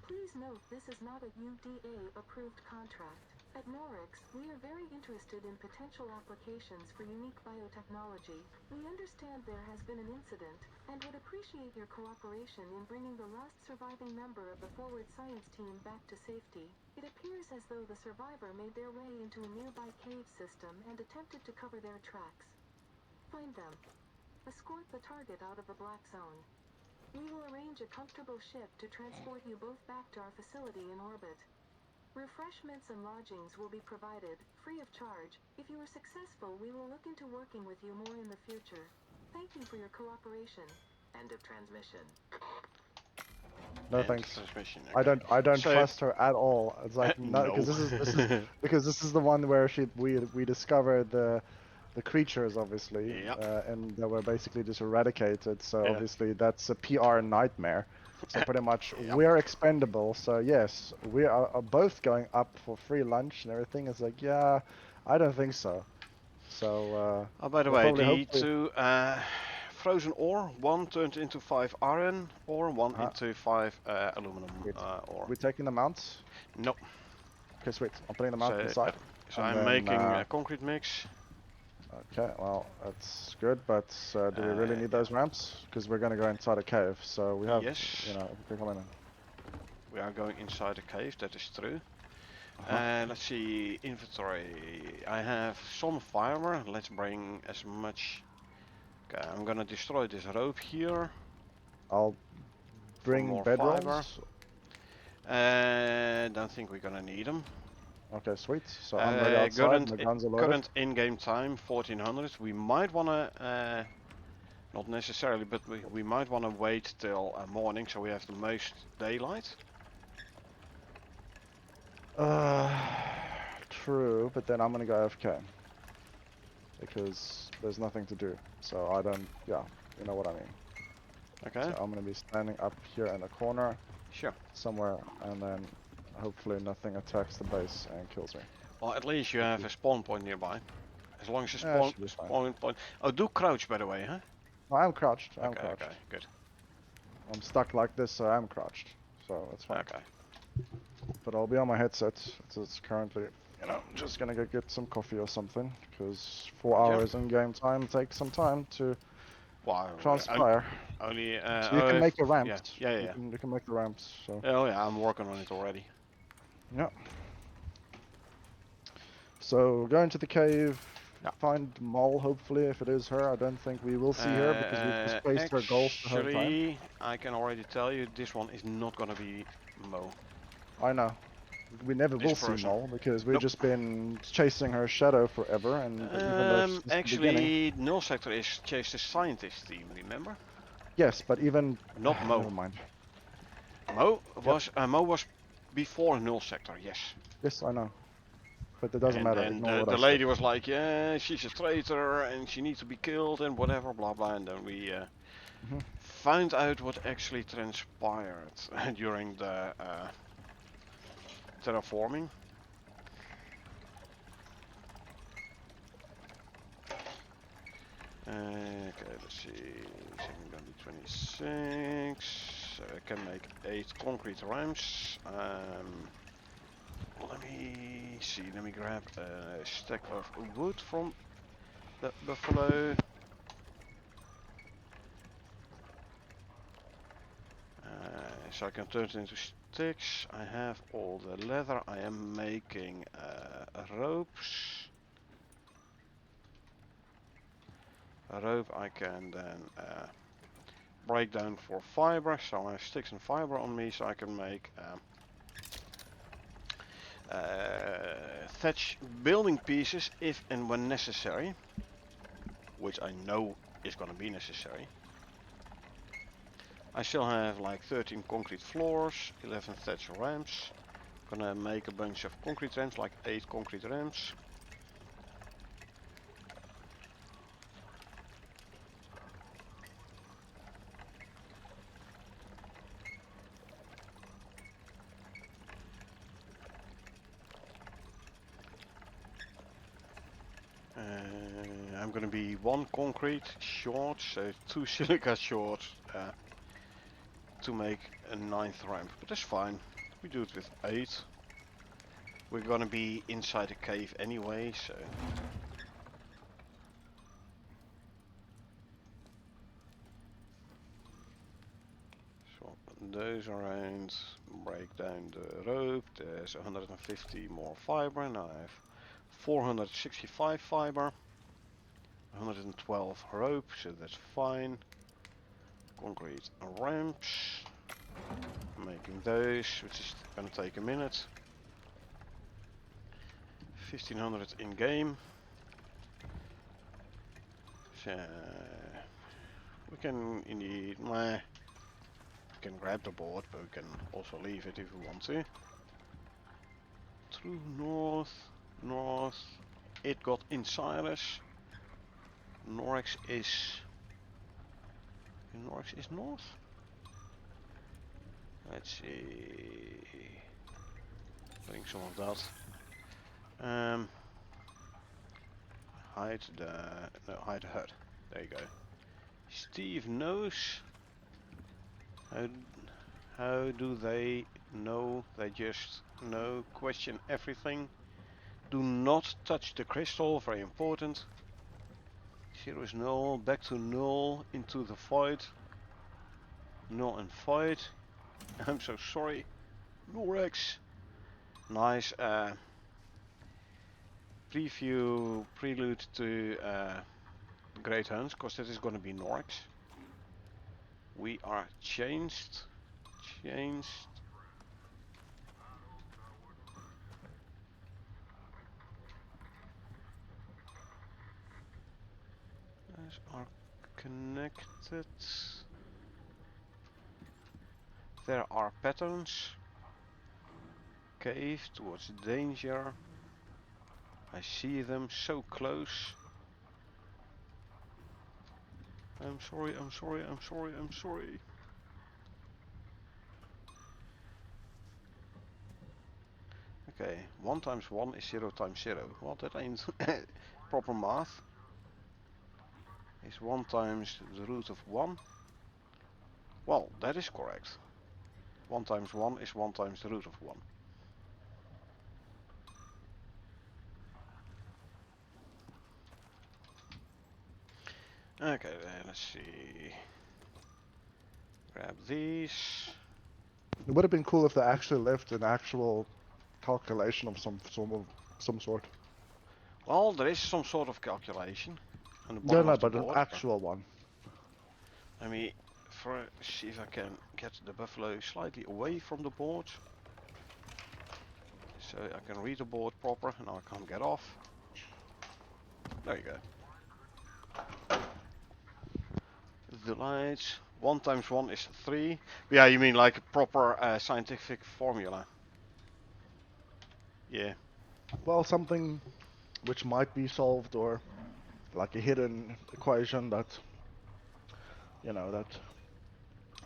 Please note this is not a UDA-approved contract. At Norix, we are very interested in potential applications for unique biotechnology. We understand there has been an incident, and would appreciate your cooperation in bringing the last surviving member of the forward science team back to safety. It appears as though the survivor made their way into a nearby cave system and attempted to cover their tracks. Find them. Escort the target out of the black zone. We will arrange a comfortable ship to transport you both back to our facility in orbit. Refreshments and lodgings will be provided, free of charge. If you are successful, we will look into working with you more in the future. Thank you for your cooperation. End of transmission. No thanks. Transmission, I okay. don't So- trust her at all. It's like no, because No. this is the one where we discovered the creatures obviously, Yep. and they were basically just eradicated. So Yeah. obviously that's a PR nightmare. So pretty much Yep. we're expendable. So yes, we are both going up for free lunch and everything. It's like yeah, I don't think so. So Oh, by the we'll way, probably the hopefully- two frozen ore, one turned into 5 iron ore, one into 5 aluminum Wait. ore. we're taking the mounts. Nope. Okay, sweet. I'm putting them out So, inside. So And I'm then, making a concrete mix. Okay, well, that's good, but do we really need those ramps? Because we're gonna go inside a cave, so we have, Yes. you know, we can come in. We are going inside a cave, that is true. Uh-huh. Let's see, inventory. I have some fiber, let's bring as much. Okay, I'm gonna destroy this rope here. I'll bring more bedrolls. Don't think we're gonna need them. Okay, sweet. So I'm ready outside, my guns are loaded. Current in-game time 1400. We might wanna, not necessarily, but we might wanna wait till morning so we have the most daylight. True, but then I'm gonna go AFK. Because there's nothing to do. So I don't, yeah, you know what I mean. Okay. So I'm gonna be standing up here in the corner. Sure. Somewhere, and then hopefully nothing attacks the base and kills me. Well, at least you have a spawn point nearby. As long as the Yeah, should be fine. spawn point. Oh, do crouch by the way, huh? No, I'm crouched. I'm Okay, crouched. okay, good. I'm stuck like this, so I'm crouched. So it's fine. Okay. But I'll be on my headset. It's currently, you know, just gonna go get some coffee or something. Because 4 Yeah. hours in game time takes some time to Well, transpire. only. So you can make your ramps. Yeah. You can make the ramps. So Oh yeah, I'm working on it already. yeah. So go into the cave. Yeah. Find Mol, hopefully, if it is her. I don't think we will see her because we've displaced her goals the whole time. Actually, I can already tell you this one is not gonna be Mo. I know. We never This will see person. Mol because we've Nope. just been chasing her shadow forever, and even though it's just the beginning. Actually, Null Sector is chased the scientist team. Remember? Yes, but even Not Mo. never mind. Mo was before Null Sector. Yes. Yes, I know. But it doesn't And matter. then Ignore what the I lady said. was like, yeah, she's a traitor and she needs to be killed and whatever, blah blah. And then we found out what actually transpired during the terraforming. Okay, let's see. Second gonna be 26. So I can make 8 concrete ramps. Let me see. Let me grab a stack of wood from the buffalo. So I can turn it into sticks. I have all the leather. I am making ropes. A rope I can then break down for fiber. So I have sticks and fiber on me, so I can make thatch building pieces if and when necessary, which I know is gonna be necessary. I still have like 13 concrete floors, 11 thatch ramps. Gonna make a bunch of concrete ramps, like 8 concrete ramps. I'm gonna be 1 concrete short, so 2 silica short to make a 9th ramp, but that's fine. We do it with 8. We're gonna be inside a cave anyway, so. Swap those around, break down the rope. There's 150 more fiber, now I have 465 fiber. 112 rope, so that's fine. Concrete ramps. Making those, which is gonna take a minute. 1500 in game. So we can indeed, we can grab the board, but we can also leave it if we want to. True north, north. It got insiders. Norix is north. Let's see. Putting some of that. Hide the hut. There you go. Steve knows. How do they know? They just know. Question everything. Do not touch the crystal. Very important. 0 is null. Back to null. Into the void. Null and void. I'm so sorry. Norex. Nice. Prelude to Great Hunt, because that is going to be Norix. We are changed. Those are connected. There are patterns. Cave towards danger. I see them so close. I'm sorry. Okay, 1 times 1 is 0 times 0. Well, that ain't proper math. Is 1 times the root of 1? Well, that is correct. 1 times 1 is 1 times the root of 1. Okay, then let's see. Grab these. It would have been cool if they actually left an actual calculation of some sort. Well, there is some sort of calculation on the No, bottom no, of the but an board. actual one. Let me see if I can get the buffalo slightly away from the board, so I can read the board proper, and I can't get off. There you go. The lights. 1 times 1 is 3. Yeah, you mean like a proper scientific formula? Yeah. Well, something which might be solved, or like a hidden equation that, you know, that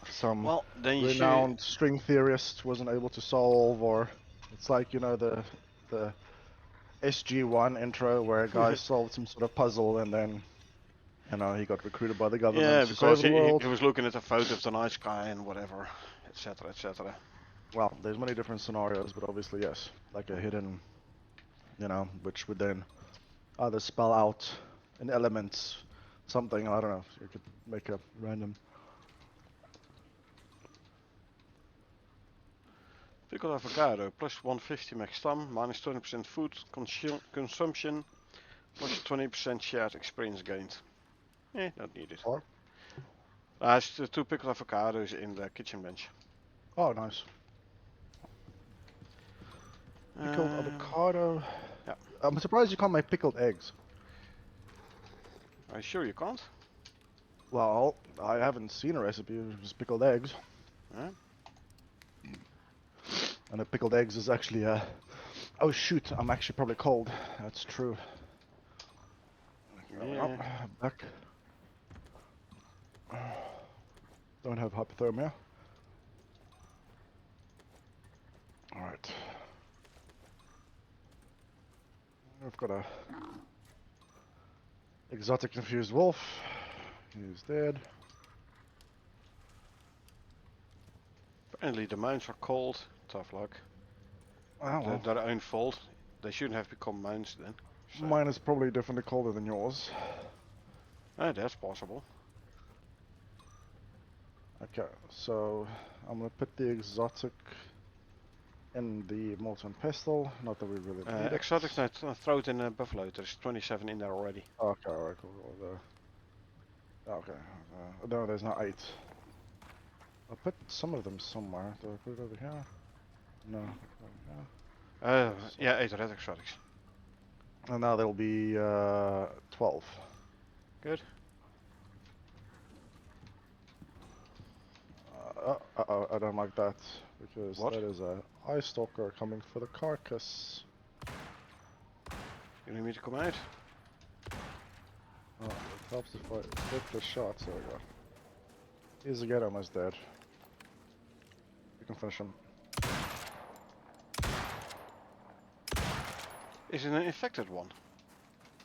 some renowned string theorist wasn't able to solve, or it's like, you know, the SG1 intro where a guy solved some sort of puzzle and then You know, he got recruited by the government Yeah, to because save the world. he was looking at the photo of the nice guy and whatever, etc., etc. Well, there's many different scenarios, but obviously yes, like a hidden, you know, which would then either spell out an element, something, I don't know, you could make a random. Pickled avocado, plus 150 max stam, minus 20% food consumption, plus 20% shared experience gained. Don't need it. Or? It's the 2 pickled avocados in the kitchen bench. Oh, nice. Pickled avocado. Yeah. I'm surprised you can't make pickled eggs. Are you sure you can't? Well, I haven't seen a recipe of just pickled eggs. Yeah. And the pickled eggs is actually oh shoot, I'm actually probably cold. That's true. Yeah. Back. Don't have hypothermia. Alright. We've got a exotic confused wolf. He's dead. Apparently the mounds are cold. Tough luck. Oh, well. Their own fault. They shouldn't have become mounds then. So. Mine is probably definitely colder than yours. That's possible. Okay, so I'm gonna put the exotic in the molten pestle. Not that we really need it. Exotics, now throw it in a buffalo. There's 27 in there already. Okay, alright, cool. Okay, no, there's not 8. I'll put some of them somewhere. Do I put it over here? No. Yeah, 8 red exotics. And now there'll be 12. Good. Uh-oh, I don't like that. Because What? that is a eye stalker coming for the carcass. You need me to come out? Oh, it helps if I hit the shots. There we go. He's again almost dead. You can finish him. Is it an infected one?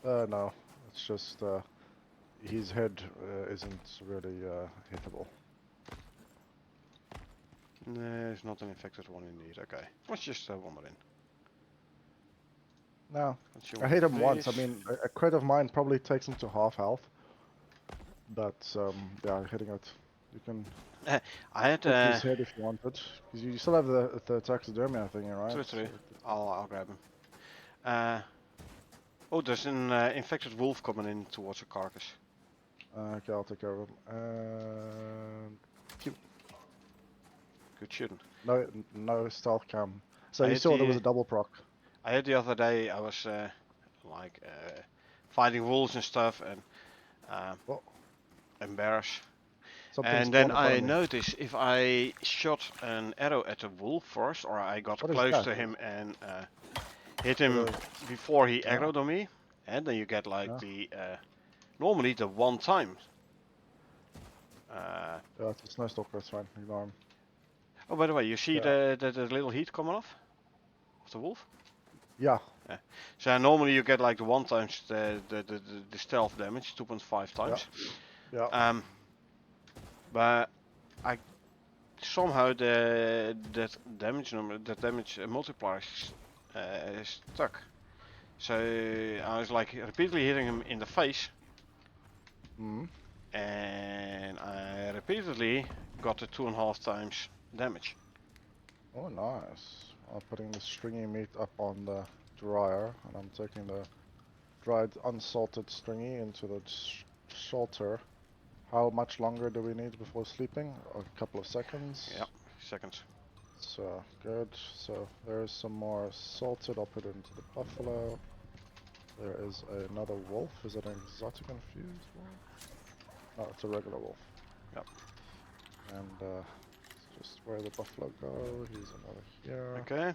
No. It's just his head isn't really hittable. No, it's not an infected one indeed. Okay. Let's just one more in. No. That's your I hit him once. I face. mean, a crit of mine probably takes him to half health. But, yeah, hitting it. You can I had take his head if you want it. Because you still have the taxidermy thing, right? True. So I'll grab him. Oh, there's an infected wolf coming in towards a carcass. okay, I'll take care of him. And Good shooting. no stealth cam. So I you hit saw there the, was a double proc. I had the other day. I was fighting wolves and stuff, and Oh. embarrassed. Something And then spawned in front I of me. noticed if I shot an arrow at the wolf first, or I got What is close that? to him and hit him Little- before he Yeah. aggroed on me, and then you get like Yeah. the normally the one time. Yeah, it's a snow stalker, that's fine. Ignore him. Oh, by the way, you see Yeah. the little heat coming off of the wolf? Yeah. So normally you get like the one times the stealth damage, 2.5 times. Yeah. But I somehow that damage multiplier is stuck. So I was like repeatedly hitting him in the face, Mm. and I repeatedly got the 2.5 times damage. Oh, nice. I'm putting the stringy meat up on the dryer, and I'm taking the dried unsalted stringy into the salter. How much longer do we need before sleeping? A couple of seconds. Yeah, seconds. So, good. So, there's some more salted. I'll put it into the buffalo. There is another wolf. Is it an exotic infused wolf? No, it's a regular wolf. Yep. And, just where the buffalo go. He's another here. Okay.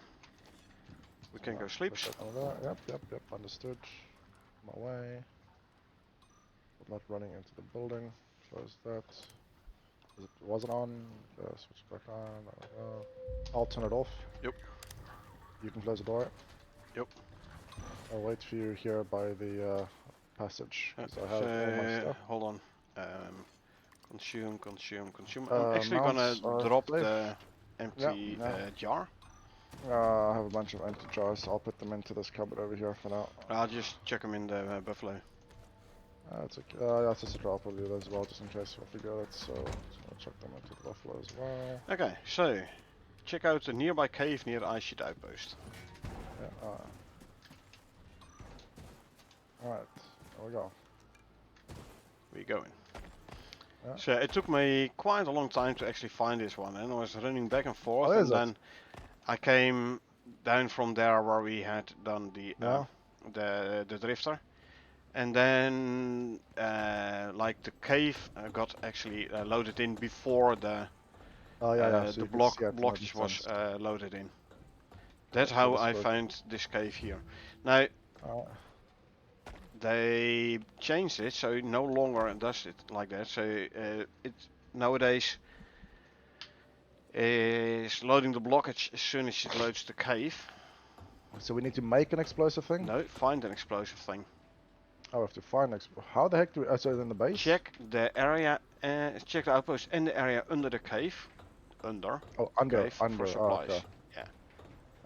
We can go sleep. Put that over there. Yep, understood. My way. I'm not running into the building. Close that. Was it on? Switch it back on. There we go. I'll turn it off. Yep. You can close the door. Yep. I'll wait for you here by the passage, because I have all my stuff. Hold on. Consume. I'm actually gonna Mounts are drop safe. the empty Yeah. jar. I have a bunch of empty jars. I'll put them into this cupboard over here for now. I'll just check them in the buffalo. It's okay. Yeah, it's just a drop of you as well, just in case I forget it. So I'll check them into the buffalo as well. Okay, so check out the nearby cave near the ice sheet outpost. Yeah. Alright, there we go. Where you going? Yeah. So it took me quite a long time to actually find this one, and I was running back and forth, Oh, and then I came down from there where we had done the drifter, and then like the cave got actually loaded in before the Oh yeah, so the you can see it from a blockage was distance. loaded in. That's So how this I works. found this cave here. Now they changed it so it no longer does it like that. So it nowadays is loading the blockage as soon as it loads the cave. So we need to make an explosive thing? No, find an explosive thing. Oh, we have to find how the heck do we... so in the base? Check the area, check the outpost in the area under the cave. Under. Oh, under, Cave under. for supplies. Oh, okay. Yeah.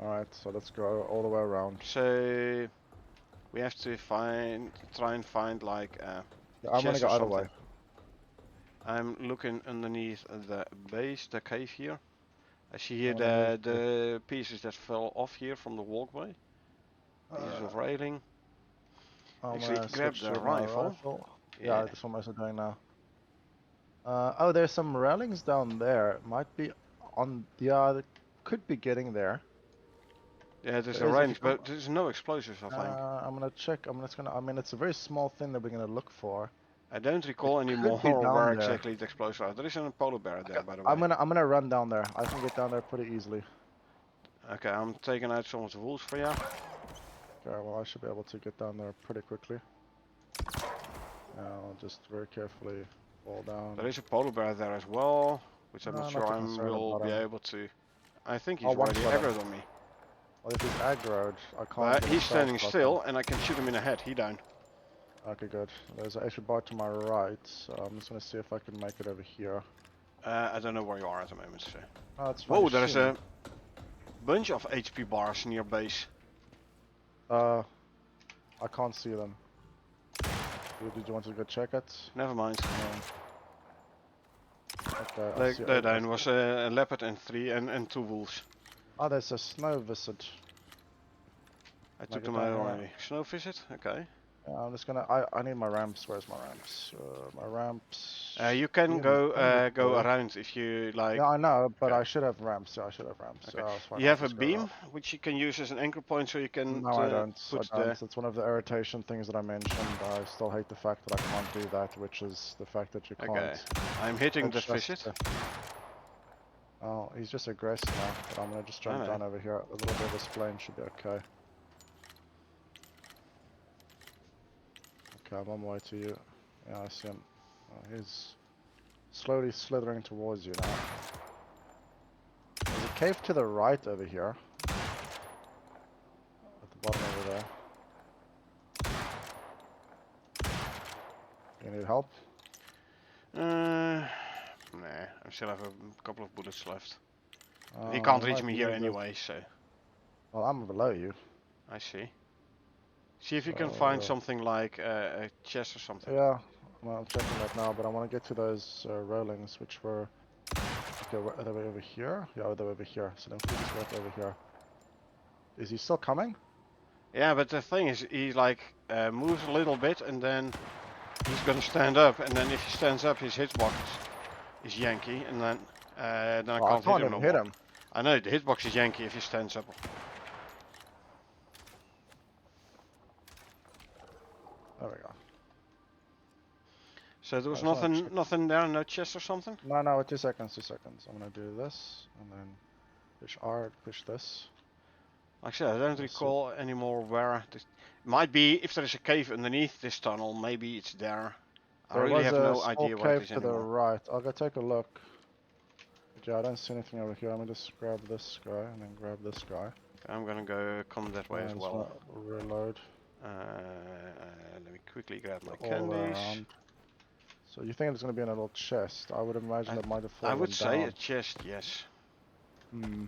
Alright, so let's go all the way around. So we have to try and find like Yeah, I'm gonna chest go or either something. way. I'm looking underneath the base, the cave here. I see here Underneath the pieces that fell off here from the walkway. Pieces of railing. I'm Actually, gonna grab switch the to my rifle. rifle. Yeah. Yeah, that's what I'm doing now. Oh, there's some railings down there. Might be on... Yeah, they could be getting there. Yeah, there's There a is, if range, you come- but there's no explosives, I think. I'm gonna check. I mean, it's a very small thing that we're gonna look for. I don't recall anymore be down where there. exactly the explosives are. There is a polar bear there, by the way. I'm gonna run down there. I can get down there pretty easily. Okay, I'm taking out some of the wolves for you. Okay, well I should be able to get down there pretty quickly. I'll just very carefully fall down. There is a polar bear there as well, which I'm No, not I'm sure not too I concerned will about be him. able to. I think he's I'll already one-shot him. aggroed on me. Well, if he's aggroed, I can't. But get he's a standing shot still, and I can shoot him in the head. He down. Okay, good. There's an extra bar to my right, so I'm just gonna see if I can make it over here. I don't know where you are at the moment. So. Oh, it's fine. Whoa, there's a bunch of HP bars near base. I can't see them. Did you want to go check it? Never mind. Okay, I see There it. down was a leopard and two wolves. Oh, there's a snow visit. I Can I took get them down out here? already. Snow visit? Okay. I'm just gonna. I need my ramps. Where's my ramps? My ramps. You can Yeah, go inventory. around if you like. Yeah, I know, but Okay. I should have ramps. Yeah, I should have ramps. Okay. So it's fine, You I'll have a just go beam around. which you can use as an anchor point, so you can No, I don't. put It's one of the irritation things that I mentioned. I still hate the fact that I can't do that, which is the fact that you can't. Okay. I'm hitting the adjust visit. Oh, he's just aggressive now. But I'm gonna just jump down over here. A little bit of this plane should be okay. Okay, I'm on my way to you. Yeah, I see him. Oh, he's slowly slithering towards you now. There's a cave to the right over here. At the bottom over there. You need help? Nah, I still have a couple of bullets left. He Oh, can't you reach might me be here able to- anyway, so Well, I'm below you. I see. See if you can find something like a chest or something. Yeah, well, I'm checking that now, but I want to get to those railings, which were... Okay, are they over here? Yeah, they're over here. So then please right over here. Is he still coming? Yeah, but the thing is, he like moves a little bit and then he's gonna stand up, and then if he stands up, his hitbox is yanky, and then I can't hit him no more. I know the hitbox is yanky if he stands up. There we go. So there was That's not nothing there, no chest or something? No, 2 seconds, 2 seconds. I'm gonna do this, and then push R, push this. Like I said, I don't recall anymore where this might be. If there is a cave underneath this tunnel, maybe it's there. I really have no idea what it is to the anymore. right. I'll go take a look. But yeah, I don't see anything over here. I'm gonna just grab this guy and then grab this guy. I'm gonna come that way as well. Reload. Let me quickly grab my all the way candies. around. So you think it's going to be in a little chest? I would imagine it might have I fallen would say a down. chest, yes. Hmm.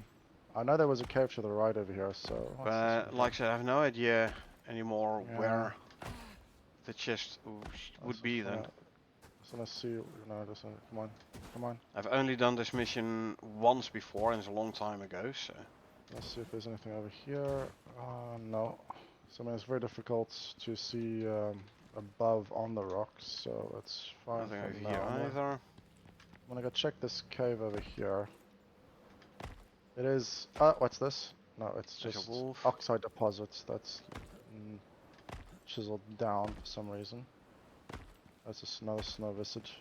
I know there was a cave to the right over here, so... what's this But one like I here? said, I have no idea anymore Yeah. where the chest would be then. So let's see. No, just come on, come on. I've only done this mission once before and it's a long time ago, so... Let's see if there's anything over here. No. So I mean, it's very difficult to see above on the rocks, so it's fine Nothing for over now. here I'm either. gonna go check this cave over here. It is. Oh, what's this? No, it's There's a just wolf. oxide deposits. That's chiseled down for some reason. That's another snow visage.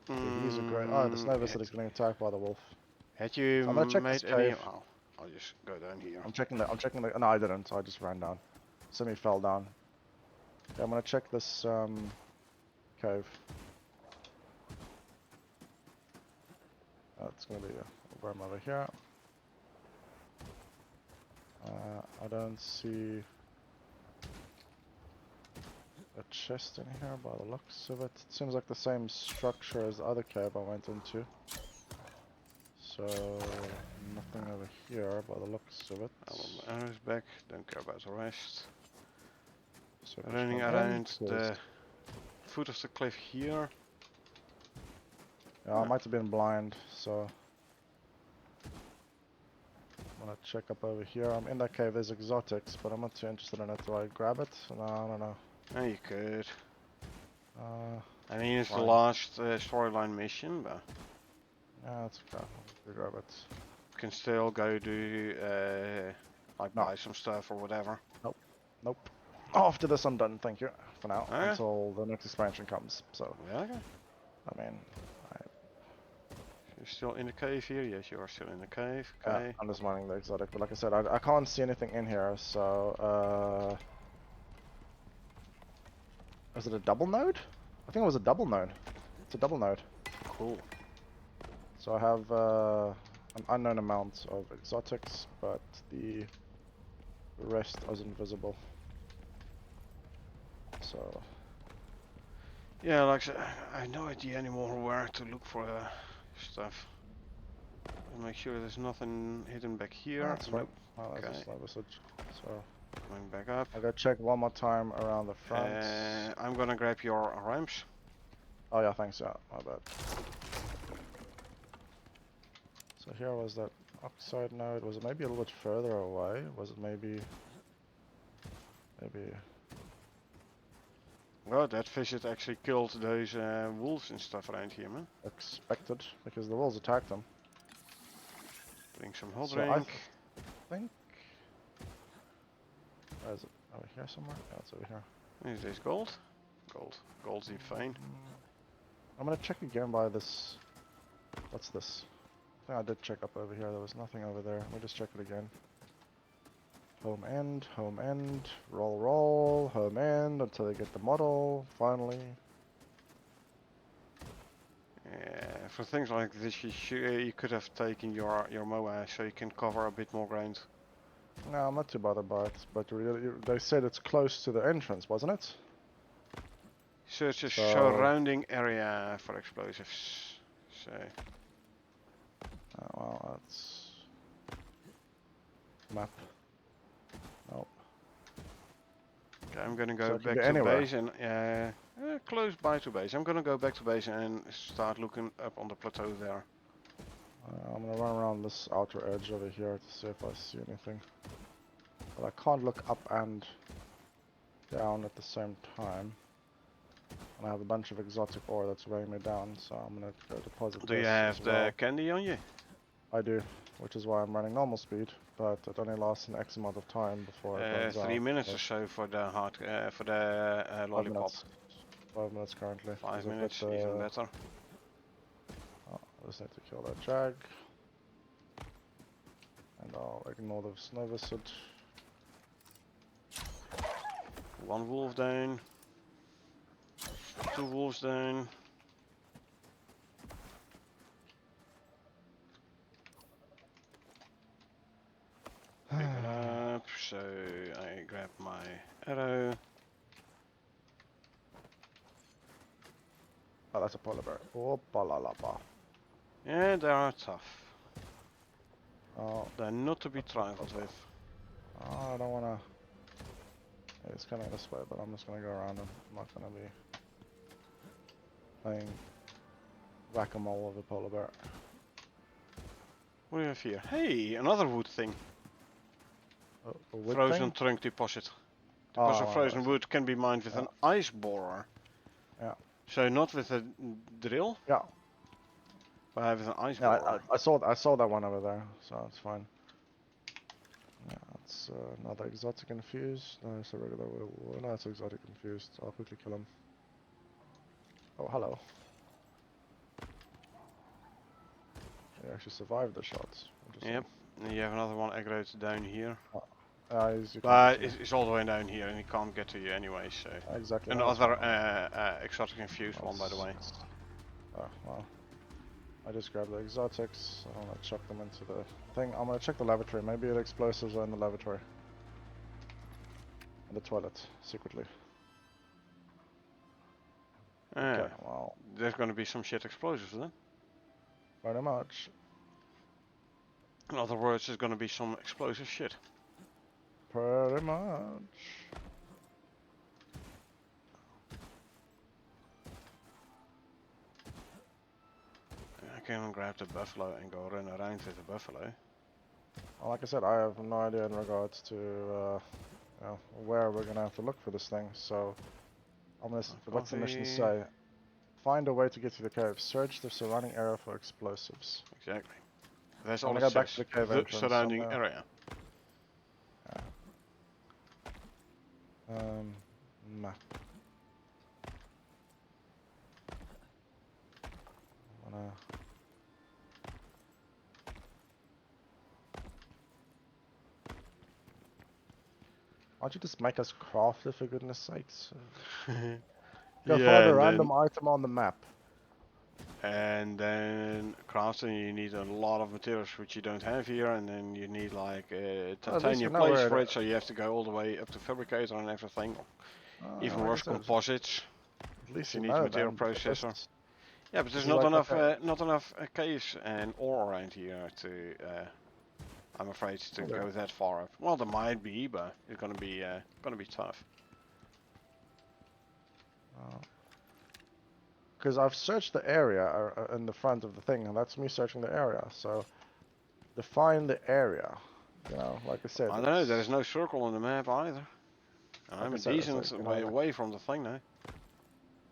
He's a great. Oh, the snow visage is getting attacked by the wolf. Had you So I'm gonna check this made any... cave. Oh, I'll just go down here. I'm checking the. No, I didn't. I just ran down. Semi fell down. Yeah, I'm gonna check this cave. That's gonna be a worm over here. I don't see a chest in here by the looks of it. It seems like the same structure as the other cave I went into. So nothing over here by the looks of it. I want my arrows back, don't care about the rest. So push Running them in, around close. the foot of the cliff here. Yeah, I might have been blind, so I'm gonna check up over here. I'm in that cave, there's exotics, but I'm not too interested in it. Do I grab it? No, I don't know. Oh, you could. I mean, it's the fine. last storyline mission, but Yeah, that's okay. I'll grab it. you can still go do, like No. buy some stuff or whatever. Nope. After this, I'm done. Thank you for now Okay. until the next expansion comes. So, Yeah, okay. I mean, You're still in the cave here? Yes, you are still in the cave. yeah, Okay. I'm just mining the exotic. But like I said, I can't see anything in here. So, is it a double node? I think it was a double node. It's a double node. Cool. So I have an unknown amount of exotics, but the rest isn't visible. So Yeah, like I said, I have no idea anymore where to look for stuff. And make sure there's nothing hidden back here. that's right. Oh, that's Okay. a slow message. So Going back up. I gotta check one more time around the front. I'm gonna grab your ramps. Oh yeah, thanks. Yeah, my bad. So here was that oxide node. Was it maybe a little bit further away? Was it maybe? Well, that visit actually killed those wolves and stuff around here, man. Expected, because the wolves attacked them. Drink some hot So I drink. think. Where is it? Over here somewhere? Yeah, it's over here. Is this gold? Gold. Gold's in fine. I'm gonna check again by this. What's this? I think I did check up over here. There was nothing over there. Let me just check it again. Home end, roll, roll, home end until they get the model. Finally. Yeah, for things like this, you could have taken your MOA so you can cover a bit more ground. No, I'm not too bothered by it. But really, they said it's close to the entrance, wasn't it? Search a So- surrounding area for explosives. So, Well, that's map. Nope. okay, I'm gonna So go it could back be to anywhere. base and close by to base. I'm gonna go back to base and start looking up on the plateau there. I'm gonna run around this outer edge over here to see if I see anything. But I can't look up and down at the same time. And I have a bunch of exotic ore that's weighing me down, so I'm gonna go deposit Do you this have as the well. candy on you? I do, which is why I'm running normal speed, but it only lasts an X amount of time before it runs 3 out. minutes so or so for the for the 5 lollipop. minutes. 5 minutes currently. 5 'cause I've got minutes, the- even better. Oh, I just need to kill that jag. And I'll ignore the snow visage. 1 wolf down. 2 wolves down. Pick it up, so I grab my arrow. that's a polar bear. Opa la la ba. Yeah, they are tough. Oh, They're not to be trifled with. I don't wanna. Yeah, it's coming this way, but I'm just gonna go around him. I'm not gonna be playing whack-a-mole with a polar bear. What do you have here? Hey, another wood thing. A wood Frozen thing? trunk deposit. Oh, Because of wow, frozen that's- wood can be mined with Yeah. an ice borer. Yeah. So not with a drill, Yeah. but with an ice Yeah, borer. I saw that one over there, so it's fine. Yeah, it's another exotic infused. No, it's a regular. No, it's exotic infused. I'll quickly kill him. Oh, hello. He actually survived the shots. Yep. And you have another one aggroed down here. You But can it's all the way down here and he can't get to you anyway, so. exactly. No, Another it's exotic infused one, by the way. Oh, well. I just grabbed the exotics. I'm gonna chuck them into the thing. I'm gonna check the lavatory. Maybe the explosives are in the lavatory. In the toilet, secretly. Okay, well, There's gonna be some shit explosives then. pretty much. In other words, there's gonna be some explosive shit. Pretty much. I can grab the buffalo and go run around with the buffalo. Well, like I said, I have no idea in regards to you know, where we're gonna have to look for this thing. So, I'm gonna. What's the mission Coffee. say? Find a way to get to the cave. Search the surrounding area for explosives. Exactly. That's I'm all gonna it go back says. to the cave The entrance. surrounding I'm area. Map. Wanna... Why don't you just make us craft it for goodness sakes? Go find a random item on the map. And then crafting, you need a lot of materials which you don't have here, and then you need like titanium know plates where for it it, so you have to go all the way up to fabricator and everything. Even like I worse, said, composites. At least You you need a know material then, because processor. this- Yeah, but there's is not like, enough, okay. not enough caves and ore around here to. I'm afraid to Okay. go that far up. Well, there might be, but it's gonna be tough. Because I've searched the area in the front of the thing, and that's me searching the area. So, define the area. You know, like I said. I don't know. There is no circle on the map either. And Like I'm I a said, it's decent like, you way know, away from the thing now.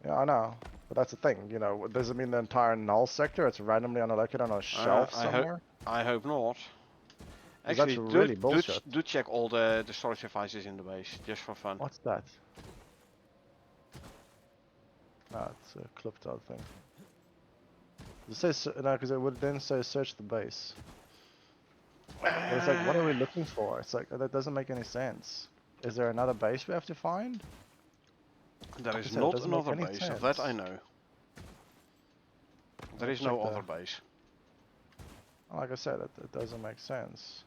Yeah, I know. But that's the thing, you know, does it mean the entire null sector? It's randomly unallocated on a shelf somewhere? I hope not. 'Cause Actually, that's really bullshit. do check all the storage devices in the base, just for fun. What's that? Ah, it's a clipped out thing. It says, no, because it would then say search the base. But it's like, what are we looking for? It's like, that doesn't make any sense. Is there another base we have to find? There Like I is said, it not doesn't make another any base, of that I sense. know. There I'll is no check other the- base. Like I said, it doesn't make sense.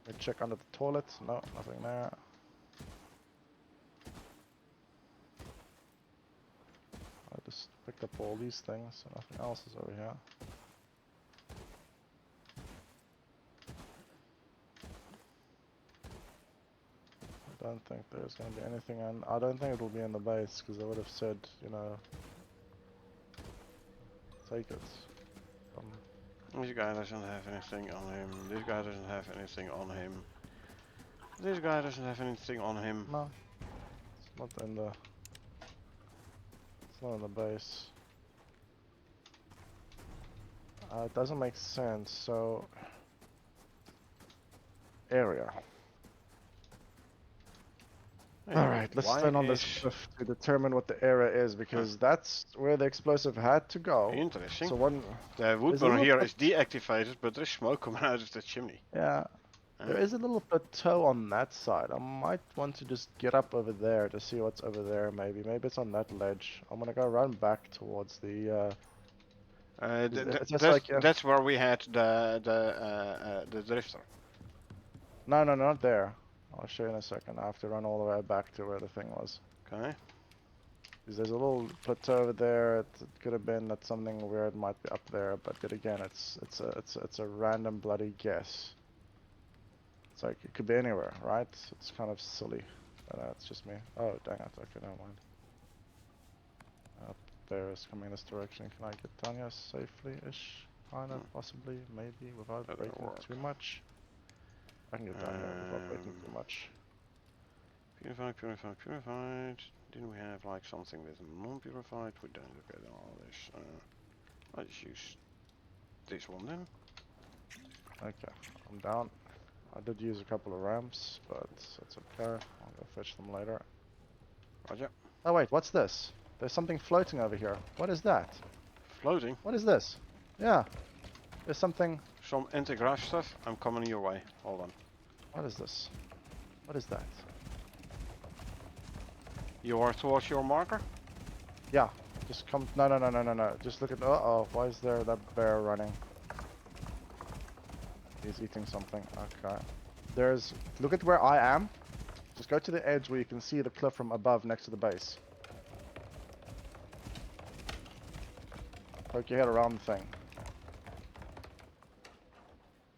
We check under the toilet. No, nothing there. I just picked up all these things, so nothing else is over here. I don't think there's going to be anything, and I don't think it will be in the base, because they would have said, you know, take it. This guy doesn't have anything on him. This guy doesn't have anything on him. This guy doesn't have anything on him. No, it's not in the. It's not in the base. It doesn't make sense. So area. Alright, let's stand on this cliff to determine what the area is, because that's where the explosive had to go. Interesting. So one, The wood There's a burner little here bit- is deactivated, but there's smoke coming out of the chimney. yeah, there is a little plateau on that side. I might want to just get up over there to see what's over there. Maybe it's on that ledge. I'm gonna go run back towards the. That's where we had the drifter. No, not there. I'll show you in a second. I have to run all the way back to where the thing was. Okay. Because there's a little plateau over there. It could have been that something weird might be up there, but yet again, it's a random bloody guess. It's like it could be anywhere, right? It's kind of silly. It's just me. Oh, dang it. Okay, never mind. Up there is coming this direction. Can I get down here safely-ish? Kinda, possibly, maybe, without That breaking work. too much. I can get down here without breaking too much. Purified, purified, purified. Didn't we have like something with non-purified? We don't look at all this. I'll just use this one then. Okay, I'm down. I did use a couple of ramps, but it's okay. I'll go fetch them later. Roger. Oh wait, what's this? There's something floating over here. What is that? Floating. What is this? Yeah. There's something... Some anti-grav stuff. I'm coming your way. Hold on. What is this? What is that? You are towards your marker? Yeah. Just come... No. Just look at... Uh-oh. Why is there that bear running? He's eating something. Okay. There's... Look at where I am. Just go to the edge where you can see the cliff from above next to the base. Poke your head around the thing.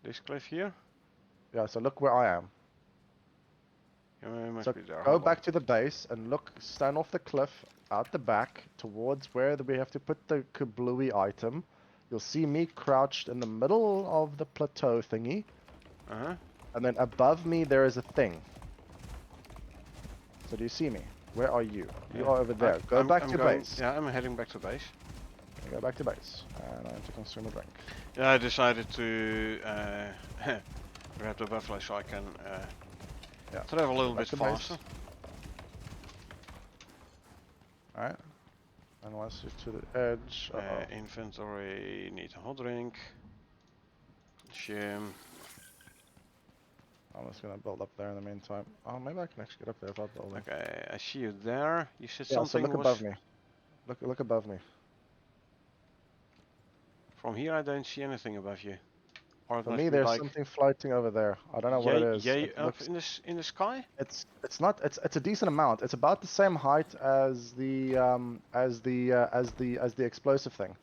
This cliff here? Yeah, so look where I am. You must So be there. go Hold back to the base and look, stand off the cliff out the back towards where we have to put the kablooey item. You'll see me crouched in the middle of the plateau thingy. Uh-huh. And then above me there is a thing. So do you see me? Where are you? You are over there. Go back to base. Yeah, I'm heading back to base. Go back to base. And I have to consume a drink. Yeah, I decided to grab the buffalo so I can travel a little bit faster. Alright. And once you're to the edge... Inventory, need a hot drink. Consume. I'm just gonna build up there in the meantime. Oh, maybe I can actually get up there without building. Okay, I see you there. You said Yeah, something so look was... above me. Look above me. From here I don't see anything above you. Or it For must me, be there's like something floating over there. I don't know what it is. yay It up looks, in the sky? it's not. It's a decent amount. It's about the same height as the explosive thing,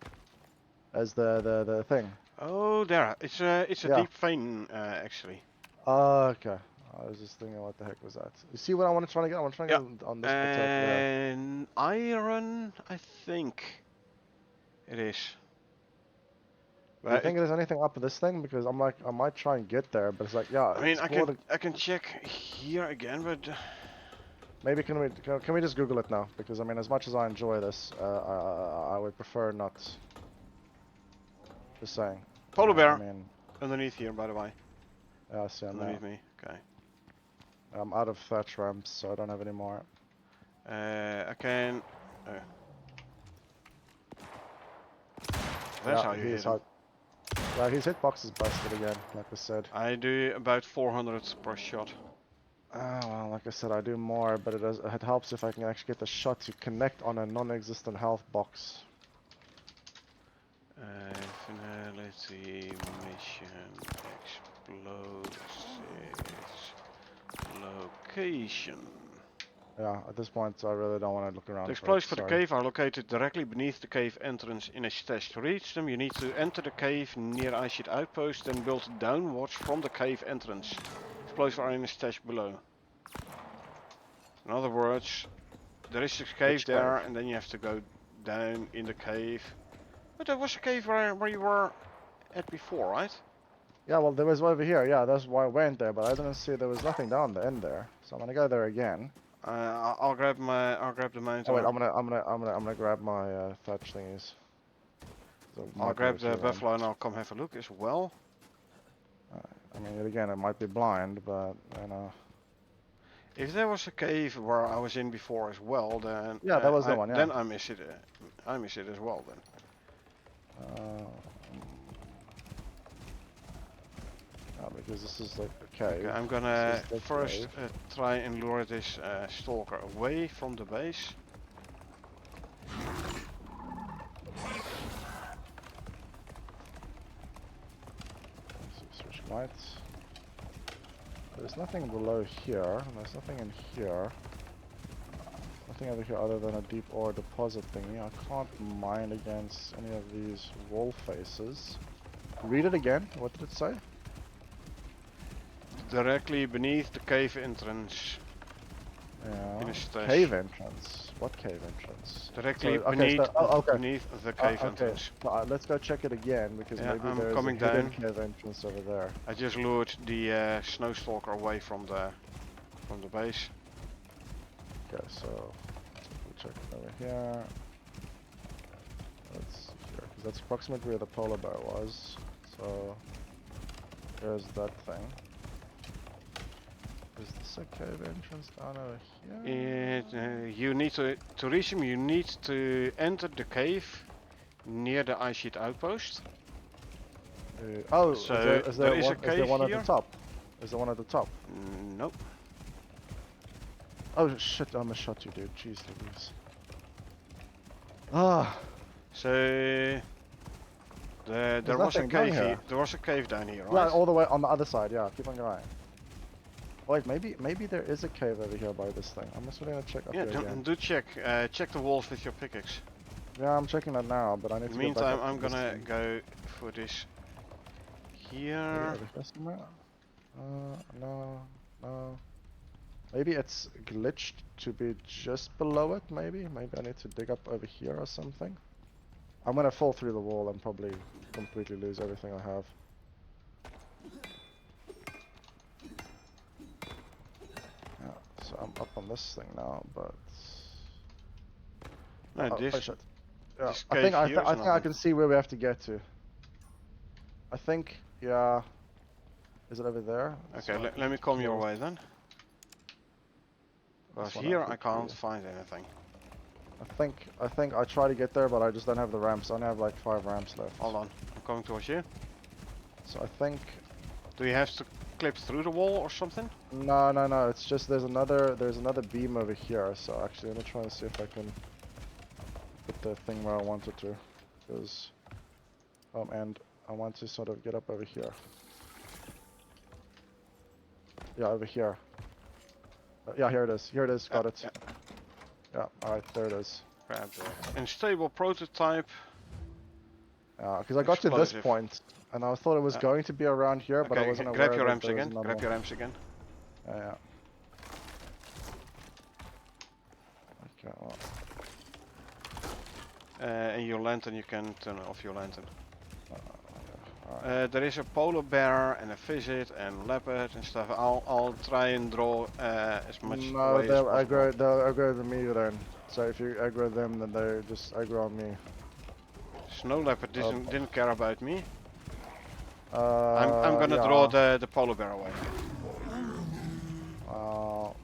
as the thing. Oh, there. It's a Yeah. deep vein actually. Oh, okay. I was just thinking, what the heck was that? You see what I want to try to get? I want to try to get on this plateau there. And iron, I think it is. Do you think there's anything up this thing? Because I'm like, I might try and get there, but it's like, yeah. I mean, it's I can check here again, but maybe can we just Google it now? Because I mean, as much as I enjoy this, I would prefer not. Just saying. polar bear I mean, underneath here, by the way. yeah, I see him now. Underneath me. Okay. I'm out of thatch ramps, so I don't have any more. I can. That's how you hit him. Yeah, his hitbox is busted again, like I said. I do about 400 per shot. Well, like I said, I do more, but it helps if I can actually get the shot to connect on a non-existent health box. Finality mission explosives location. Yeah, at this point, I really don't want to look around. The explosives for the cave are located directly beneath the cave entrance in a stash. To reach them, you need to enter the cave near Ice Sheet Outpost and build downwards from the cave entrance. Explosives are in a stash below. In other words, there is a cave there, and then you have to go down in the cave. But there was a cave where you were at before, right? Yeah, well, there was over here. Yeah, that's why I went there, but I didn't see there was nothing down the end there. So I'm gonna go there again. I'll grab the mountain. Oh wait, I'm gonna grab my thatch thingies. So I'll grab the buffalo and I'll come have a look as well. I mean, again, it might be blind, but you know. If there was a cave where I was in before as well, then yeah, that was the one. Yeah. Then I miss it. I miss it as well. Then. Because this is like a cave. Okay, I'm gonna first try and lure this stalker away from the base. Switch lights. There's nothing below here. There's nothing in here. nothing over here other than a deep ore deposit thingy. I can't mine against any of these wall faces. Read it again. What did it say? Directly beneath the cave entrance. Yeah. In a stash. Cave entrance. What cave entrance? Directly So, okay, beneath, so, oh, okay. beneath the cave Okay. entrance. So, let's go check it again because Yeah, maybe I'm there's a coming hidden down. cave entrance over there. I just lured the snowstalker away from the base. Okay, so we'll check it over here. Let's see here, because that's approximately where the polar bear was. So there's that thing. Is this a cave entrance down over here? You need to reach him. You need to enter the cave near the ice sheet outpost. Oh, So is there there is one, a cave one here. at the top? Is there one at the top? Nope. Oh shit, I almost shot you, dude. Jeez Louise. Ah. So there was a nothing down cave here. here. There was a cave down here, right? Yeah, all the way on the other side. Yeah, keep on going. Wait, maybe there is a cave over here by this thing. I'm just gonna check up Yeah, here again. do check. Check the walls with your pickaxe. Yeah, I'm checking that now, but I need In to the get back meantime, up to I'm this gonna thing. go for this Maybe here. over here somewhere? No. Maybe it's glitched to be just below it, maybe? Maybe I need to dig up over here or something. I'm gonna fall through the wall and probably completely lose everything I have. Yeah, so I'm up on this thing now, but... No, oh this shit. Yeah, this I think cave here is I think I nothing. can see where we have to get to. I think, yeah... Is it over there? Okay, So let me come your way then. Because This one here I I think can't we- find anything. I think I try to get there, but I just don't have the ramps. I only have like 5 ramps left. Hold on, I'm coming towards you. So I think Do you have to clip through the wall or something? no. It's just there's another beam over here. So actually, let me try and see if I can put the thing where I want it to, because and I want to sort of get up over here. Yeah, over here. Yeah, here it is. Here it is. Got it. Yeah. Yeah. All right, there it is. Grab the unstable prototype. Because I got to this Explosive. point, and I thought it was going to be around here, but I Okay, wasn't aware grab your that ramps there was again. another Grab one. your ramps again. Yeah. Okay, well, And your lantern, you can turn off your lantern. alright. There is a polar bear and a visit and leopard and stuff. I'll try and draw as much No, away as they'll possible. aggro to me then. So if you aggro them, then they just aggro on me. Snow leopard didn't care about me. Uh, I'm gonna yeah. draw the polar bear away.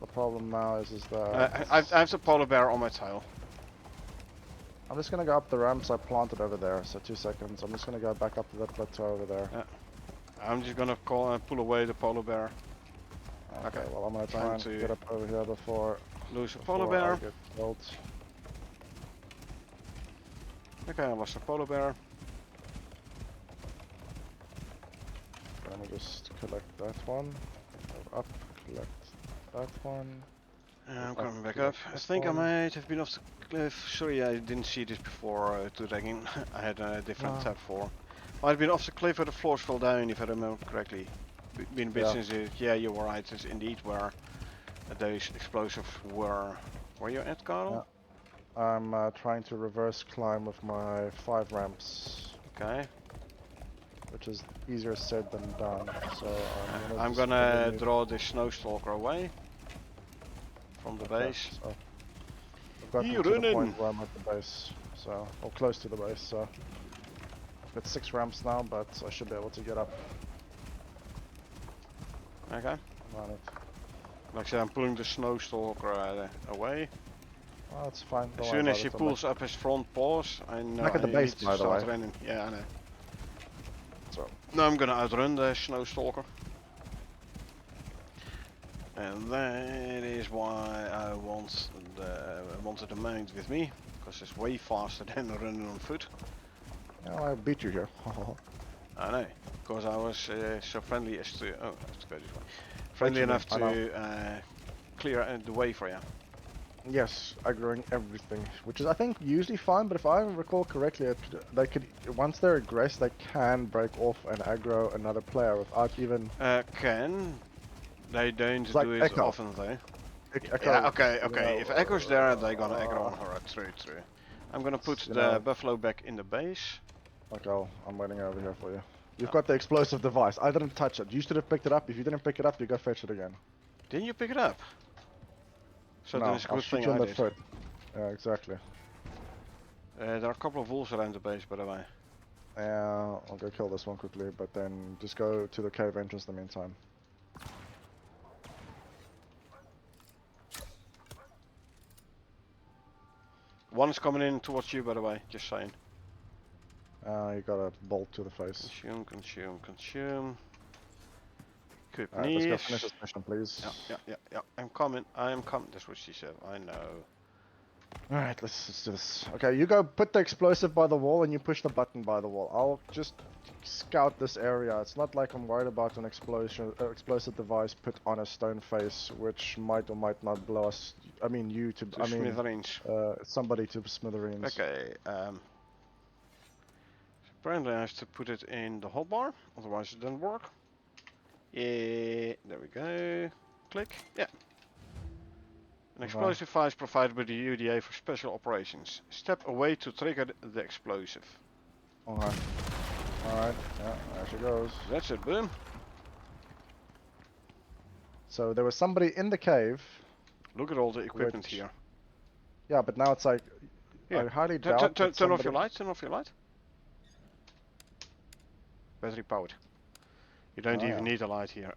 The problem now is that I have the polar bear on my tail. I'm just gonna go up the ramps I planted over there. So 2 seconds. I'm just gonna go back up to that plateau over there. I'm just gonna pull away the polar bear. Okay. Okay. Well, I'm gonna try Time and to get up over here before Lose a polar I bear. get killed. Okay, I lost a polar bear. Let me just collect that one. Go up, collect that one. I'm coming back up. I think I might have been off the cliff. Sorry, I didn't see this before to dragging. I had a different tab for. I've been off the cliff where the floors fell down, if I remember correctly. Been a bit since it. Yeah, you were right. It's indeed where those explosives were. Were you at, Carl? Yeah. I'm trying to reverse climb with my 5 ramps, Okay. which is easier said than done. So I'm gonna draw the snowstalker away from the base. So I've got You to the running. point where I'm at the base, so or close to the base. So I've got 6 ramps now, but I should be able to get up. Okay. I'm on it. Like I said, I'm pulling the snowstalker away. Oh, that's fine. As soon as he pulls up his front paws, I know Back at the I base, need to by the start way. running. Yeah, I know. So Now I'm gonna outrun the snowstalker. And that is why I wanted the mount with me, because it's way faster than running on foot. yeah, I beat you here. I know, because I was so friendly as to. Oh, let's go this way. Friendly you mean, enough I to clear the way for you. Yes, aggroing everything, which is I think usually fine. But if I recall correctly, they could once they're aggressed, they can break off and aggro another player without even. Can. They don't It's like do it Echo. often though. Yeah, Echo. okay, You okay. know, If Echo's there, they're gonna aggro on her. True, true. I'm gonna put you the know. buffalo back in the base. Okay, I'm waiting over here for you. You've Oh. got the explosive device. I didn't touch it. You should have picked it up. If you didn't pick it up, you go fetch it again. Didn't you pick it up? So then No, it's a I'll good shoot thing you in I the did. foot. Yeah, exactly. There are a couple of wolves around the base, by the way. I'll go kill this one quickly, but then just go to the cave entrance in the meantime. One is coming in towards you, by the way. Just saying. You got a bolt to the face. Consume, consume, consume. Equip Alright, let's go niche. finish this mission, please. Yeah. I'm coming. I am coming. That's what she said. I know. Alright, let's do this. Okay, you go put the explosive by the wall and you push the button by the wall. I'll just scout this area. It's not like I'm worried about an explosive device put on a stone face, which might or might not blow us. I mean, you to. To I mean, smithereens. somebody to smithereens. Okay. Apparently I have to put it in the hotbar, otherwise it doesn't work. Yeah, there we go. Click. Yeah. An explosive device provided by the UDA for special operations. Step away to trigger the explosive. Okay. Alright, yeah, there she goes. That's it, boom. So there was somebody in the cave. Look at all the equipment Which- here. Yeah, but now it's like, Yeah. I highly Turn doubt that off your somebody- light, turn off your light. Battery powered. You don't Oh, even yeah. need a light here.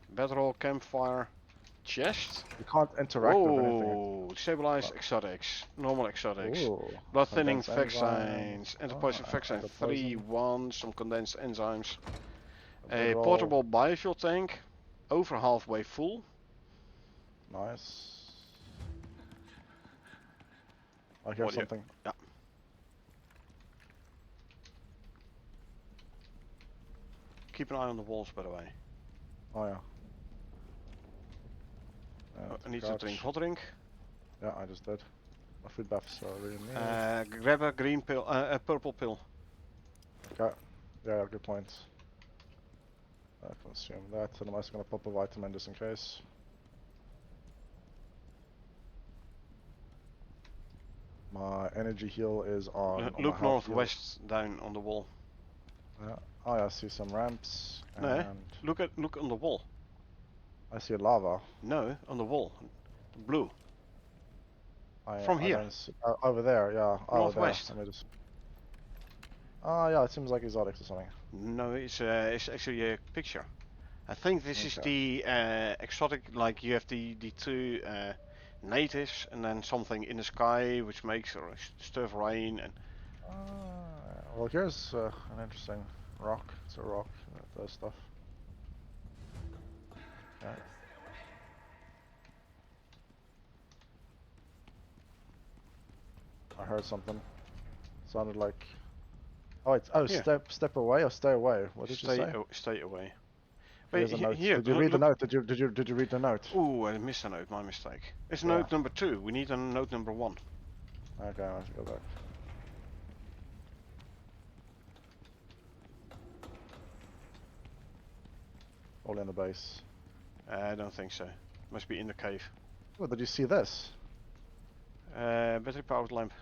Bedroll, campfire, chest. You can't interact with anything. Oh, stabilize exotics. Normal exotics. Ooh. Blood thinning Condensed vaccines. Enterprise vaccine antipoison. 3-1. Some condensed enzymes. A Bedroll. portable biofuel tank. Over halfway full. Nice. I hear What do you- something. Yeah. Keep an eye on the walls, by the way. Oh yeah. I need to drink hot drink. Yeah, I just did. My food buffs are really neat. Grab a green pill, a purple pill. Okay. Yeah, good point. I consume that, and I'm also gonna pop a vitamin just in case. My energy heal is on. my Look health heal. northwest down on the wall. Yeah. Oh yeah, I see some ramps. No, And look on the wall. I see lava. No, on the wall. Blue. I, From I here. don't see, over there, yeah. Oh, Northwest. there. Let me just. Oh yeah, it seems like exotics or something. No, it's actually a picture. I think this is Okay. the exotic, like you have the two natives and then something in the sky which makes stuff rain and Well, here's an interesting rock. It's a rock that does stuff. Yeah. I heard something. Sounded like. Oh, it's Yeah. step away or stay away. What did you say? stay away. Here's Wait, a note. here, Did you read the note? Did you read the note? Ooh, I missed a note. My mistake. It's Yeah. note number 2. We need a note number 1. Okay, I have to go back. All in the base. I don't think so. Must be in the cave. Oh, did you see this? Battery powered lamp.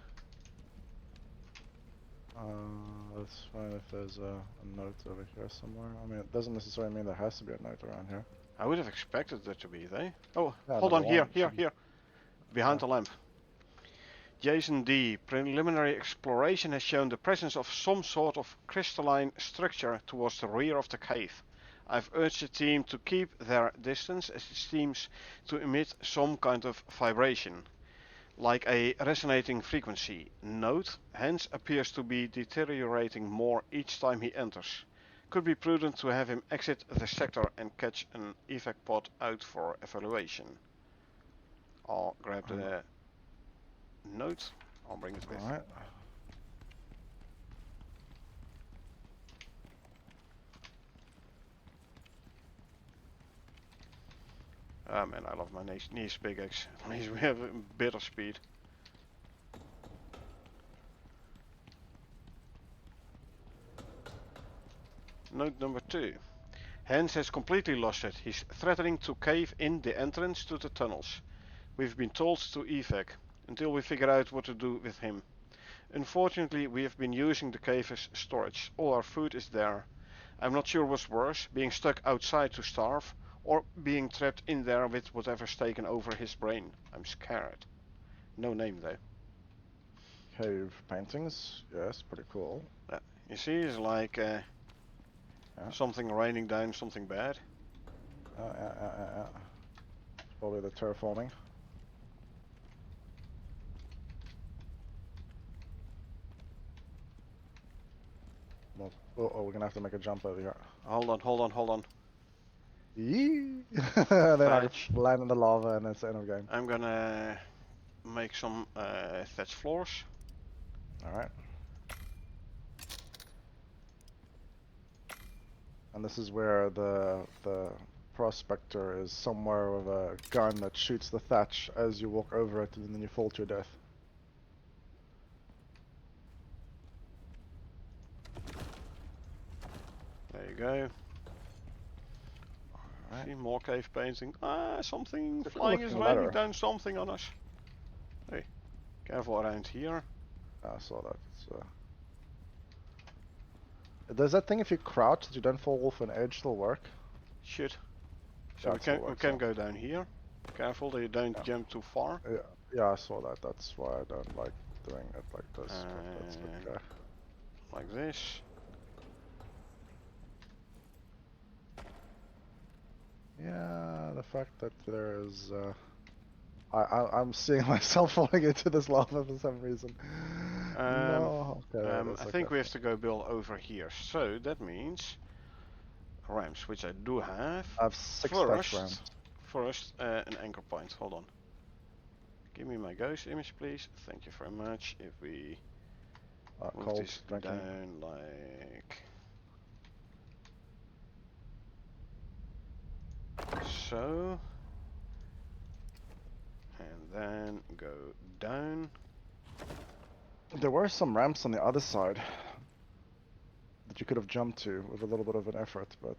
Let's find if there's a note over here somewhere. I mean, it doesn't necessarily mean there has to be a note around here. I would have expected there to be, though. Oh, Yeah, hold on, number one. here. Behind the lamp. Jason D. Preliminary exploration has shown the presence of some sort of crystalline structure towards the rear of the cave. I've urged the team to keep their distance as it seems to emit some kind of vibration, like a resonating frequency. Note, hence appears to be deteriorating more each time he enters. Could be prudent to have him exit the sector and catch an evac pod out for evaluation. I'll grab the note. I'll bring it with. Alright. Ah man, I love my niece pickaxe. At least we have a bit of speed. Note number 2. Hans has completely lost it. He's threatening to cave in the entrance to the tunnels. We've been told to evac until we figure out what to do with him. Unfortunately, we have been using the cave as storage. All our food is there. I'm not sure what's worse, being stuck outside to starve, or being trapped in there with whatever's taken over his brain. I'm scared. No name though. Cave paintings, yes, pretty cool. You see, it's like something raining down something bad. Probably the terraforming. Well, we're gonna have to make a jump over here. Hold on. Yee! Then I Thatch. land in the lava and it's the end of the game. I'm gonna make some thatch floors. Alright. And this is where the prospector is somewhere with a gun that shoots the thatch as you walk over it and then you fall to your death. There you go. Alright. See, more cave painting. Ah, something It's a flying is cool-looking raining ladder. down something on us. Hey, careful around here. I saw that. Does that thing if you crouch that you don't fall off an edge still work? Shit. So Yeah, we it still can works, go down here. Careful that you don't jump too far. Yeah, I saw that. That's why I don't like doing it like this. But that's okay. Like this. Yeah, the fact that there is I'm seeing myself falling into this lava for some reason. No. Okay, I think we have to go build over here. So that means ramps, which I do have. I have 6 thatch ramps. First, an anchor point. Hold on. Give me my ghost image, please. Thank you very much. If we move Cold this drinking. down like so, and then go down. There were some ramps on the other side that you could have jumped to with a little bit of an effort, but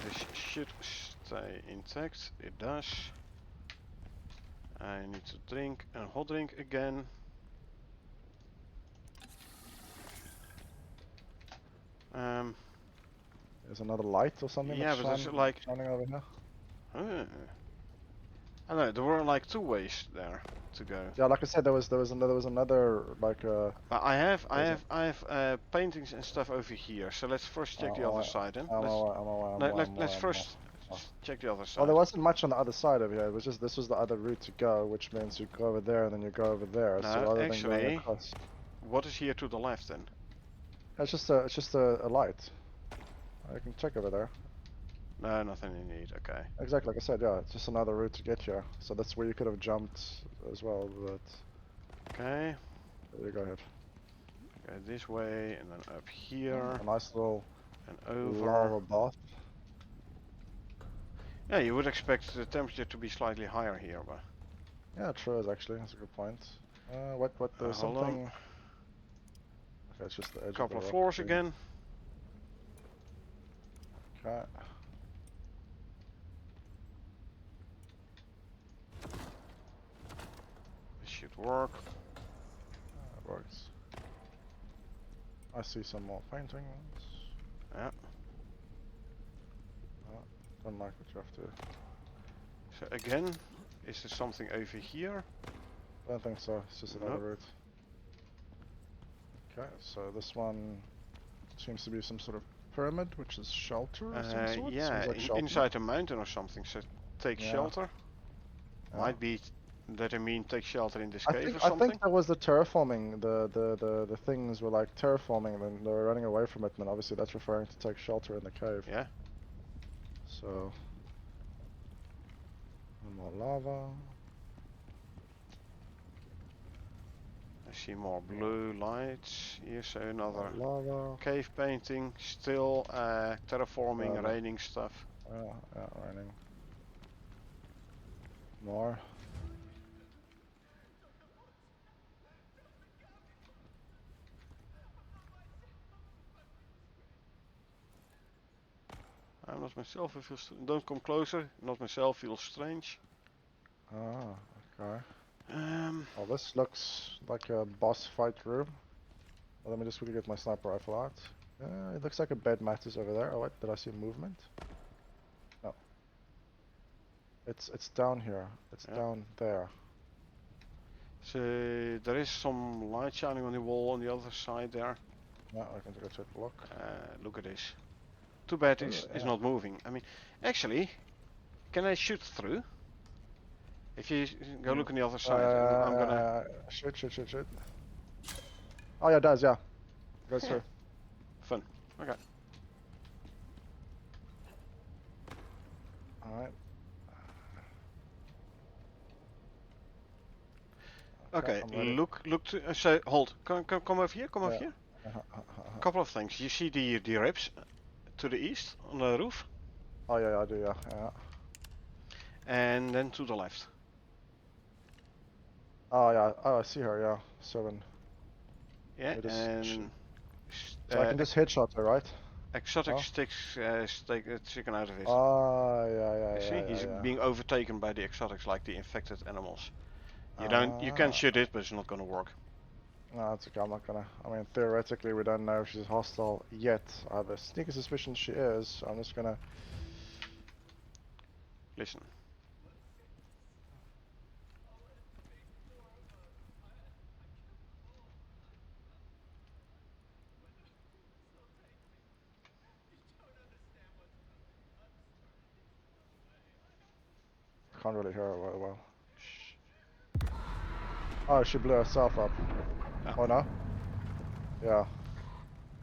This should stay intact. It does. I need to drink a hot drink again. there's another light or something Yeah, that's but there's like shining over here. I don't know. There were like 2 ways there to go. Yeah, like I said, there was another like I have paintings and stuff over here. So let's first check the other side then. Let's first check the other side. Well, there wasn't much on the other side of here. It was just this was the other route to go, which means you go over there and then you go over there. No, so rather than actually, going across, what is here to the left then? it's just a light. I can check over there. No, nothing you need. Okay. Exactly, like I said, yeah, it's just another route to get here. So that's where you could have jumped as well, but Okay. you go ahead. Go this way and then up here A nice little and over. lava bath. Yeah, you would expect the temperature to be slightly higher here, but Yeah, true. Is actually that's a good point. What? There's hold on. something. Okay, it's just the edge. Couple of of the floors rock again. Okay. This should work. That works. I see some more paintings. Yeah. Don't like what you have to. So again, is there something over here? I don't think so. It's just another Nope. route. Okay, so this one seems to be some sort of pyramid, which is shelter of some sort. Yeah, Seems like shelter. inside a mountain or something. So take Yeah. shelter. Yeah. Might be that I mean take shelter in this I cave think or something. that was the terraforming. The things were like terraforming, and then they were running away from it, and then obviously that's referring to take shelter in the cave. Yeah. So, more lava. I see more blue lights. Here's another More lava. cave painting. Still terraforming, Lava. raining stuff. Yeah, raining. more. I'm not myself. I feel don't come closer. Not myself. Feels strange. Ah, okay. Um, Well, this looks like a boss fight room. Well, let me just quickly get my sniper rifle out. It looks like a bed mat is over there. Oh, wait, did I see movement? No. It's down here. It's Yeah. down there. so there is some light shining on the wall on the other side there. Yeah, I can take a quick look. Look at this. Too bad it's Yeah. not moving. I mean, actually, can I shoot through? If you go look on the other side, I'm gonna. Shoot. Oh yeah, it does, yeah. Goes through. Fun. Okay. Alright. Okay. I'm ready. Look to. So hold. Come over here. Come over Yeah. here. A couple of things. You see the ribs to the east on the roof, Oh yeah, I do, yeah. and then to the left. Oh yeah, oh I see her, yeah. 7. Yeah, It is and So I can just headshot her, right? exotic Oh. sticks taken out of it. Oh yeah, You see, he's yeah. being overtaken by the exotics, like the infected animals. You can shoot it, but it's not gonna work. No, it's okay, I'm not gonna. I mean, theoretically, we don't know if she's hostile yet. I have a sneaky suspicion she is, so I'm just gonna. Listen. Can't really hear her very well. Oh, she blew herself up. Oh. Oh no? Yeah.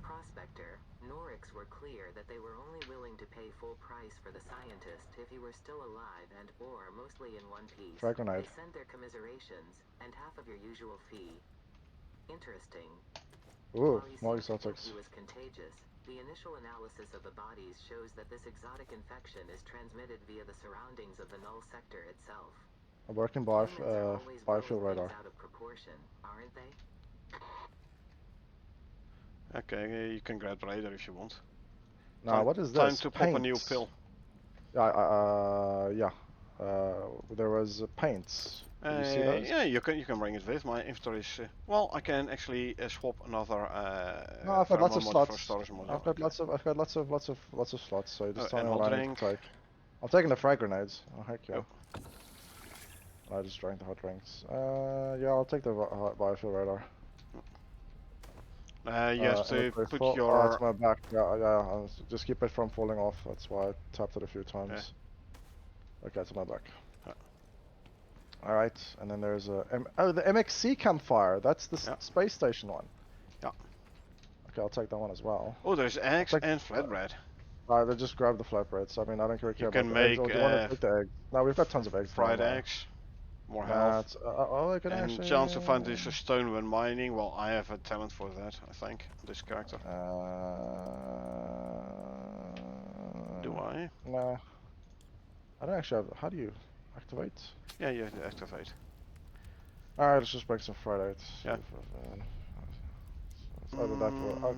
Prospector, Norix were clear that they were only willing to pay full price for the scientist if he were still alive and or mostly in one piece. Frag grenade. They sent their commiserations, and half of your usual fee. Interesting. Ooh, While he more seemed to think exotics. he was contagious, the initial analysis of the bodies shows that this exotic infection is transmitted via the surroundings of the null sector itself. A working Humans are always blowing biofuel radar. things out of proportion, aren't they? Okay, you can grab the radar if you want. Now, what is this? Time to pop a new Paints. pill. Yeah. There was paints. Did you see those? Yeah, you can bring it with. My inventory is well. I can actually swap another. No, I've got lots of thermal mod for slots. storage module. I've got lots of slots. So you just tell me and what hot I need to drink. take. I'm taking the frag grenades. Oh heck yeah! Oh. I just drank the hot drinks. Yeah, I'll take the biofuel radar. You have to inventory put full. Oh, your. it's my back. Yeah. Just keep it from falling off. That's why I tapped it a few times. Okay, it's my back. Alright, and then there's a... the MXC campfire! That's the space station one. Yeah. Okay, I'll take that one as well. Oh, there's eggs and flatbread. Alright, then just grab the flatbreads. I mean, I don't really care about can the eggs. make, Or do you want to take the eggs? No, we've got tons of eggs. Fried eggs, more health. I can and actually... chance to find this stone when mining. Well, I have a talent for that, I think, this character. Do I? Nah. I don't actually have... How do you activate? Yeah, you have to activate. Alright, let's just break some fried eggs. Yeah. Either that or...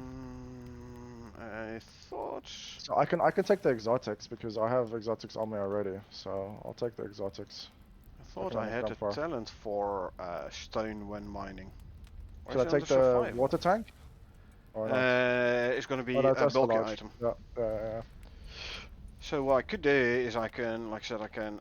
I thought... So I can take the exotics because I have exotics on me already, so I'll take the exotics. I thought I had a talent for stone when mining. Should I take the water tank? Or not? It's going to be a bulky item. Yeah. So what I could do is I can, like I said, I can...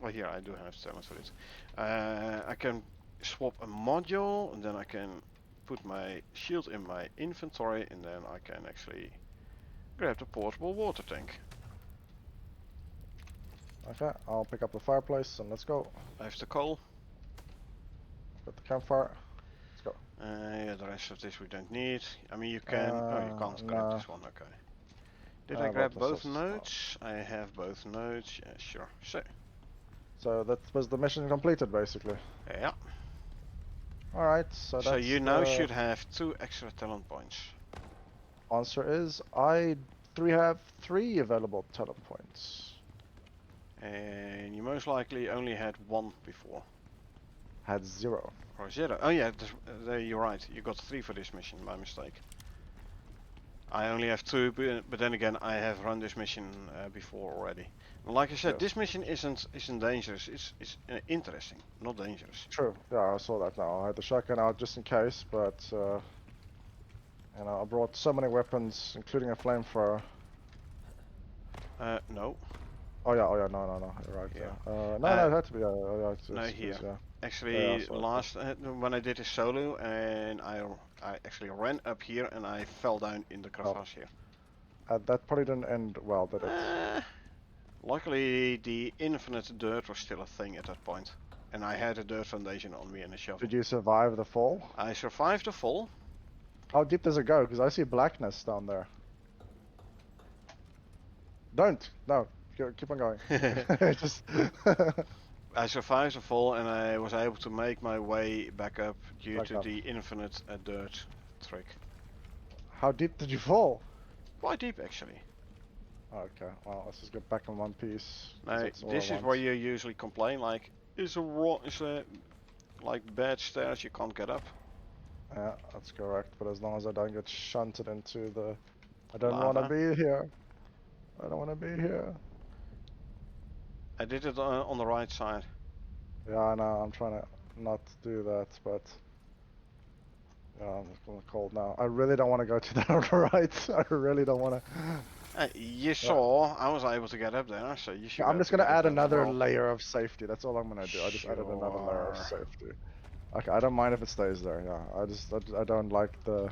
well, here I do have talent for it. I can swap a module, and then I can put my shield in my inventory, and then I can actually grab the portable water tank. Okay, I'll pick up the fireplace and let's go. I have the coal. Got the campfire. Let's go. Yeah, the rest of this we don't need. I mean, you can. Oh, you can't grab this one. Okay. Did I grab both nodes? I have both nodes. Yeah, sure. So that was the mission completed, basically. Yeah. Alright, so that's... So you now should have 2 extra talent points. Answer is, I have 3 available talent points. And you most likely only had 1 before. Had 0. Or 0. Oh yeah, you're right. You got 3 for this mission, my mistake. I only have 2, but then again, I have run this mission before already. And like I said, Yes. this mission isn't dangerous. It's interesting, not dangerous. True. Yeah, I saw that now. I had the shotgun out just in case, but you know, I brought so many weapons, including a flamethrower. No. Oh yeah, no, you're right. Yeah. No, it had to be. Yeah, No, it's, here. yeah. Actually, Yeah, last when I did a solo, and I actually ran up here and I fell down in the crevasse here. That probably didn't end well, did it? Luckily, the infinite dirt was still a thing at that point, and I had a dirt foundation on me and a shovel. Did you survive the fall? I survived the fall. How deep does it go? Because I see blackness down there. Don't. No. Keep on going. Just. I survived the fall and I was able to make my way back up due to the infinite dirt trick. How deep did you fall? Quite deep actually. Okay, well, let's just get back in one piece. Now, this is where you usually complain, like, is a like bad stairs, you can't get up. Yeah, that's correct, but as long as I don't get shunted into the... I don't Lava. want to be here. I don't want to be here. I did it on the right side. Yeah, I know, I'm trying to not do that, but... Yeah, I'm just going cold now. I really don't want to go to that on the right. I really don't want to... You saw, I was able to get up there, so you should. Yeah, I'm just gonna add another layer of safety. That's all I'm gonna do. I just added another layer of Sure. safety. Okay, I don't mind if it stays there. Yeah, I don't like the.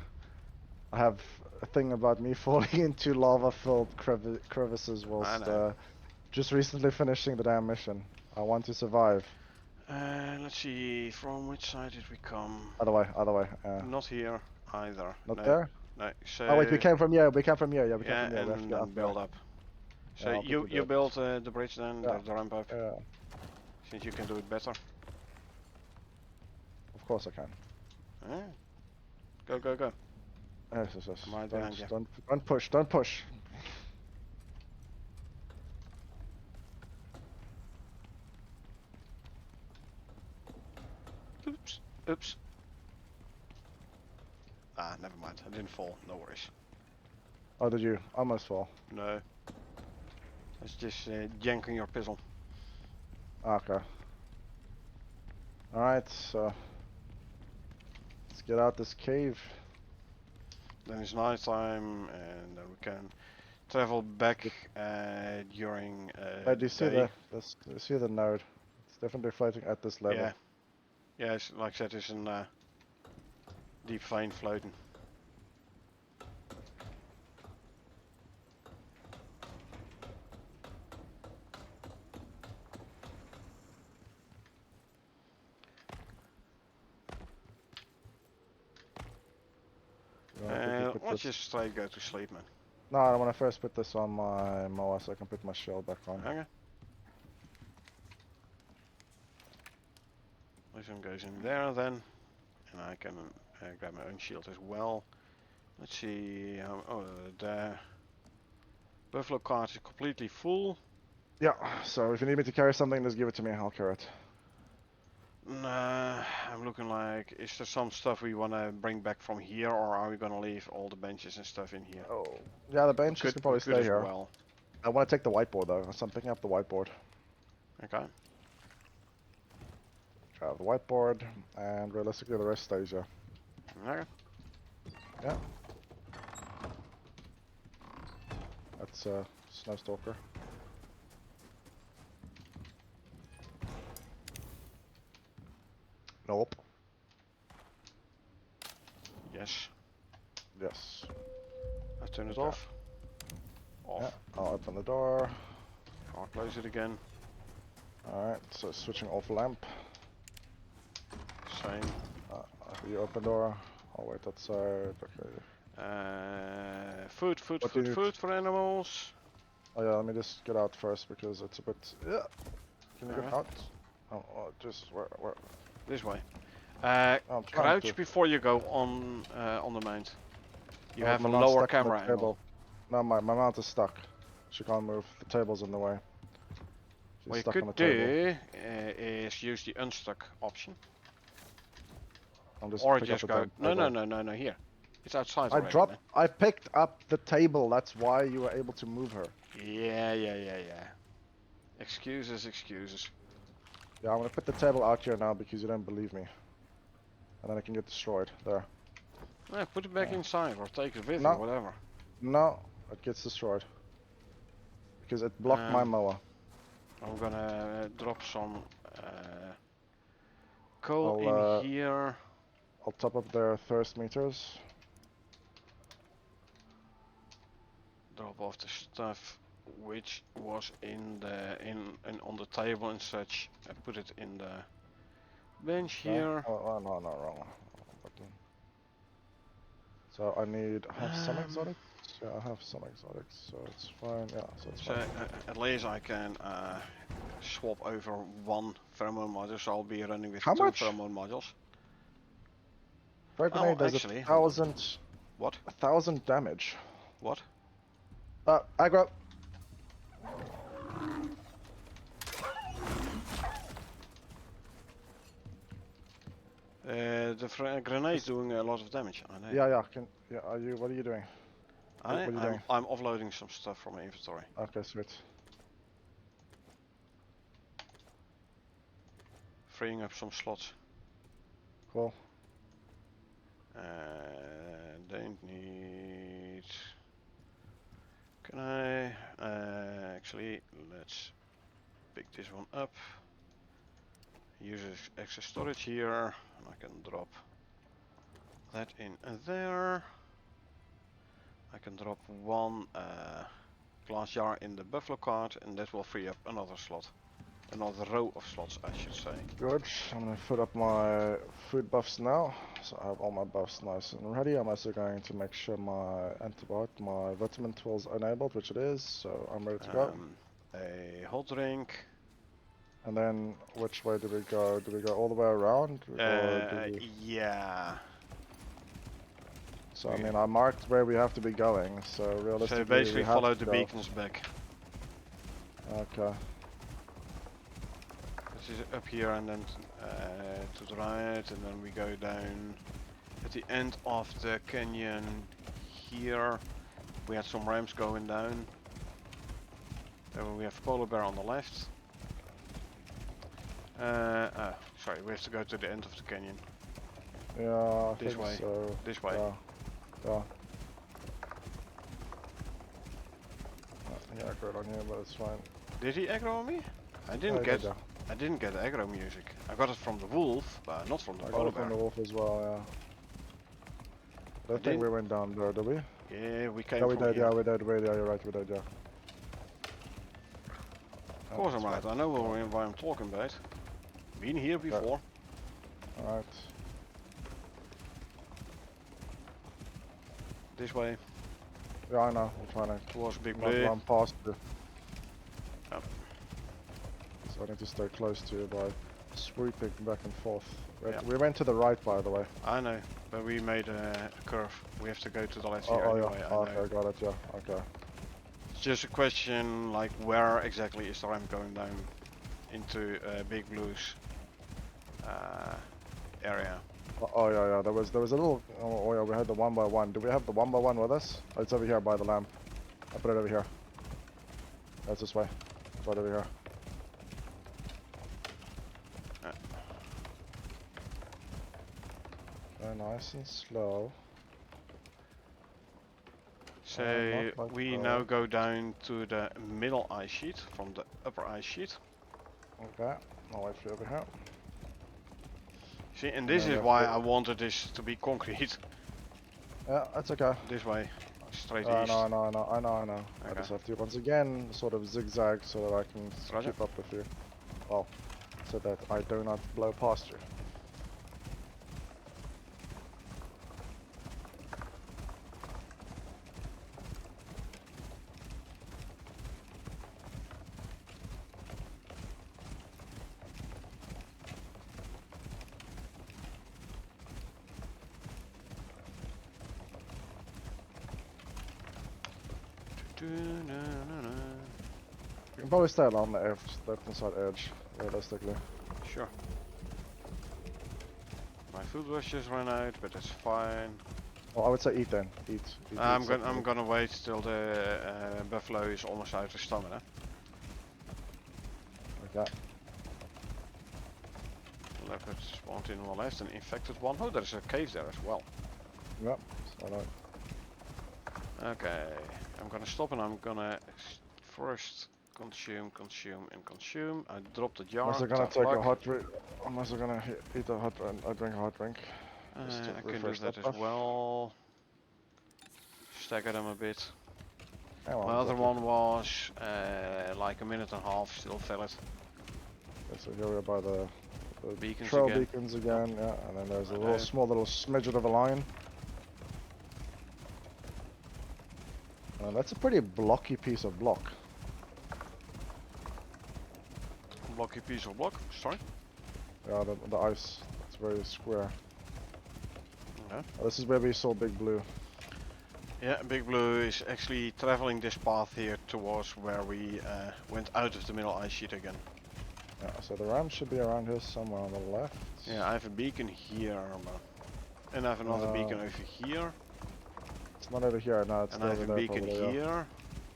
I have a thing about me falling into lava-filled crevices whilst just recently finishing the damn mission. I want to survive. Let's see, from which side did we come? Other way. Not here either. Not No. there. No. So. Oh wait, we came from here. We came from here. Yeah, we came Yeah, from here. We have to and get then up there. build up. So Yeah, you built the bridge then, Yeah. the ramp up, Yeah, since you can do it better. of course I can. Go, go, go. Yes. I'm right behind you. Don't push. Don't push. Oops. Oops. Ah, never mind. I didn't fall. No worries. Oh, did you almost fall? No. It's just janking your pizzle. Okay. Alright, so let's get out this cave. Then it's night time, and then we can travel back during Hey, do you see day. do you see the node? It's definitely floating at this level. Yeah. Yeah, it's, like I said, it's in deep vein floating. Let's just straight go to sleep, man. No, I want to first put this on my mower so I can put my shield back on. Okay. This one goes in there then, and I can grab my own shield as well. Let's see. Oh, the buffalo cart is completely full. Yeah, so if you need me to carry something, just give it to me, I'll carry it. Nah, I'm looking like, is there some stuff we want to bring back from here, or are we gonna leave all the benches and stuff in here? Oh, yeah, the benches can probably could stay as here. well. I want to take the whiteboard though, so I'm picking up the whiteboard. Okay. Grab the whiteboard, and realistically the rest stays here. Okay. Yeah. That's Snowstalker. Nope. Yes. Yes. I turn it Okay. off. Off. Yeah, I'll open the door. I'll close it again. Alright, so switching off lamp. Same. You open door. I'll wait outside. Okay. Food What do you need? for animals. Oh yeah, let me just get out first because it's a bit. Yeah. Can you get Alright. out? Oh, just where? This way. I'm trying Crouch to. before you go on the mount. You Oh, have my a mount's lower stuck on the camera angle. table. No, my mount is stuck. She can't move. The table's in the way. She's What you stuck on could the table. do is use the unstuck option. I'll just Or pick just up the go, damn no, no, table. no, no, no, here. It's outside I already, dropped. man. I picked up the table. That's why you were able to move her. Yeah, yeah, yeah, yeah. Excuses, excuses. Yeah, I'm gonna put the table out here now because you don't believe me. And then it can get destroyed. There. Yeah, put it back inside or take it with you, No. whatever. No, it gets destroyed. Because it blocked my mower. I'm gonna drop some coal I'll, in here. I'll top up their thirst meters. Drop off the stuff which was in the on the table and such. I put it in the bench here. Oh, no, no, wrong button. So I need have some exotics. Yeah, I have some exotics, so it's fine. Yeah, so it's So fine. at least I can swap over one pheromone module, so I'll be running with How two much? pheromone modules. Frag Oh, grenade does actually, hold on. What? 1,000 damage. What? Aggro. The grenade's doing a lot of damage. I know. Yeah. Are you? What are you doing? What are you doing? I'm offloading some stuff from my inventory. Okay, sweet. Freeing up some slots. Cool. Don't need. Can I? Actually, let's pick this one up. Use extra storage here, and I can drop that in there. I can drop one glass jar in the buffalo cart, and that will free up another slot. Another row of slots, I should say. Good. I'm gonna put up my food buffs now. So I have all my buffs nice and ready. I'm also going to make sure my antibiotic, my vitamin tool is enabled, which it is. So I'm ready to go. A hot drink. And then, which way do we go? Do we go all the way around? Yeah. So I mean, I marked where we have to be going. So realistically, So basically we have follow to the go. beacons back. Okay. This is up here and then to the right, and then we go down at the end of the canyon here. We had some ramps going down. Then we have polar bear on the left. Sorry, we have to go to the end of the canyon. Yeah, I This think way. so. This way. Yeah. Yeah, great on you, but it's fine. Did he aggro on me? I Oh, didn't he get. did, yeah. I didn't get aggro music. I got it from the wolf, but not from the I got polar it from bear. the wolf as well, yeah. I don't think didn't- we went down there, did we? Yeah, we came Yeah, we from did, here. yeah, we did, yeah, you're right, we did, yeah. Of course I'm right. I know what I'm talking about. Been here before. Alright. This way, Yeah, I know, I'm trying to towards Big not Blue. run past you. Yep. So I need to stay close to you by sweeping back and forth. Yep. We went to the right, by the way. I know, but we made a curve. We have to go to the left Oh, here anyway. yeah, I know. okay, got it, yeah, okay. It's just a question like where exactly is the ramp going down into Big Blue's area. Oh yeah, there was a little. Oh yeah, we had the 1x1. Do we have the 1x1 with us? Oh, it's over here by the lamp. I put it over here. That's this way. It's right over here. Very nice and slow. So not like we now go down to the middle ice sheet from the upper ice sheet. Okay, I'll wait for you over here. See, and this then is we why have to- I wanted this to be concrete. Yeah, that's okay. This way, straight I east. know. I Okay. just have to once again sort of zigzag so that I can Roger. keep up with you. Well, so that I do not blow past you. You can probably stay along the left hand side edge, realistically. Sure. My food was just run out, but that's fine. Well, I would say eat then. Eat I'm something. gonna wait till the buffalo is almost out of stamina. Like that. Leopard spawned in on the left, an infected one. Oh, there's a cave there as well. Yep. So like, Okay, I'm gonna stop and I'm gonna first consume, and consume. I dropped the jar. unless they're gonna tough take luck. a hot drink. Unless they're gonna eat a hot drink. I drink a hot drink. Just to I can do refresh that as buff. well. Stagger them a bit. Yeah, well, My other exactly. one was like a minute and a half, still valid. Okay, so here we are by the Beacons trail again. beacons again. Yeah, and then there's a I little know. small little smidget of a line. That's a pretty blocky piece of block. Blocky piece of block, sorry. Yeah, the ice. It's very square. Okay. Oh, this is where we saw Big Blue. Yeah, Big Blue is actually traveling this path here towards where we went out of the middle ice sheet again. Yeah, so the ram should be around here somewhere on the left. Yeah, I have a beacon here, and I have another beacon over here, It's not over here, no, it's and I over have a there beacon probably, here.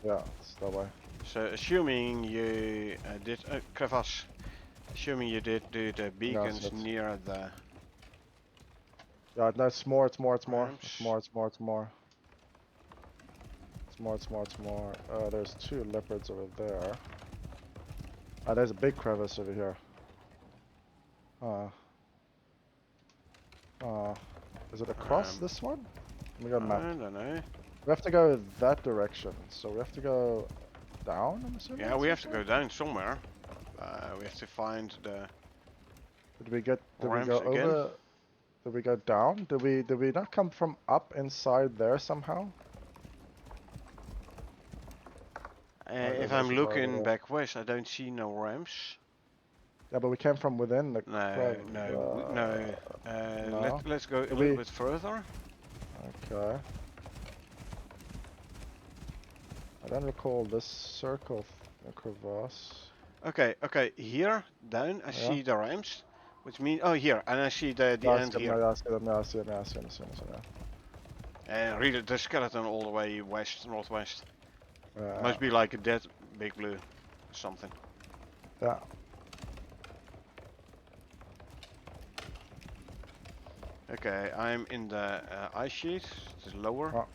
Yeah, it's that way. So assuming you did crevasse, assuming you did do the beacons that's- near the Yeah, no, it's more. It's more. Ramps. There's two leopards over there. There's a big crevice over here. Is it across this one? We got a I map. don't know. We have to go that direction, so we have to go down, I'm assuming? Yeah, we have to go down somewhere. We have to find the Did we go ramps over? again. Did we go down? Did we not come from up inside there somehow? If there's I'm actually more over looking there. back west, I don't see no ramps. Yeah, but we came from within the No, no. no. Let's go a Did little we- bit further. Okay. I don't recall this circle crevasse. Okay, here down I Yeah. see the ramps, which means here, and I see the end here. I see them. And really the skeleton all the way northwest. Yeah. Must be like a dead Big Blue or something. Yeah. Okay, I'm in the ice sheet. It's lower. Oh.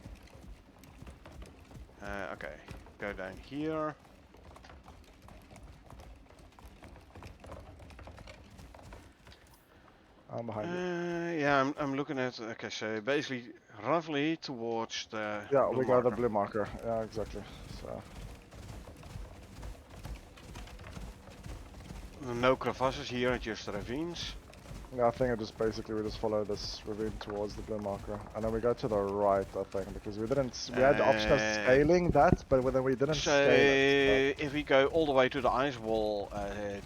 Okay, go down here. I'm behind you. Yeah, I'm looking at. Okay, so basically roughly towards the. Yeah, blue we got the marker. blue marker. Yeah, exactly. So. No crevasses here, just ravines. Yeah, I think we just follow this ravine towards the blue marker, and then we go to the right, I think, because we didn't. We had the option of scaling that, but then we didn't So scale it. if we go all the way to the ice wall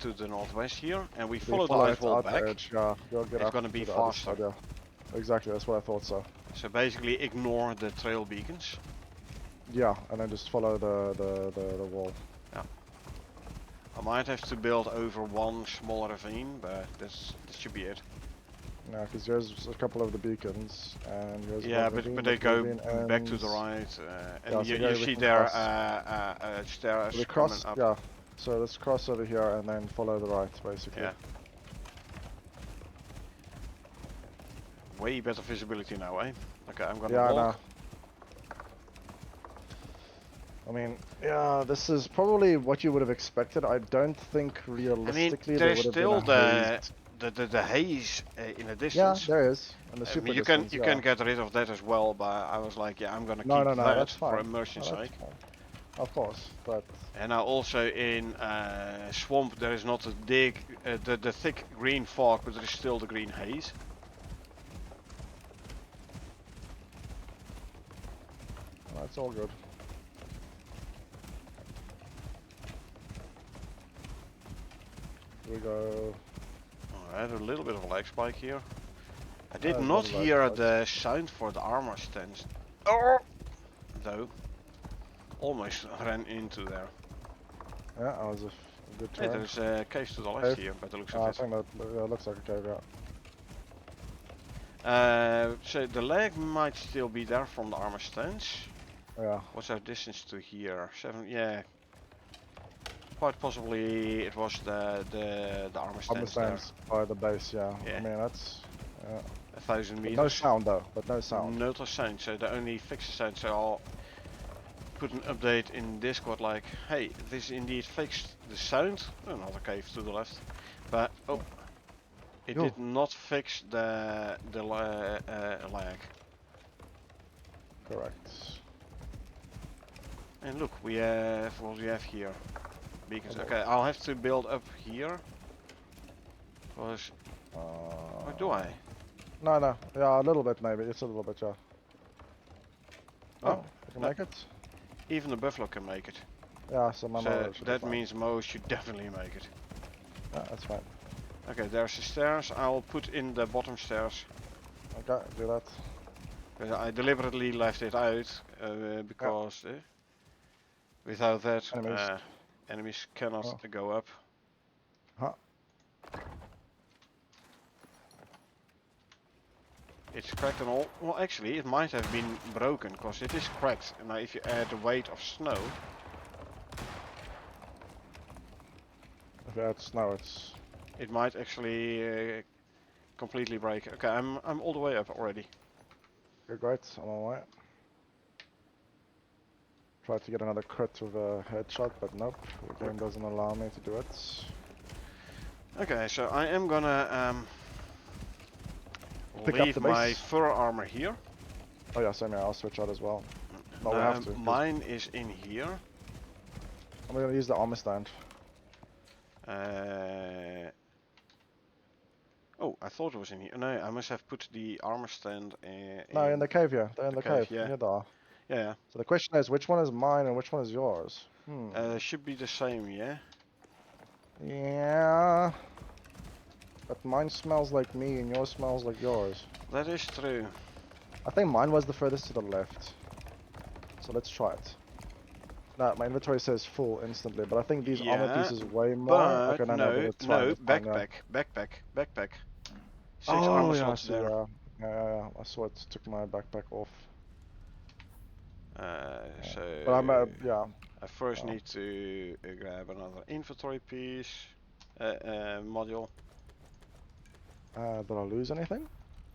to the northwest here, and we So follow the follow ice it wall out the back, edge, yeah, you'll get it's up gonna be to the other faster. side, yeah. Exactly, that's what I thought. So. basically ignore the trail beacons. Yeah, and then just follow the wall. I might have to build over one small ravine, but that should be it. Yeah, because there's a couple of the beacons, and there's Yeah, one but ravine, they the go ravine back to the ends- right, and Yeah, so you yeah, we see can there cross. stairs We coming cross, up. yeah. So let's cross over here and then follow the right, basically. Yeah. Way better visibility now, eh? Okay, I'm gonna Yeah, walk. I mean, yeah, this is probably what you would have expected. I don't think realistically there there's would have still been a haze. the haze in the Yeah, distance. there is. And the I super mean, you can distance, you yeah. can get rid of that as well, but I was like, yeah, I'm gonna No, keep no, that that's for fine. immersion's No, that's sake. fine. Of course, but And now also in swamp there is not a big the thick green fog, but there is still the green haze. that's all good. We go. Alright, a little bit of a lag spike here. I did There's not not a lag hear spike. the sound for the armor stands. Oh! Though. Almost ran into there. Yeah, that was a good Hey, turn. there's a cave to the left Cave? here, by the looks I of it. think that looks like a cave, yeah. So the leg might still be there from the armor stands. Yeah. What's our distance to here? 7, yeah. Quite possibly it was the armor stands there. Understands by the base, yeah. Yeah. I mean, that's... 1,000 But meters. no sound though, but no sound. No sound, so they only fix the sound, so I'll put an update in Discord like, hey, this indeed fixed the sound. Another cave to the left. But, oh, it Yo. did not fix the lag. Correct. And look, we have what we have here. Beacons. Okay, I'll have to build up here. Because, or do I? No, no. Yeah, a little bit maybe. It's a little bit, yeah. Oh, you can no. make it? Even the buffalo can make it. Yeah, so my So mother should be that fine. means Mo should definitely make it. Yeah, that's fine. Okay, there's the stairs. I'll put in the bottom stairs. Okay, do that. I deliberately left it out because without that enemies cannot go up. Huh. It's cracked and all. Well, actually, it might have been broken because it is cracked. And now, if you add the weight of snow, If you add snow, it's... it might actually completely break. Okay, I'm all the way up already. You're great, I'm on my way. Tried to get another crit with a headshot, but nope. The game doesn't allow me to do it. Okay, so I am gonna Pick up leave the my base. fur armor here. Oh yeah, same here, I'll switch out as well. No, we have to. Mine is in here. I'm gonna use the armor stand. Oh, I thought it was in here. No, I must have put the armor stand No, in the cave here. They're in the cave. yeah. Near there. Yeah. So the question is, which one is mine and which one is yours? Should be the same, yeah? Yeah. But mine smells like me and yours smells like yours. That is true. I think mine was the furthest to the left. So let's try it. No, my inventory says full instantly, but I think these armor pieces way more. But Okay, no, but it's fine, it's fine, backpack, yeah. backpack. 6 Oh, armor yeah, I slots see, there. yeah. I saw it took my backpack off. So But I'm, yeah. I first need to grab another inventory piece, module. Did I lose anything?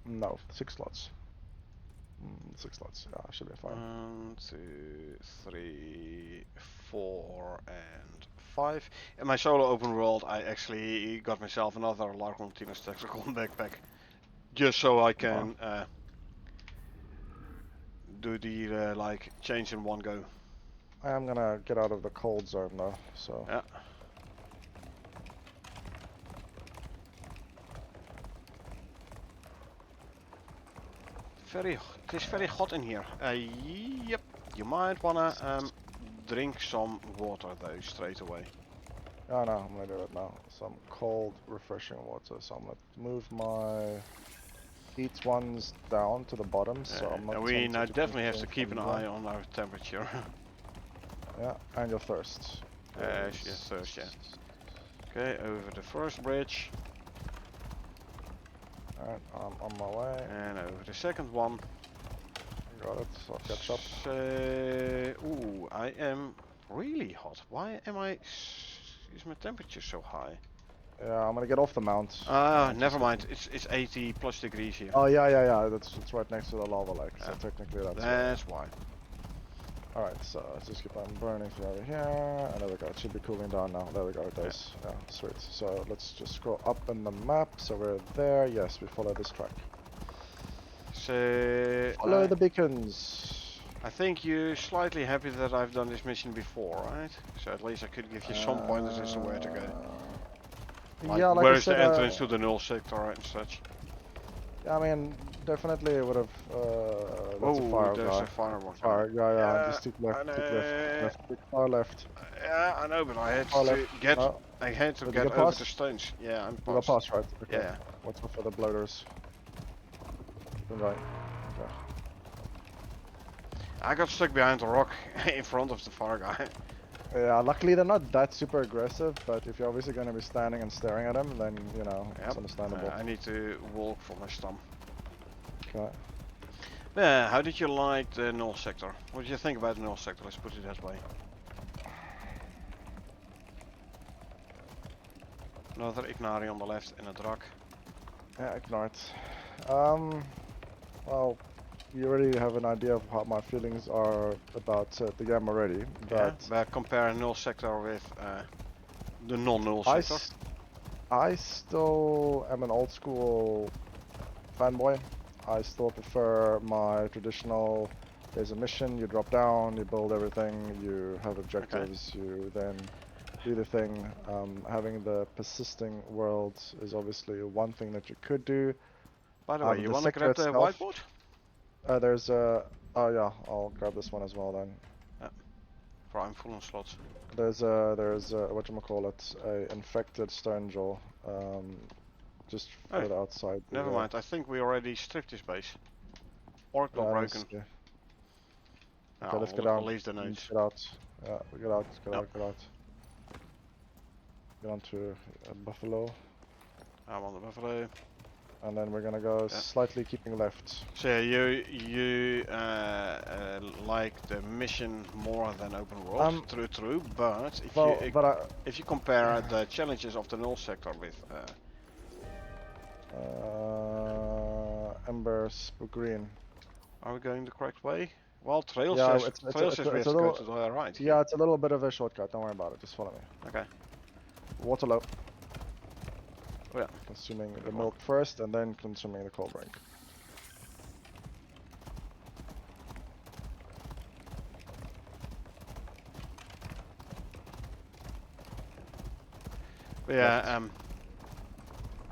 No, 6 slots. 6 slots, yeah, I should be fine. 1, 2, 3, 4, and 5. In my solo open world, I actually got myself another Largon Tina's Tactical backpack, just so I can do the like change in one go. I am gonna get out of the cold zone though, so. Yeah. It is very hot in here. Yep. You might wanna drink some water though straight away. Yeah, no, I'm gonna do it now. Some cold, refreshing water. So I'm gonna move my heat ones down to the bottom, so I'm not. And we now definitely have to consume keep an from eye on our temperature. Yeah, and your thirst. Yes, thirst, yeah. Okay, over the first bridge. Alright, I'm on my way. And over the second one. Got it, so I'll catch up. So, ooh, I am really hot. Why am is my temperature so high? Yeah, I'm gonna get off the mount. Ah, never mind. It's 80 plus degrees here. Oh yeah. It's right next to the lava lake, so technically that's. That's why. Alright, so let's just keep on burning through over here. And there we go. It should be cooling down now. There we go. It does. Yeah, sweet. So let's just scroll up in the map. So we're there. Yes, we follow this track. So Follow the beacons. I think you're slightly happy that I've done this mission before, right? So at least I could give you some pointers as to where to go. Like, yeah, like where I is said, the entrance to the null sector and such? I mean, definitely it would have. That's a fire there's guy. a firework. Fire, yeah. Just keep left, I keep left, keep far left. Yeah, I know, but I had Far to left. get. Oh. I had to Did get you over pass? the stones. Yeah, I'm You got past. past, right? Okay. Yeah. What's up for the bloaters? Right. Okay. I got stuck behind a rock in front of the fire guy. Yeah, luckily they're not that super aggressive, but if you're obviously going to be standing and staring at them, then, you know, it's Yep. understandable. I need to walk for my stump. Okay. Yeah, how did you like the null sector? What did you think about the null sector? Let's put it that way. Another Ignari on the left and a Drak. Yeah, ignore it. Well, you already have an idea of how my feelings are about the game already, Yeah, but but compare null sector with the non-null I, sector. I still am an old school fanboy. I still prefer my traditional, there's a mission, you drop down, you build everything, you have objectives, you then do the thing. Having the persisting worlds is obviously one thing that you could do. By the way, you The want to sector grab the itself, whiteboard? there's a, oh yeah, I'll grab this one as well then. Yeah, for I'm full on slots. There's whatchamacallit, a infected stone jaw, just Oh, further outside the, never mind. I think we already stripped this base. Oracle broken. yeah. No, Okay, let's get we'll down. leave the Let's notes. get out. Yeah, get out, get Yep. out, get out. Get onto Buffalo, I'm on the buffalo. and then we're gonna go slightly keeping left. So you like the mission more than open world? True. But if you compare the challenges of the null sector with Embers green. are we going the correct way? Well, Trail Yeah, says we have to a go little. to the right. Yeah, it's a little bit of a shortcut. Don't worry about it. Just follow me. Okay. Water low. Oh yeah. Consuming the milk first, and then consuming the cold drink. But yeah,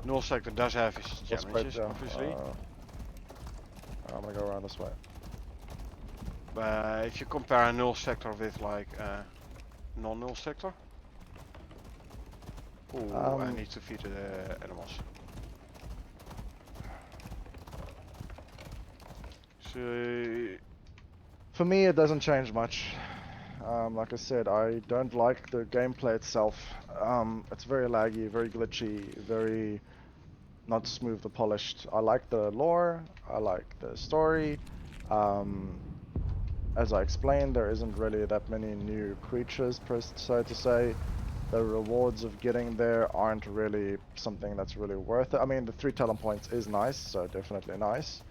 null sector does have its Let's challenges, spread, obviously. I'm gonna go around this way. But if you compare a null sector with like non-null sector, ooh, I need to feed the animals. So for me, it doesn't change much. Like I said, I don't like the gameplay itself. It's very laggy, very glitchy, very not smooth or polished. I like the lore, I like the story. As I explained, there isn't really that many new creatures, so to say. The rewards of getting there aren't really something that's really worth it. I mean, the 3 talent points is nice, so definitely nice.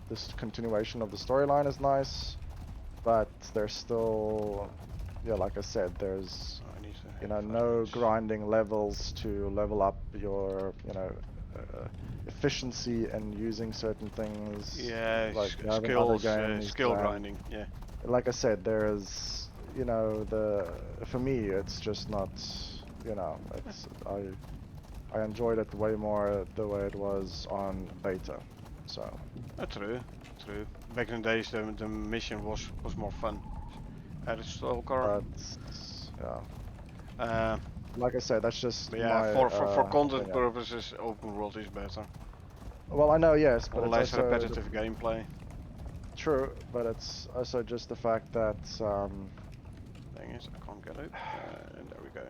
This continuation of the storyline is nice, but there's still, yeah, like I said, there's, you know, no grinding levels to level up your, you know, efficiency and using certain things. yeah, like skills, skill grinding. Yeah. Like I said, there's, you know, for me, it's just not, you know, it's I enjoyed it way more the way it was on beta. So. True. Back in the days, the mission was more fun. At a stalker. Yeah. Like I said, that's just yeah. My, for content purposes, open world is better. Well, I know, yes, but less it's also repetitive gameplay. True, but it's also just the fact that. Thing is, I can't get it. And there we go.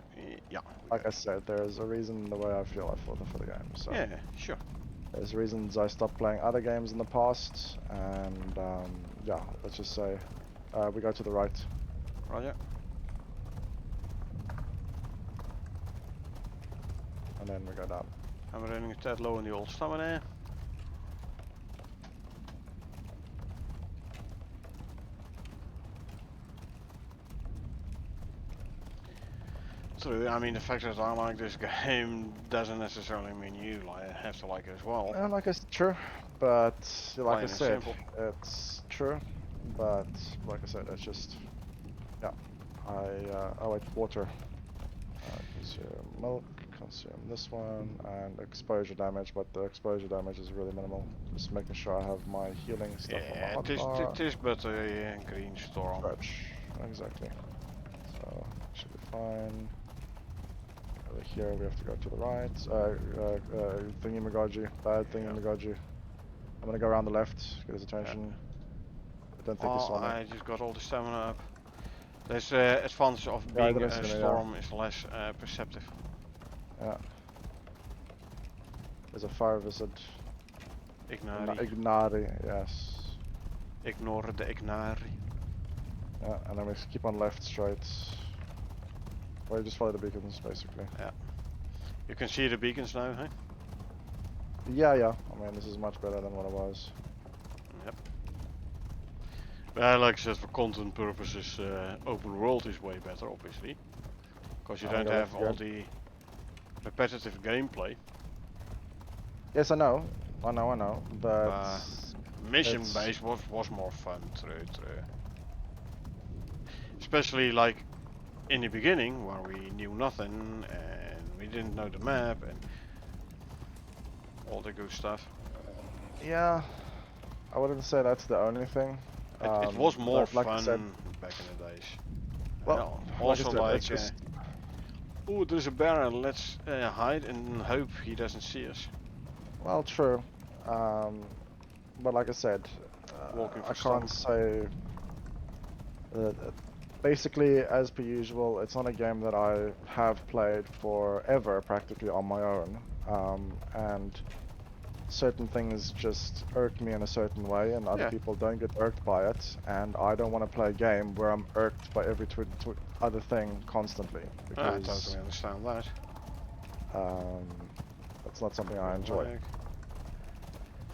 Yeah. Like I said, there's a reason the way I feel for the game. So. Yeah, sure. There's reasons I stopped playing other games in the past, and yeah, let's just say we go to the right. Roger. And then we go down. I'm running a tad low on the old stamina. True, I mean the fact that I like this game doesn't necessarily mean you have to like it as well. Like it's true, but like I said, simple. it's true, but like I said, it's just, yeah, I like water. Consume milk, consume this one, and exposure damage, but the exposure damage is really minimal. Just making sure I have my healing stuff on my hotbar. It is but a green storm. Exactly. So, should be fine. Over here we have to go to the right. Thingy-magaji, bad thingy-magaji. I'm gonna go around the left, get his attention. I don't think he saw me. I just got all the stamina up. There's advantage of Yeah, I being didn't a see any, storm is less perceptive. Yeah. There's a fire wizard. Ignari. Ignari, yes. Ignore the Ignari. Yeah, and then we keep on left, straight. Or you just follow the beacons, basically. Yeah. You can see the beacons now, huh? Yeah. I mean, this is much better than what it was. Yep. Well, like I said, for content purposes, open world is way better, obviously. Because you don't go have left all again. the repetitive gameplay. Yes, I know. But Mission it's- based was more fun, true. Especially like in the beginning, where we knew nothing and we didn't know the map and all the good stuff. yeah, I wouldn't say that's the only thing. It was more like I fun said, back in the days. well, And like I also said, like, it's just oh, there's a bear, let's hide and hope he doesn't see us. well, true. But like I said, Walking for I can't say. Basically, as per usual, it's not a game that I have played forever, practically on my own, and certain things just irk me in a certain way, and other Yeah. people don't get irked by it, and I don't want to play a game where I'm irked by every other thing constantly, I because totally understand that. that's not something I enjoy.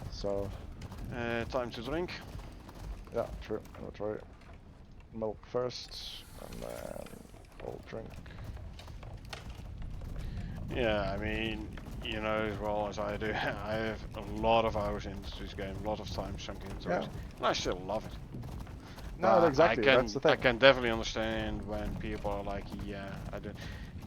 So, Time to drink. yeah, true. I'll try milk first, and then cold drink. Yeah, I mean, you know as well as I do, I have a lot of hours into this game, a lot of time sunk into Yeah. it, and I still love it. No, But exactly. That's the thing. I can definitely understand when people are like, yeah,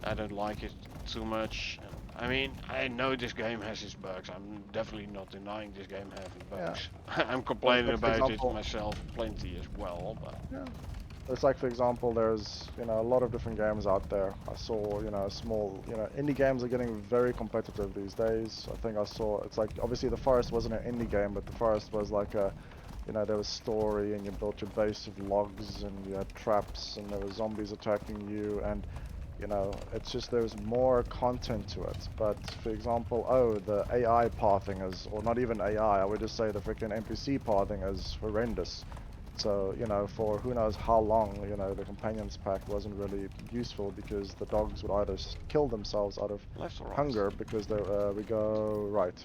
I don't like it too much. I mean, I know this game has its bugs. I'm definitely not denying this game having bugs. I'm complaining Like, for about example- it myself plenty as well, but Yeah. It's like, for example, there's, a lot of different games out there. I saw, small, indie games are getting very competitive these days. I think I saw, it's like, obviously the Forest wasn't an indie game, but the Forest was like a, there was story, and you built your base of logs, and you had traps, and there were zombies attacking you, and, it's just there's more content to it. But, for example, the AI pathing is, or not even AI, I would just say the freaking NPC pathing is horrendous. So, for who knows how long, the companions pack wasn't really useful, because the dogs would either kill themselves out of left or right? hunger, because we go right.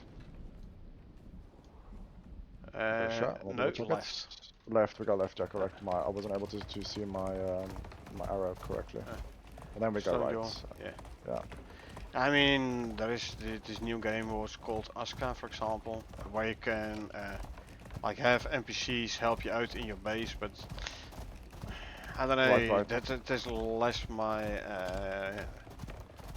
No, left. Left, we go left, yeah, correct. I wasn't able to see my my arrow correctly. And then we go right. Yeah. I mean, there is this new game was called Aska, for example, where you can like have NPCs help you out in your base, but I don't know. Right. That's less my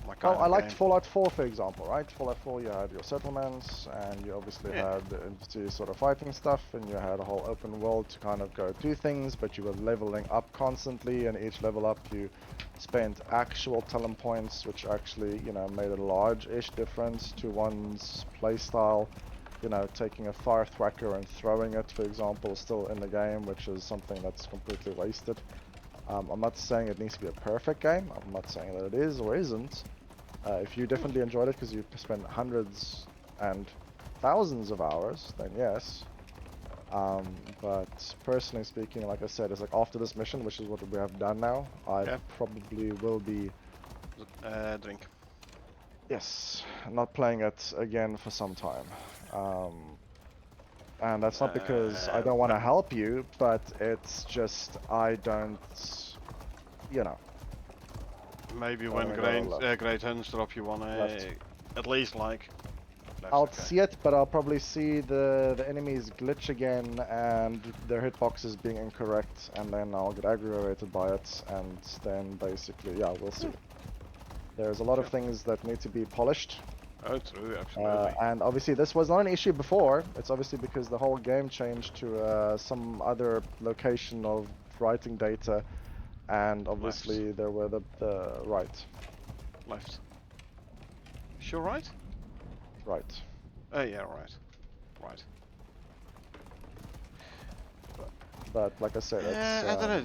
my kind Well, of I liked game. Fallout 4, for example, right? Fallout 4, you had your settlements, and you obviously had the NPC sort of fighting stuff, and you had a whole open world to kind of go do things, but you were leveling up constantly, and each level up you spent actual talent points, which actually, made a large-ish difference to one's playstyle. Taking a fire thwacker and throwing it, for example, is still in the game, which is something that's completely wasted. I'm not saying it needs to be a perfect game. I'm not saying that it is or isn't. If you definitely enjoyed it because you spent hundreds and thousands of hours, then yes. But personally speaking, like I said, it's like after this mission, which is what we have done now, I probably will be... Drink. Yes, not playing it again for some time. And that's not because I don't want to help you, but it's just I don't, Maybe when Great Huns drop, you wanna at least like. I'll see it, but I'll probably see the enemies glitch again and their hitboxes being incorrect, and then I'll get aggravated by it, and then basically, yeah, we'll see. There's a lot of things that need to be polished. Oh, true, absolutely. And obviously this was not an issue before. It's obviously because the whole game changed to some other location of writing data, and obviously there were the right. Left. Sure, right? Right. Oh yeah, right. But like I said, it's I don't know.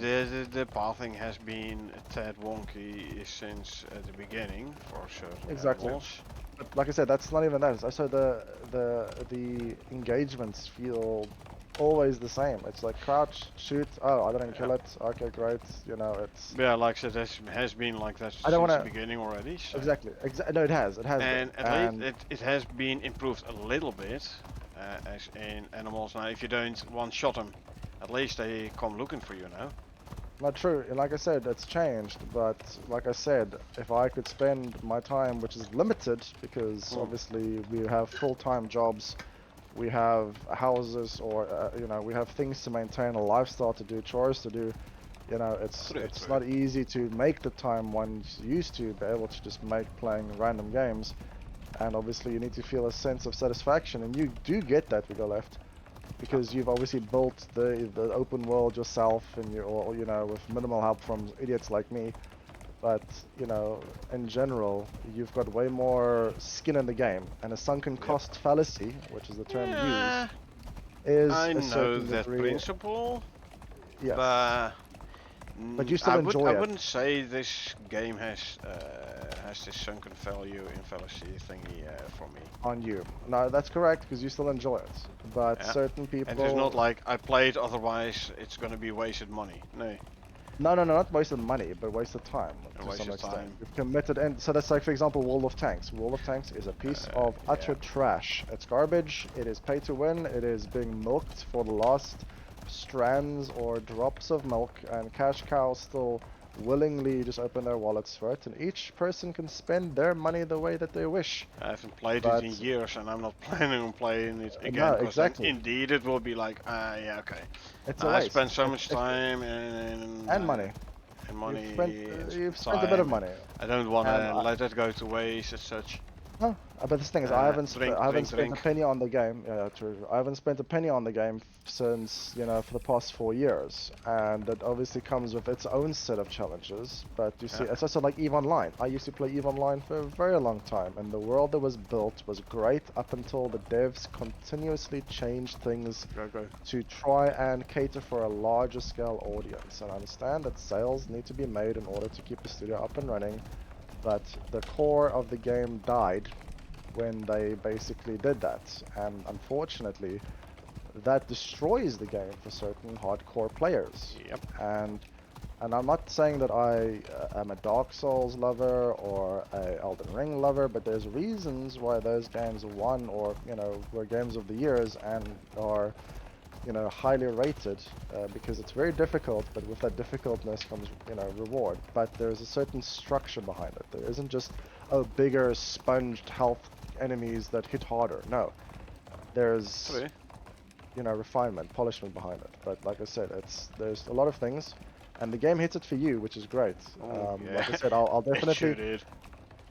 The pathing has been a tad wonky since the beginning for certain exactly. animals. But like I said, that's not even that. So the engagements feel always the same. It's like crouch, shoot. Oh, I didn't kill Yeah, it. Okay, great. You know, it's. yeah, like I said, has been like that I don't since want the to. beginning already. So, Exactly. No, it has. It has been. and at least And it has been improved a little bit, as in animals. Now, if you don't one shot them, at least they come looking for you now. not true. And like I said, it's changed. But like I said, if I could spend my time, which is limited, because Mm. obviously we have full-time jobs, we have houses, or you know, we have things to maintain, a lifestyle to do, chores to do. You know, it's True, it's true. not easy to make the time one used to be able to just make playing random games. And obviously you need to feel a sense of satisfaction, and you do get that with the left, because you've obviously built the open world yourself, and you, or you know, with minimal help from idiots like me. But you know, in general, you've got way more skin in the game, and a sunken Yep. cost fallacy, which is the term used, Yeah, is I a know certain that degree. principle, Yes, but but you still I enjoy it. wouldn't say this game has this sunken value in fallacy thingy for me. On you. No, that's correct, because you still enjoy it. But Yeah, certain and it's not people, like I played otherwise it's gonna be wasted money. No, no, not wasted money, but wasted time a to waste some of extent. time. You've committed, and so that's like, for example, World of Tanks. World of Tanks is a piece of Yeah, utter trash. It's garbage. It is pay to win. It is being milked for the last strands or drops of milk, and cash cows still willingly just open their wallets for it, and each person can spend their money the way that they wish. I haven't played it in But years, and I'm not planning on playing it no, again. Because then exactly. indeed it will be like, yeah, okay. It's a I spent waste. so much time And money. and You've money and spent a bit of time, and money, I don't want and to let that go to waste as such. no. But the thing is, Drink, I haven't drink, spent a drink. penny on the game. Yeah, true. I haven't spent a penny on the game since, you know, for the past 4 years, and that obviously comes with its own set of challenges. But you see, Yeah, it's also like EVE Online. I used to play EVE Online for a very long time, and the world that was built was great up until the devs continuously changed things go, go. to try and cater for a larger scale audience. And I understand that sales need to be made in order to keep the studio up and running, but the core of the game died when they basically did that. And unfortunately, that destroys the game for certain hardcore players. Yep. And I'm not saying that I am a Dark Souls lover or a Elden Ring lover, but there's reasons why those games won, or you know, were games of the years and are, you know, highly rated, because it's very difficult, but with that difficultness comes, you know, reward. But there's a certain structure behind it. There isn't just, oh, bigger sponged health enemies that hit harder. No, there's, True. you know, refinement, polishment behind it. But like I said, there's a lot of things, and the game hits it for you, which is great. Oh, yeah. Like I said, I'll It sure definitely did.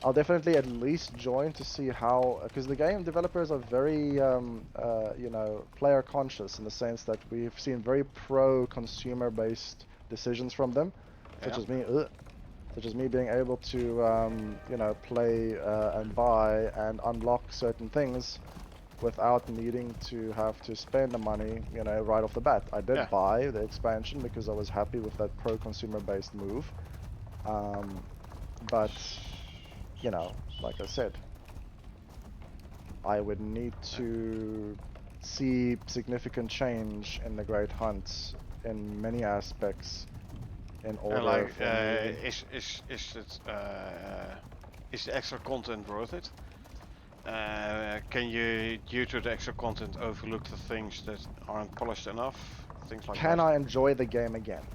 I'll definitely at least join to see how, because the game developers are very, you know, player conscious, in the sense that we've seen very pro-consumer-based decisions from them, such Yeah. as me being able to, you know, play and buy and unlock certain things without needing to have to spend the money, you know, right off the bat. I did Yeah. buy the expansion because I was happy with that pro-consumer-based move, but you know, like I said, I would need to see significant change in the Great Hunt in many aspects in And order like, for me. is the extra content worth it? Can you, due to the extra content, overlook the things that aren't polished enough? Things like Can that. I enjoy the game again?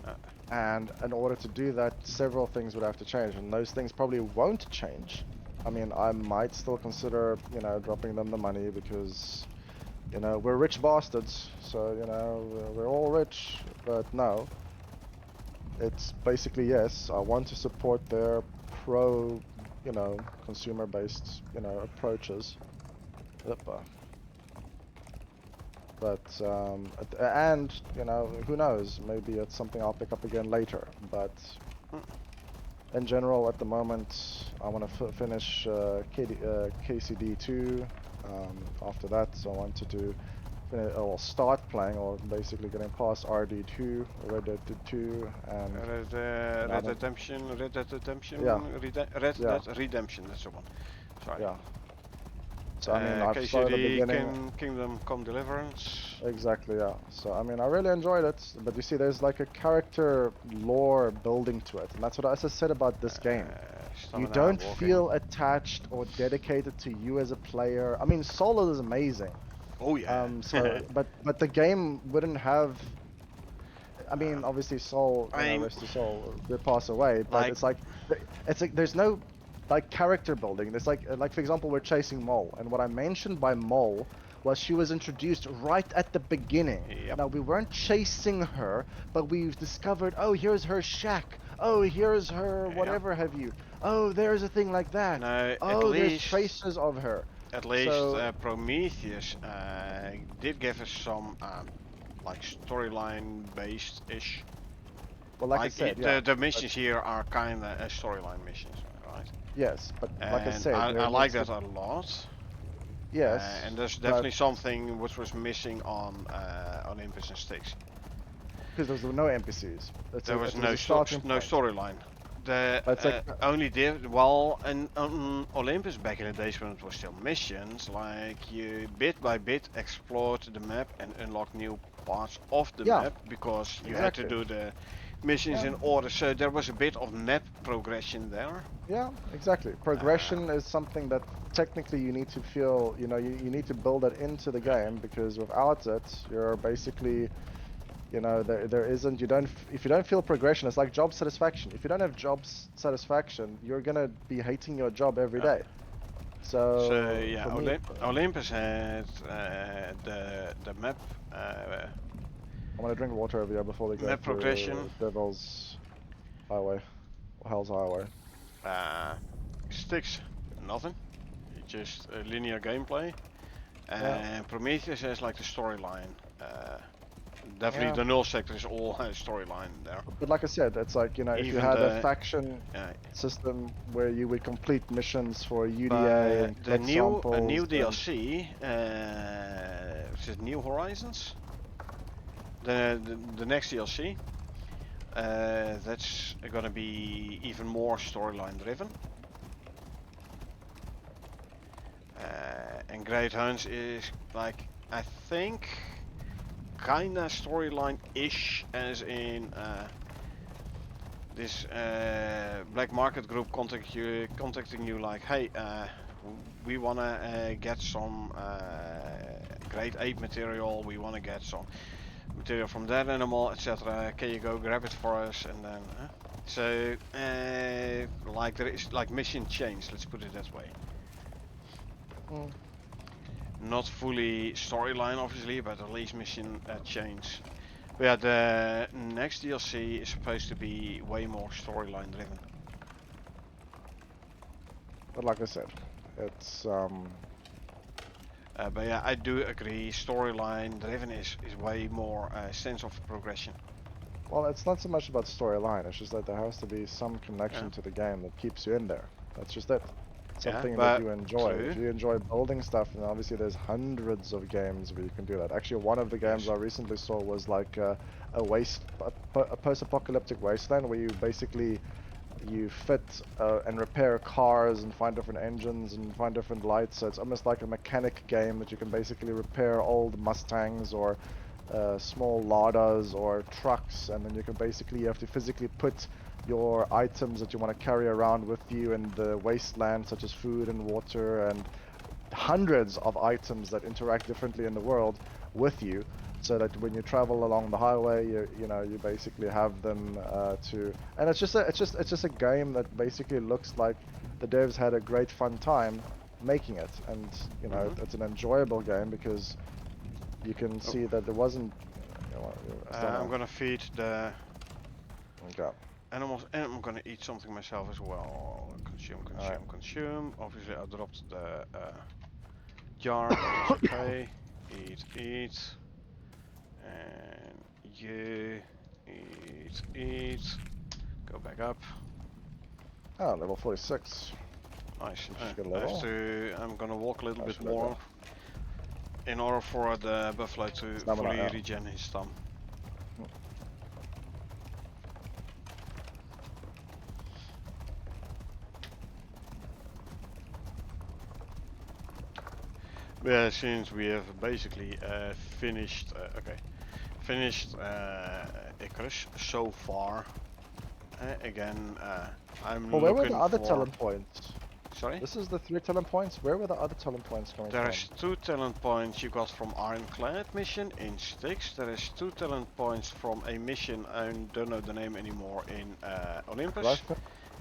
Uh, And in order to do that, several things would have to change, and those things probably won't change. I mean, I might still consider, you know, dropping them the money, because, you know, we're rich bastards, so, you know, we're all rich, but no. It's basically, yes, I want to support their pro, you know, consumer-based, you know, approaches. Yep. But, and, you know, who knows, maybe it's something I'll pick up again later, but in general, at the moment, I want to finish KCD 2. After that, so I want to do or start playing, or basically getting past RD2, Red Dead 2, and Red Dead Redemption, yeah, Red yeah, Dead Redemption, that's the one. Sorry. yeah. So I mean, I've started at the KCD, beginning. Kingdom Come Deliverance. Exactly, yeah. So I mean, I really enjoyed it, but you see, there's like a character lore building to it, and that's what I just said about this game. You Stamina, don't walking. feel attached or dedicated to you as a player. I mean, Solo is amazing. Oh yeah. But the game wouldn't have. I mean, obviously, Soul, you know, I'm rest his soul, did pass away. But like, it's like, it's like there's no like character building. There's like for example, we're chasing Mole, and what I mentioned by Mole was she was introduced right at the beginning. yep. Now we weren't chasing her, but we've discovered, oh, here's her shack. Oh, here's her whatever have you. Oh, there's a thing like that. No, Oh, there's traces of her. at least So Prometheus did give us some like storyline based ish. well, like I said, yeah. The missions here are kind of storyline missions, right? Yes, but like I And said, I there like needs that to- a lot. Yes, And there's but- definitely something which was missing on Olympus and Styx. because there was no NPCs. There was it no a starting no point. storyline. The But it's like- only well, and on Olympus back in the days when it was still missions, like you bit by bit explored the map and unlocked new parts of the Yeah, map because you had exactly. to do the missions in order. So there was a bit of map progression there. Yeah, exactly. Progression is something that technically you need to feel, you know, you need to build it into the game, because without it, you're basically, you know, there isn't, if you don't feel progression, it's like job satisfaction. If you don't have job satisfaction, you're gonna be hating your job every day. So yeah, for me, Olympus had the map. I'm gonna drink water over here before we go Map through progression. Devil's Highway, or Hell's Highway. Styx, nothing. It's just linear gameplay. And Prometheus has like the storyline. Definitely the null sector is all storyline there. But like I said, it's like, you know, if you Even had a the- faction system where you would complete missions for UDA But and the collect new samples and- DLC, which is New Horizons. The next DLC. That's gonna be even more storyline driven. And Great Hunts is like, I think, kinda storyline-ish, as in this black market group contacting you like, hey, we wanna get some grade 8 material, we wanna get some material from that animal, etc. Can you go grab it for us? And then so like there is like mission change, let's put it that way. Not fully storyline obviously, but at least mission change. But yeah, the next DLC is supposed to be way more storyline driven. But like I said, it's But yeah, I do agree, storyline driven is way more sense of progression. well, it's not so much about storyline. It's just that there has to be some connection to the game that keeps you in there. That's just it. Something that you enjoy. true. If you enjoy building stuff, and obviously there's hundreds of games where you can do that. Actually, one of the games I recently saw was like a post-apocalyptic wasteland where you basically fit and repair cars and find different engines and find different lights. So it's almost like a mechanic game that you can basically repair old Mustangs or small Ladas or trucks, and then you have to physically put your items that you want to carry around with you in the wasteland, such as food and water and hundreds of items that interact differently in the world with you, so that when you travel along the highway, you basically have them and it's just a game that basically looks like the devs had a great fun time making it, and it's an enjoyable game because you can see that there wasn't. I'm gonna feed the Okay. animals, and I'm gonna eat something myself as well. Consume. Obviously, I dropped the jar. It's okay. Eat. And you eat. Go back up. Oh, level 46. Nice. Good level. I'm gonna walk a little Nice bit more. in order for the buffalo to Stamina, fully yeah. regen his stam. Yeah, since we have basically finished, finished Icarus so far. Again, I'm Well, where were the looking other for. talent points? Sorry. This is the 3 talent points. Where were the other talent points coming from? There's 2 talent points you got from Ironclad mission in Styx. There is 2 talent points from a mission I don't know the name anymore in Olympus.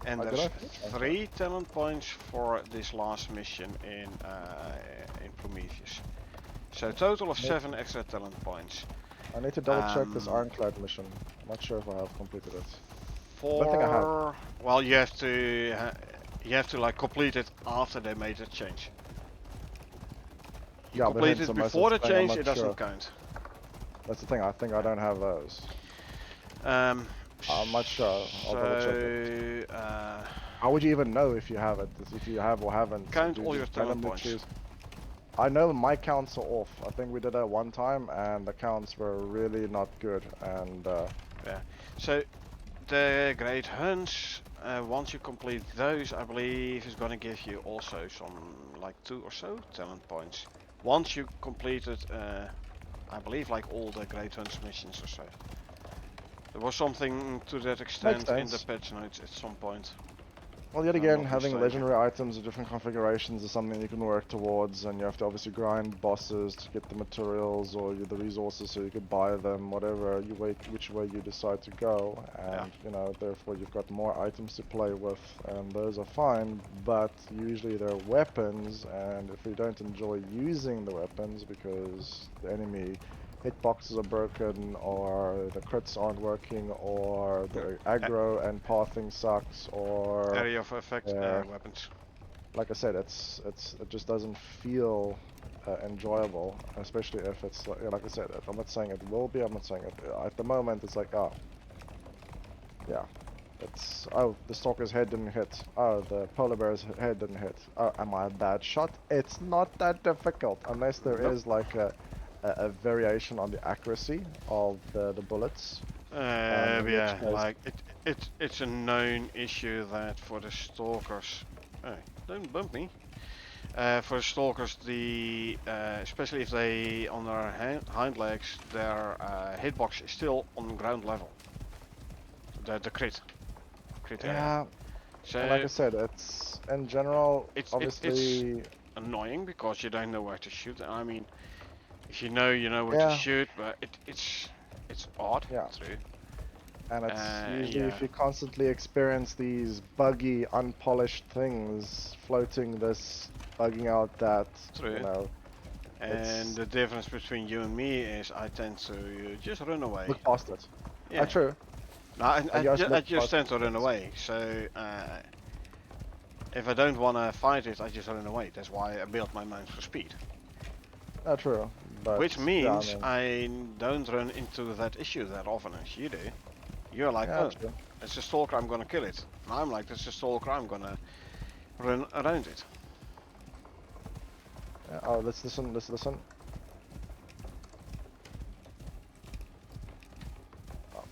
And Did there's I finish? 3 talent points for this last mission in Prometheus. So a total of 7 extra talent points. I need to double check this Ironclad mission. Not sure if I have completed it. For don't think I have. well, you have to like complete it after they made the change. You Yeah, but complete hence it I'm also before the saying I'm change, not it doesn't sure. count. That's the thing. I think I don't have those. I'm not sure. I'll double check it. How would you even know if you have it? If you have or haven't? Count Do you all your just talent randomly points. choose? I know my counts are off. I think we did that one time, and the counts were really not good. And yeah. So the Great Hunts, once you complete those, I believe is going to give you also some like 2 or so talent points. Once you completed, I believe like all the Great Hunts missions or so. There was something to that extent in the patch notes at some point. well, yet I'm again, not having mistaken. legendary items of different configurations is something you can work towards, and you have to obviously grind bosses to get the materials or the resources so you could buy them, whatever which way you decide to go, and you know, therefore you've got more items to play with, and those are fine, but usually they're weapons, and if you don't enjoy using the weapons because the enemy hitboxes are broken, or the crits aren't working, or the aggro and pathing sucks, or area of effect weapons. like I said, it just doesn't feel enjoyable, especially if it's like I said. I'm not saying it will be. I'm not saying it. At the moment, it's like, oh, yeah, it's, oh, the stalker's head didn't hit. Oh, the polar bear's head didn't hit. Oh, am I a bad shot? It's not that difficult unless there is like a variation on the accuracy of the bullets. Yeah, like it's a known issue that for the stalkers, hey, don't bump me. For the stalkers, the especially if they on their hind legs, their hitbox is still on ground level. The crit area. Yeah. So and like I said, it's in general obviously it's annoying because you don't know where to shoot. I mean, if you know where to yeah. shoot, but it's odd. Yeah. True. And it's usually if you constantly experience these buggy, unpolished things floating this, bugging out that, True. you know. And the difference between you and me is I tend to just run away. Look past it. Yeah. True. No, I just tend to run away. So if I don't want to fight it, I just run away. That's why I built my mount for speed. True. But which means yeah, I don't run into that issue that often as you do. You're like, yeah, oh, true. it's a stalker, I'm gonna kill it. And I'm like, it's a stalker, I'm gonna run around it. Yeah, oh, let's listen. Oh.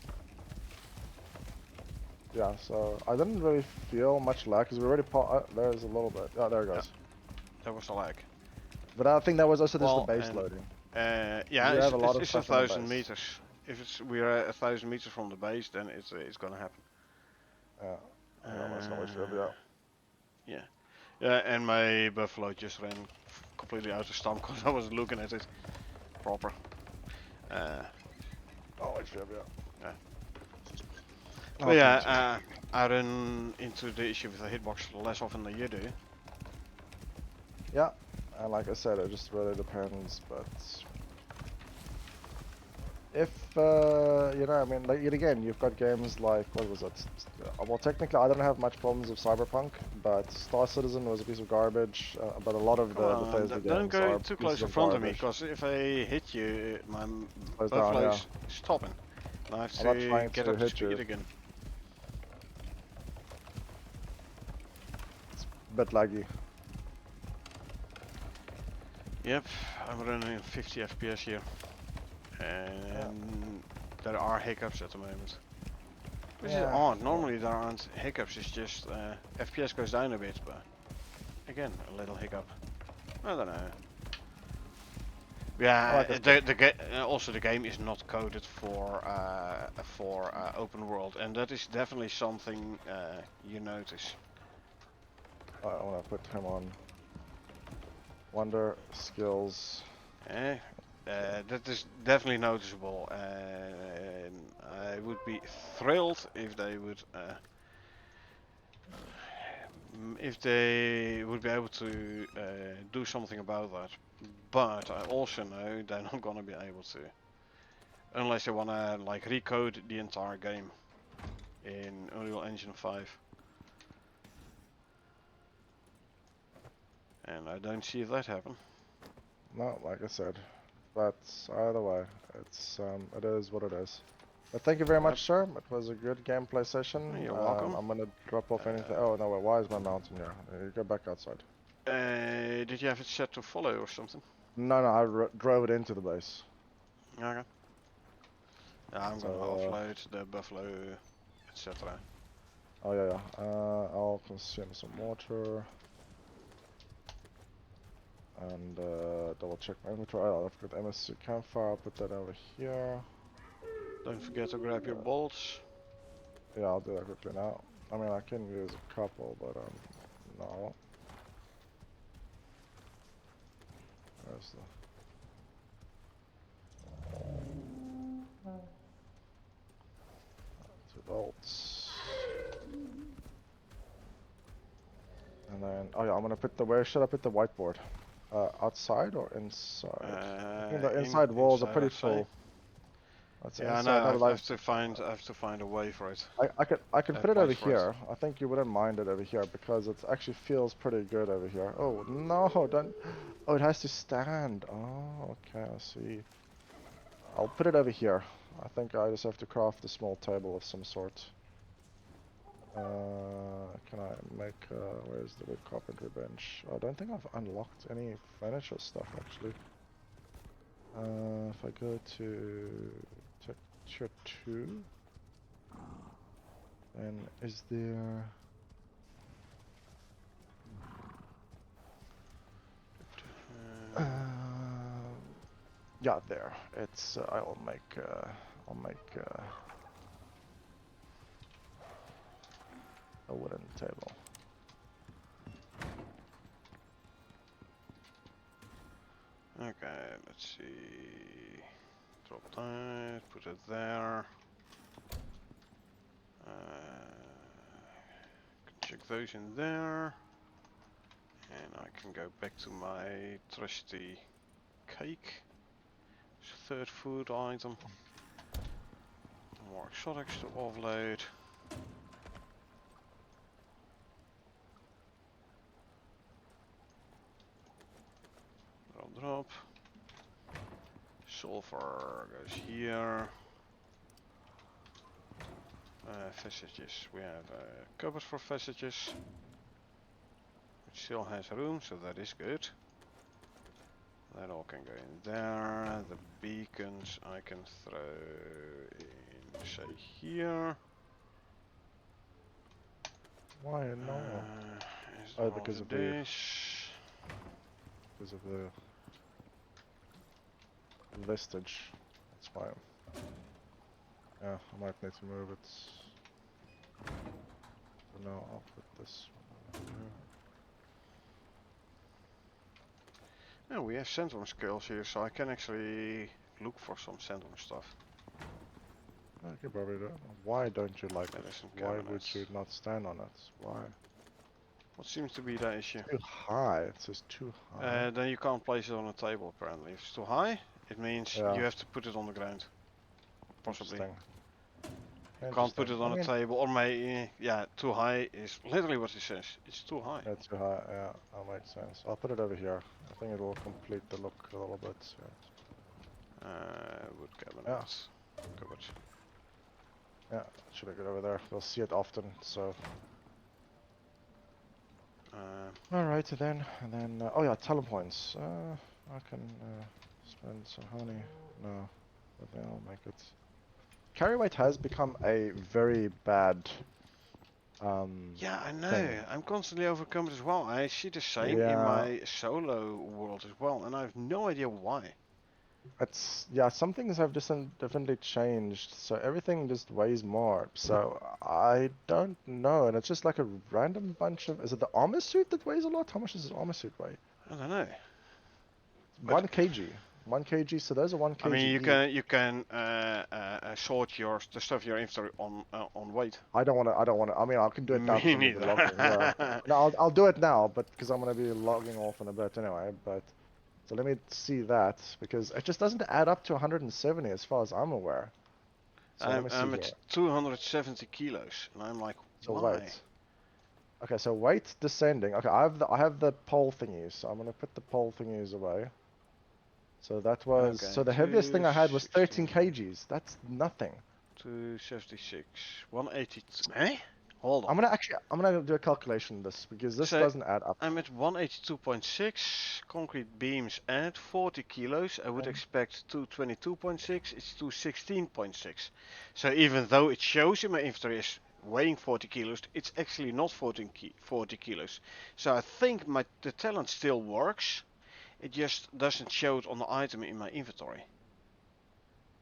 Yeah, so I didn't really feel much lag because we already there's a little bit. Oh, there it goes. Yeah. There was a lag. But I think that was also just the base loading. Yeah, it's 1,000 meters. If we're 1,000 meters from the base, then it's gonna happen. Yeah. Yeah, and my buffalo just ran completely out of stamp because I was looking at it proper. But yeah, I run into the issue with the hitbox less often than you do. Yeah, and like I said, it just really depends, but if, you know, I mean, like, yet again, you've got games like, what was it? Well, technically, I don't have much problems with Cyberpunk, but Star Citizen was a piece of garbage, but a lot of the Bethesda games don't go too close in front of me, because if I hit you, my buffalo's stopping. I have to get up to speed again. It's a bit laggy. Yep, I'm running 50 FPS here. And there are hiccups at the moment. Which is Yeah. odd, normally there aren't hiccups, it's just FPS goes down a bit, but again, a little hiccup. I don't know. Yeah, Like I said, also the game is not coded for open world, and that is definitely something you notice. I want to put him on wonder skills. Eh? That is definitely noticeable, and I would be thrilled if they would be able to do something about that. But I also know they're not gonna be able to, unless they wanna like recode the entire game in Unreal Engine 5. And I don't see that happen. No, like I said, but either way, it is what it is. But thank you very Yep. much, sir. It was a good gameplay session. You're welcome. I'm gonna drop off anything. Oh no, wait, why is my mountain here? You go back outside. Did you have it set to follow or something? No, no, I drove it into the base. Okay. Yeah, I'm gonna So, offload the buffalo, etc. oh yeah, yeah. I'll consume some water. And double check my inventory. Oh, I've got MSC campfire. I'll put that over here. Don't forget to grab your bolts. Yeah, I'll do that quickly now. I mean, I can use a couple, but no. Where's the... 2 bolts. And then, oh yeah, I'm gonna put the, where should I put the whiteboard? Outside or inside? I think the inside walls are pretty I'd say. full. That's Yeah, inside, no, no, I like, have to find a way for it. I can put it over Place for it. here. I think you wouldn't mind it over here because it actually feels pretty good over here. Oh no, don't. Oh, it has to stand. Oh, okay, I see. I'll put it over here. I think I just have to craft a small table of some sort. Can I make, where's the wood carpentry bench? I don't think I've unlocked any furniture stuff actually. If I go to texture 2, then is there... yeah, there. It's, I'll make a wooden table. Okay, let's see. Drop that, put it there. Can check those in there. And I can go back to my trusty cake. Third food item. More exotics to offload. Drop. Sulfur goes here. Passages. We have a cupboard for passages. Which still has room, so that is good. That all can go in there. The beacons I can throw in, say, here. Why no? Oh, Because of this. Because of the listage. That's why. Yeah, I might need to move it. So now I'll put this one over here. Oh, we have sandworm skills here, so I can actually look for some sandworm stuff. Okay, probably do. Why don't you like There it? is some Why would cabinets. you not stand on it? Why? What seems to be the issue? Too high. It says too high. Then you can't place it on a table apparently. If it's too high, it means Yeah. you have to put it on the ground. Possibly. Interesting. Can't put it on I a mean, table, or yeah, too high is literally what it says. It's too high. yeah, too high. Yeah, that makes sense. I'll put it over here. I think it will complete the look a little bit. Yeah. Wood cabinets. Cupboard. Yeah, should I get over there? We'll see it often, so. Alright, then, and then, oh yeah, talent points. I can spend some honey. No, but then I'll make it. Carry weight has become a very bad Yeah, I know. thing. I'm constantly overcome as well. I see the same in Yeah, my solo world as well, and I have no idea why. it's yeah. Some things have just definitely changed. So everything just weighs more. So I don't know, and it's just like a random bunch of. Is it the armor suit that weighs a lot? How much does the armor suit weigh? I don't know. But 1 kg. 1 kg. So those are one I mean, kg you each. can sort the stuff in your inventory on weight. I don't want to. I don't want to. I mean, I can do it now because Me I'm gonna be neither. logging. Yeah. No, I'll do it now, but because I'm gonna be logging off in a bit anyway. But so let me see that because it just doesn't add up to 170 as far as I'm aware. So let I'm me see I'm here. at 270 kilos, and I'm like, So why? weight. Okay, so weight descending. Okay, I have the pole thingies. So I'm gonna put the pole thingies away. So that was Okay, so the heaviest thing I had was 13 260, kgs. That's nothing. 276, 180. Eh? Hold on. I'm gonna do a calculation of this because this So doesn't add up. I'm at 182.6. Concrete beams at 40 kilos. I would expect 222.6. It's 216.6. So even though it shows in my inventory as weighing 40 kilos, it's actually not 40 kilos. So I think the talent still works. It just doesn't show it on the item in my inventory.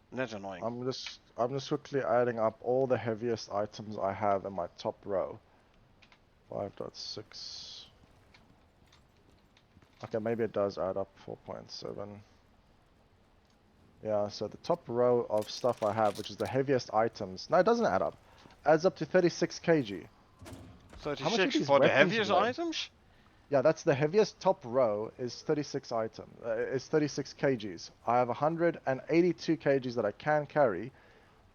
And that's annoying. I'm just quickly adding up all the heaviest items I have in my top row. 5.6. Okay, maybe it does add up 4.7. Yeah, so the top row of stuff I have, which is the heaviest items. No, it doesn't add up. Adds up to 36 kg. How much do 36 these for the weapons heaviest weigh? items? Yeah, that's the heaviest top row is 36 is 36 kgs. I have 182 kgs that I can carry.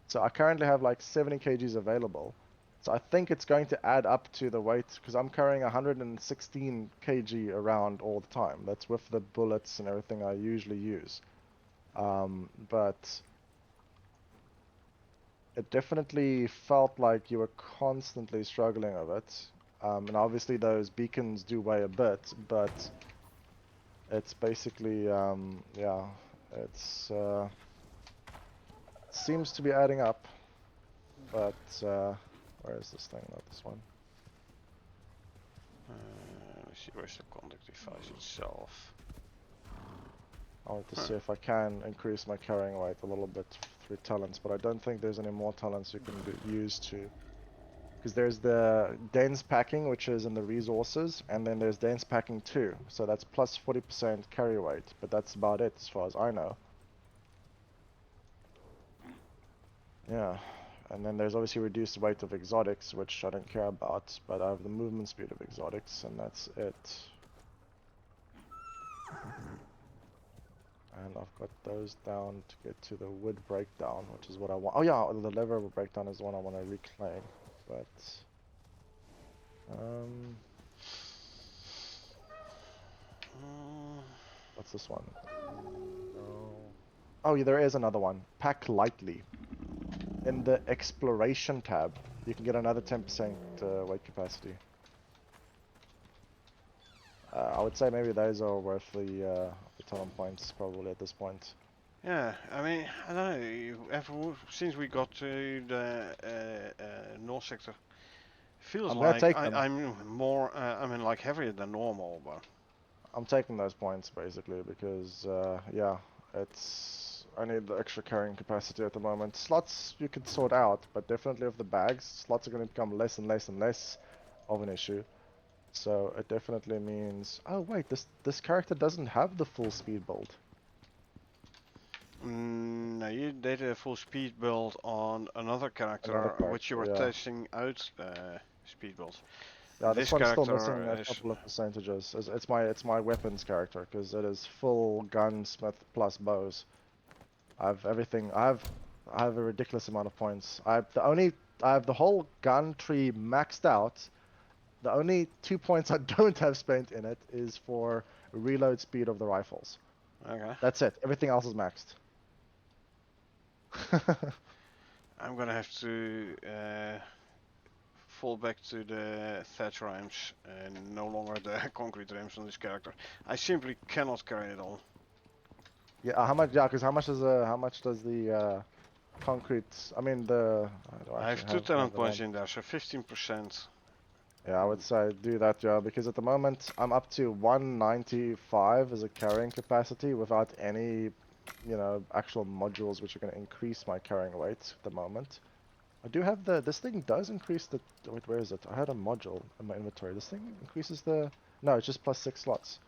So I currently have like 70 kgs available. So I think it's going to add up to the weight because I'm carrying 116 kg around all the time. That's with the bullets and everything I usually use. But it definitely felt like you were constantly struggling with it. And obviously those beacons do weigh a bit, but it's basically, yeah, it's seems to be adding up. But where is this thing? Not this one. Let's see, where's the contact device itself? I want to see if I can increase my carrying weight a little bit through talents, but I don't think there's any more talents you can use to. Because there's the dense packing, which is in the resources, and then there's dense packing 2. So that's plus 40% carry weight, but that's about it as far as I know. Yeah. And then there's obviously reduced weight of exotics, which I don't care about, but I have the movement speed of exotics, and that's it. And I've got those down to get to the wood breakdown, which is what I want. Oh yeah, the lever breakdown is the one I want to reclaim. But what's this one? No. Oh yeah, there is another one. Pack lightly. In the exploration tab, you can get another 10% weight capacity. I would say maybe those are worth the talent points probably at this point. Yeah, I mean, I don't know. Since we got to the north sector, feels I'm gonna like take them. I'm more, I mean, like heavier than normal, but I'm taking those points basically because yeah, I need the extra carrying capacity at the moment. Slots you can sort out, but definitely with the bags, slots are going to become less and less and less of an issue. So it definitely means. Oh wait, this character doesn't have the full speed build. no, you did a full speed build on another Another character, which you character, were yeah. testing out speed builds. Yeah, this This one's still missing character a is, couple of percentages. It's my weapons character because it is full gunsmith plus bows. I have everything. I have a ridiculous amount of points. I have the whole gun tree maxed out. The only 2 points I don't have spent in it is for reload speed of the rifles. okay. That's it. Everything else is maxed. I'm gonna have to fall back to the thatch rams and no longer the concrete rams on this character. I simply cannot carry it all. Yeah, how much? Yeah, because how much does the concrete? I mean the. I don't I have actually two have talent the points one. in there, so 15%. Yeah, I would say do that, yeah, because at the moment I'm up to 195 as a carrying capacity without any, actual modules which are going to increase my carrying weight at the moment. I do have this thing does increase the, wait, where is it? I had a module in my inventory. This thing increases the, no, it's just plus 6 slots.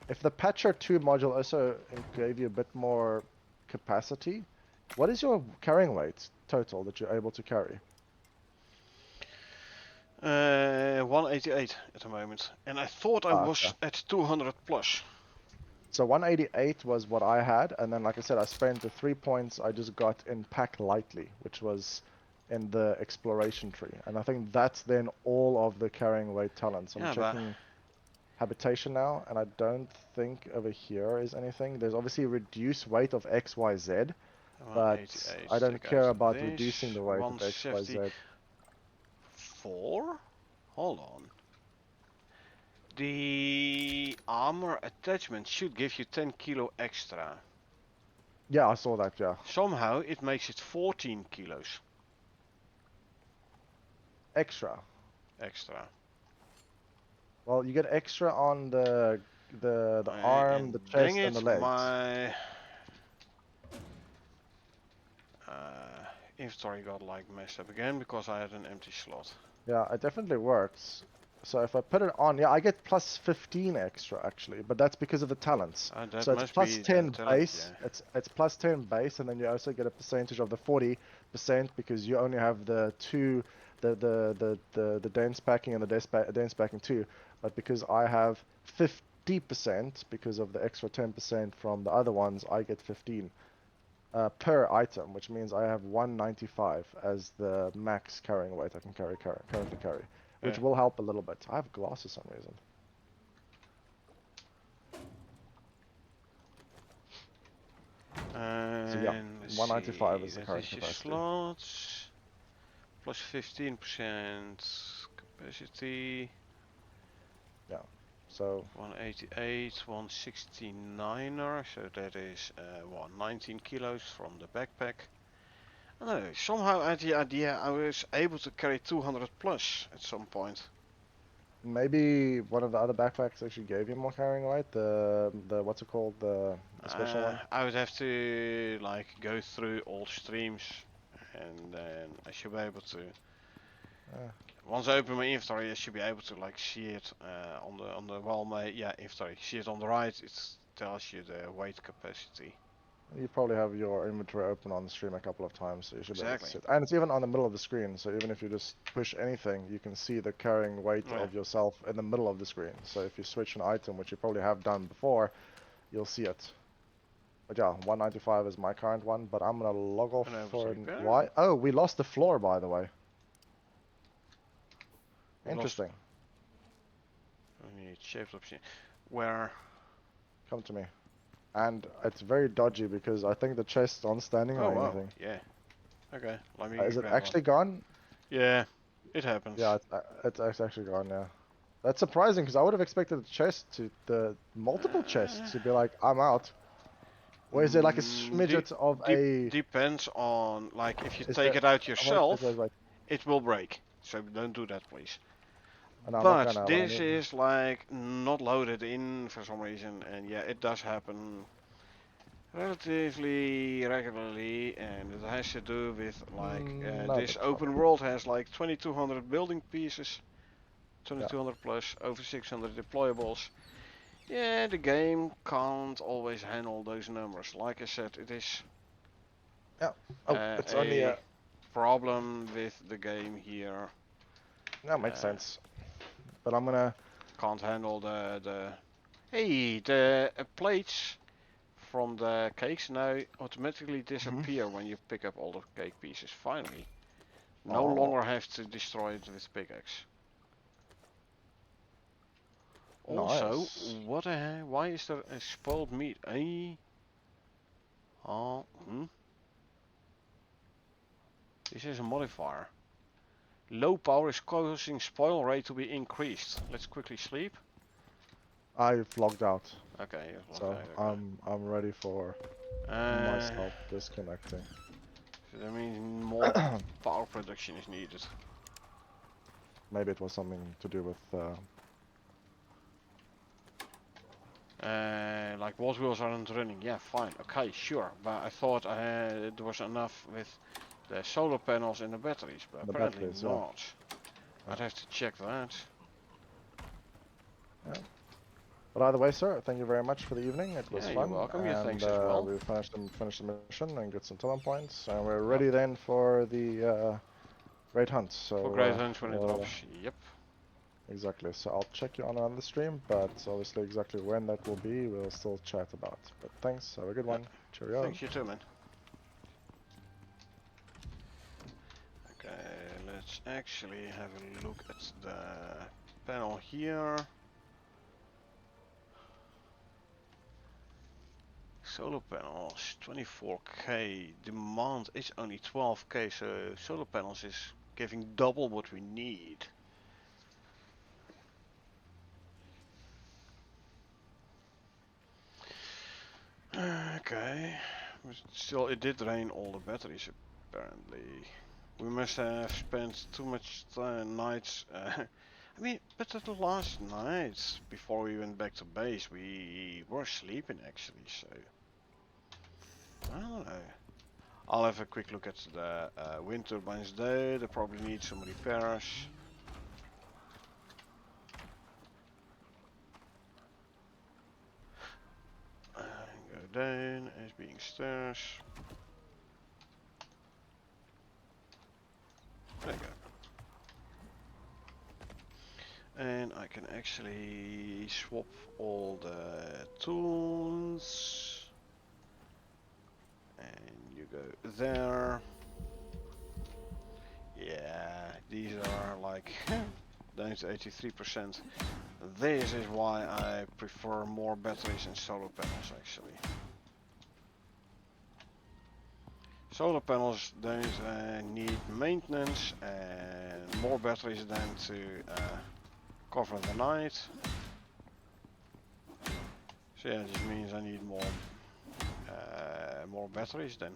If the Patcher 2 module also gave you a bit more capacity, what is your carrying weight total that you're able to carry? 188 at the moment. And I thought I Ah, okay. was at 200 plus. So 188 was what I had, and then like I said, I spent the 3 points I just got in Pack Lightly, which was in the exploration tree. And I think that's then all of the carrying weight talents. I'm Yeah, but checking habitation now, and I don't think over here is anything. There's obviously reduced weight of XYZ, but 188, I don't take out care about reducing this. the weight of XYZ. 174? Hold on. The armor attachment should give you 10 kilo extra. Yeah, I saw that, yeah. Somehow it makes it 14 kilos Extra. extra. Well, you get extra on the arm, the And dang chest, and the it, legs. my inventory got like messed up again because I had an empty slot. Yeah, it definitely works. So if I put it on, yeah, I get plus 15 extra actually, but that's because of the talents. That So it's must plus be the 10 talent, base. yeah. It's plus 10 base, and then you also get a percentage of the 40% because you only have the two, the dense packing and the dense packing too. But because I have 50% because of the extra 10% from the other ones, I get 15 per item, which means I have 195 as the max carrying weight I can currently carry, which Yeah. will help a little bit. I have glass for some reason. So yeah, And let's 195 see, is the that current is your capacity. slots. Plus 15% capacity. Yeah. So 188, 169er, so that is 19 kilos from the backpack. I don't know, somehow I had the idea I was able to carry 200 plus at some point. maybe one of the other backpacks actually gave you more carrying weight. The what's it called? The special one. I would have to like go through all streams and then I should be able to. Uh, Once I open my inventory, I should be able to like see it on the well, my inventory. See it on the right. It tells you the weight capacity. You probably have your inventory open on the stream a couple of times, so you should be able to Exactly. see it. And it's even on the middle of the screen, so even if you just push anything, you can see the carrying weight Yeah. of yourself in the middle of the screen. So if you switch an item, which you probably have done before, you'll see it. But yeah, 195 is my current one, but I'm gonna log off for why? Oh, we lost the floor, by the way. Interesting. We need shaped option. Where? Come to me. And it's very dodgy because I think the chest aren't standing Oh or wow. anything. Yeah. Okay. Let me Is it grab actually one. gone? Yeah. It happens. Yeah, it's actually gone, yeah. That's surprising because I would have expected the multiple chests to be like, I'm out. Or is there like a smidget of a... Depends on like if you Is take there... it out Wait, yourself, wait, wait. it will break. So don't do that, please. No, I'm not But gonna. What I this need... is like not loaded in for some reason, and yeah, it does happen relatively regularly, and it has to do with like No, this that's open fine. world has like 2200 building pieces, Yeah. 2200 plus over 600 deployables. Yeah, the game can't always handle those numbers. Like I said, it is Yeah. Oh, it's only a a... problem with the game here. That makes sense. But I'm gonna... Can't handle the plates from the cakes now automatically disappear when you pick up all the cake pieces. Finally, no Oh, longer have to destroy it with pickaxe. Also, nice. why is there a spoiled meat? Oh, this is a modifier. Low power is causing spoil rate to be increased. Let's quickly sleep. I've logged out. Okay, So okay. I'm ready for myself disconnecting. So that means more power production is needed. Maybe it was something to do with Like water wheels aren't running. Yeah, fine. Okay, sure. But I thought there was enough with the solar panels and the batteries, but the apparently batteries. Yeah. not. I'd have to check that. Yeah. But either way, sir, thank you very much for the evening. It was Yeah, you're fun, welcome. Yeah, and thanks as well. we finished the mission and get some talent points, and we're Yep. ready then for the great hunt. For So great hunts when it drops. Yep. exactly. So I'll check you on another stream, but obviously exactly when that will be, we'll still chat about. But thanks. Have a good Yeah. one. Cheerio. Thanks you too, man. Okay, let's actually have a look at the panel here. Solar panels, 24k. Demand is only 12k, so solar panels is giving double what we need. Okay, but still it did drain all the batteries apparently. We must have spent too much nights. I mean, but at the last night before we went back to base, we were sleeping actually. So I don't know. I'll have a quick look at the wind turbines there. They probably need some repairs. Go down as being stairs. There you go. And I can actually swap all the tools. And you go there. Yeah, these are like down to 83%. This is why I prefer more batteries and solar panels actually. Solar panels don't need maintenance and more batteries than to cover the night. So yeah, it just means I need more batteries then.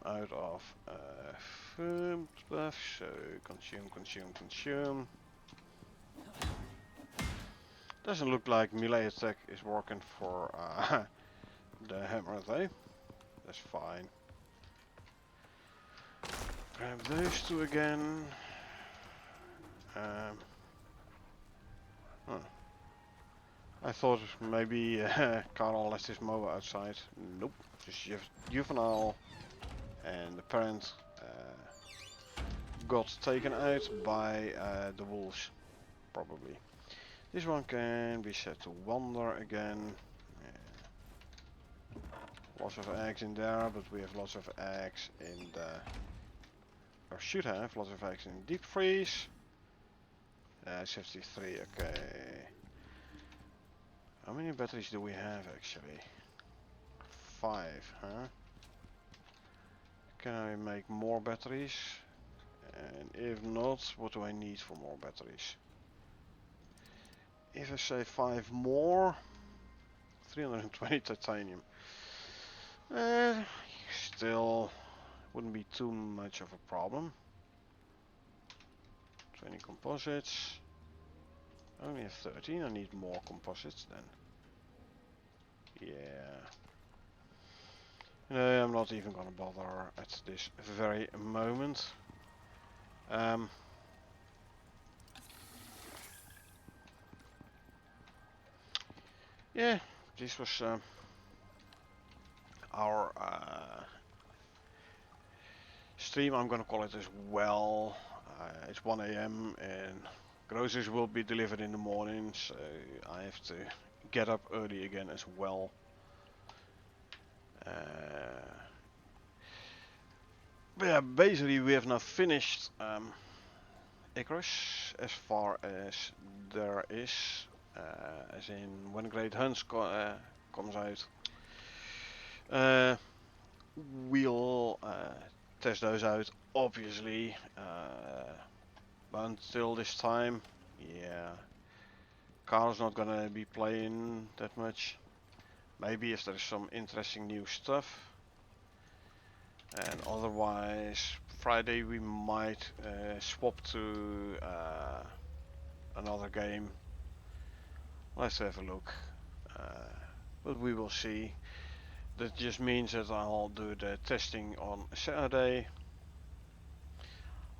Out of food stuff, so consume. Doesn't look like melee attack is working for the hammer though. That's fine. Grab those two again. Huh. I thought maybe Carl left his mower outside. Nope, just juvenile. And the parent got taken out by the wolves, probably. This one can be set to wander again. Lots of eggs in there, but we have lots of eggs in the... or should have lots of eggs in deep freeze. 73, okay. How many batteries do we have actually? 5, huh? Can I make more batteries? And if not, what do I need for more batteries? If I say 5 more, 320 titanium. Still wouldn't be too much of a problem. 20 composites. I only have 13, I need more composites then. Yeah. No, I'm not even gonna bother at this very moment. Yeah, this was our stream. I'm gonna call it as well. It's 1 AM and groceries will be delivered in the morning, so I have to get up early again as well. But yeah, basically we have now finished Icarus as far as there is. as in when Great Hunts comes out. We'll test those out, obviously, but until this time, yeah, Carl's not gonna be playing that much. Maybe if there's some interesting new stuff, and otherwise Friday we might swap to another game. Let's have a look, but we will see. That just means that I'll do the testing on Saturday.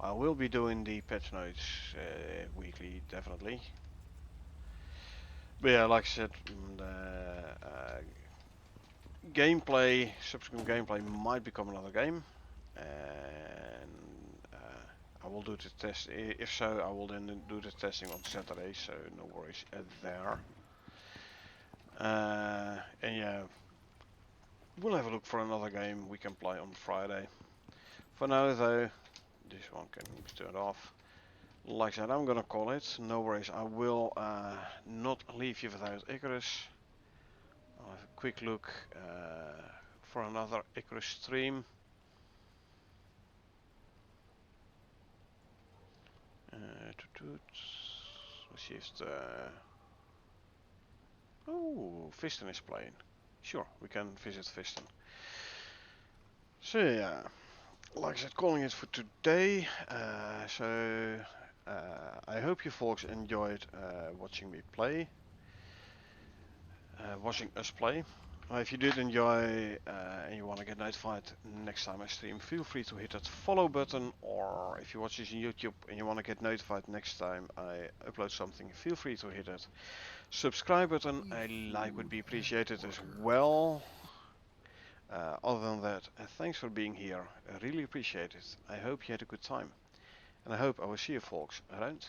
I will be doing the patch notes weekly, definitely. But yeah, like I said, the gameplay, subsequent gameplay might become another game, and I will do the test. If so, I will then do the testing on Saturday, so no worries there. And yeah, we'll have a look for another game we can play on Friday. For now, though, this one can be turned off. Like I said, I'm gonna call it. No worries. I will not leave you without Icarus. I'll have a quick look for another Icarus stream. Let's see if the... Oh, Fiston is playing. Sure, we can visit Fiston. So yeah, like I said, calling it for today. I hope you folks enjoyed watching me play. Watching us play. If you did enjoy and you want to get notified next time I stream, feel free to hit that follow button, or if you watch this on YouTube and you want to get notified next time I upload something, feel free to hit that subscribe button. A like would be appreciated as well. Other than that, thanks for being here. I really appreciate it. I hope you had a good time, and I hope I will see you folks around.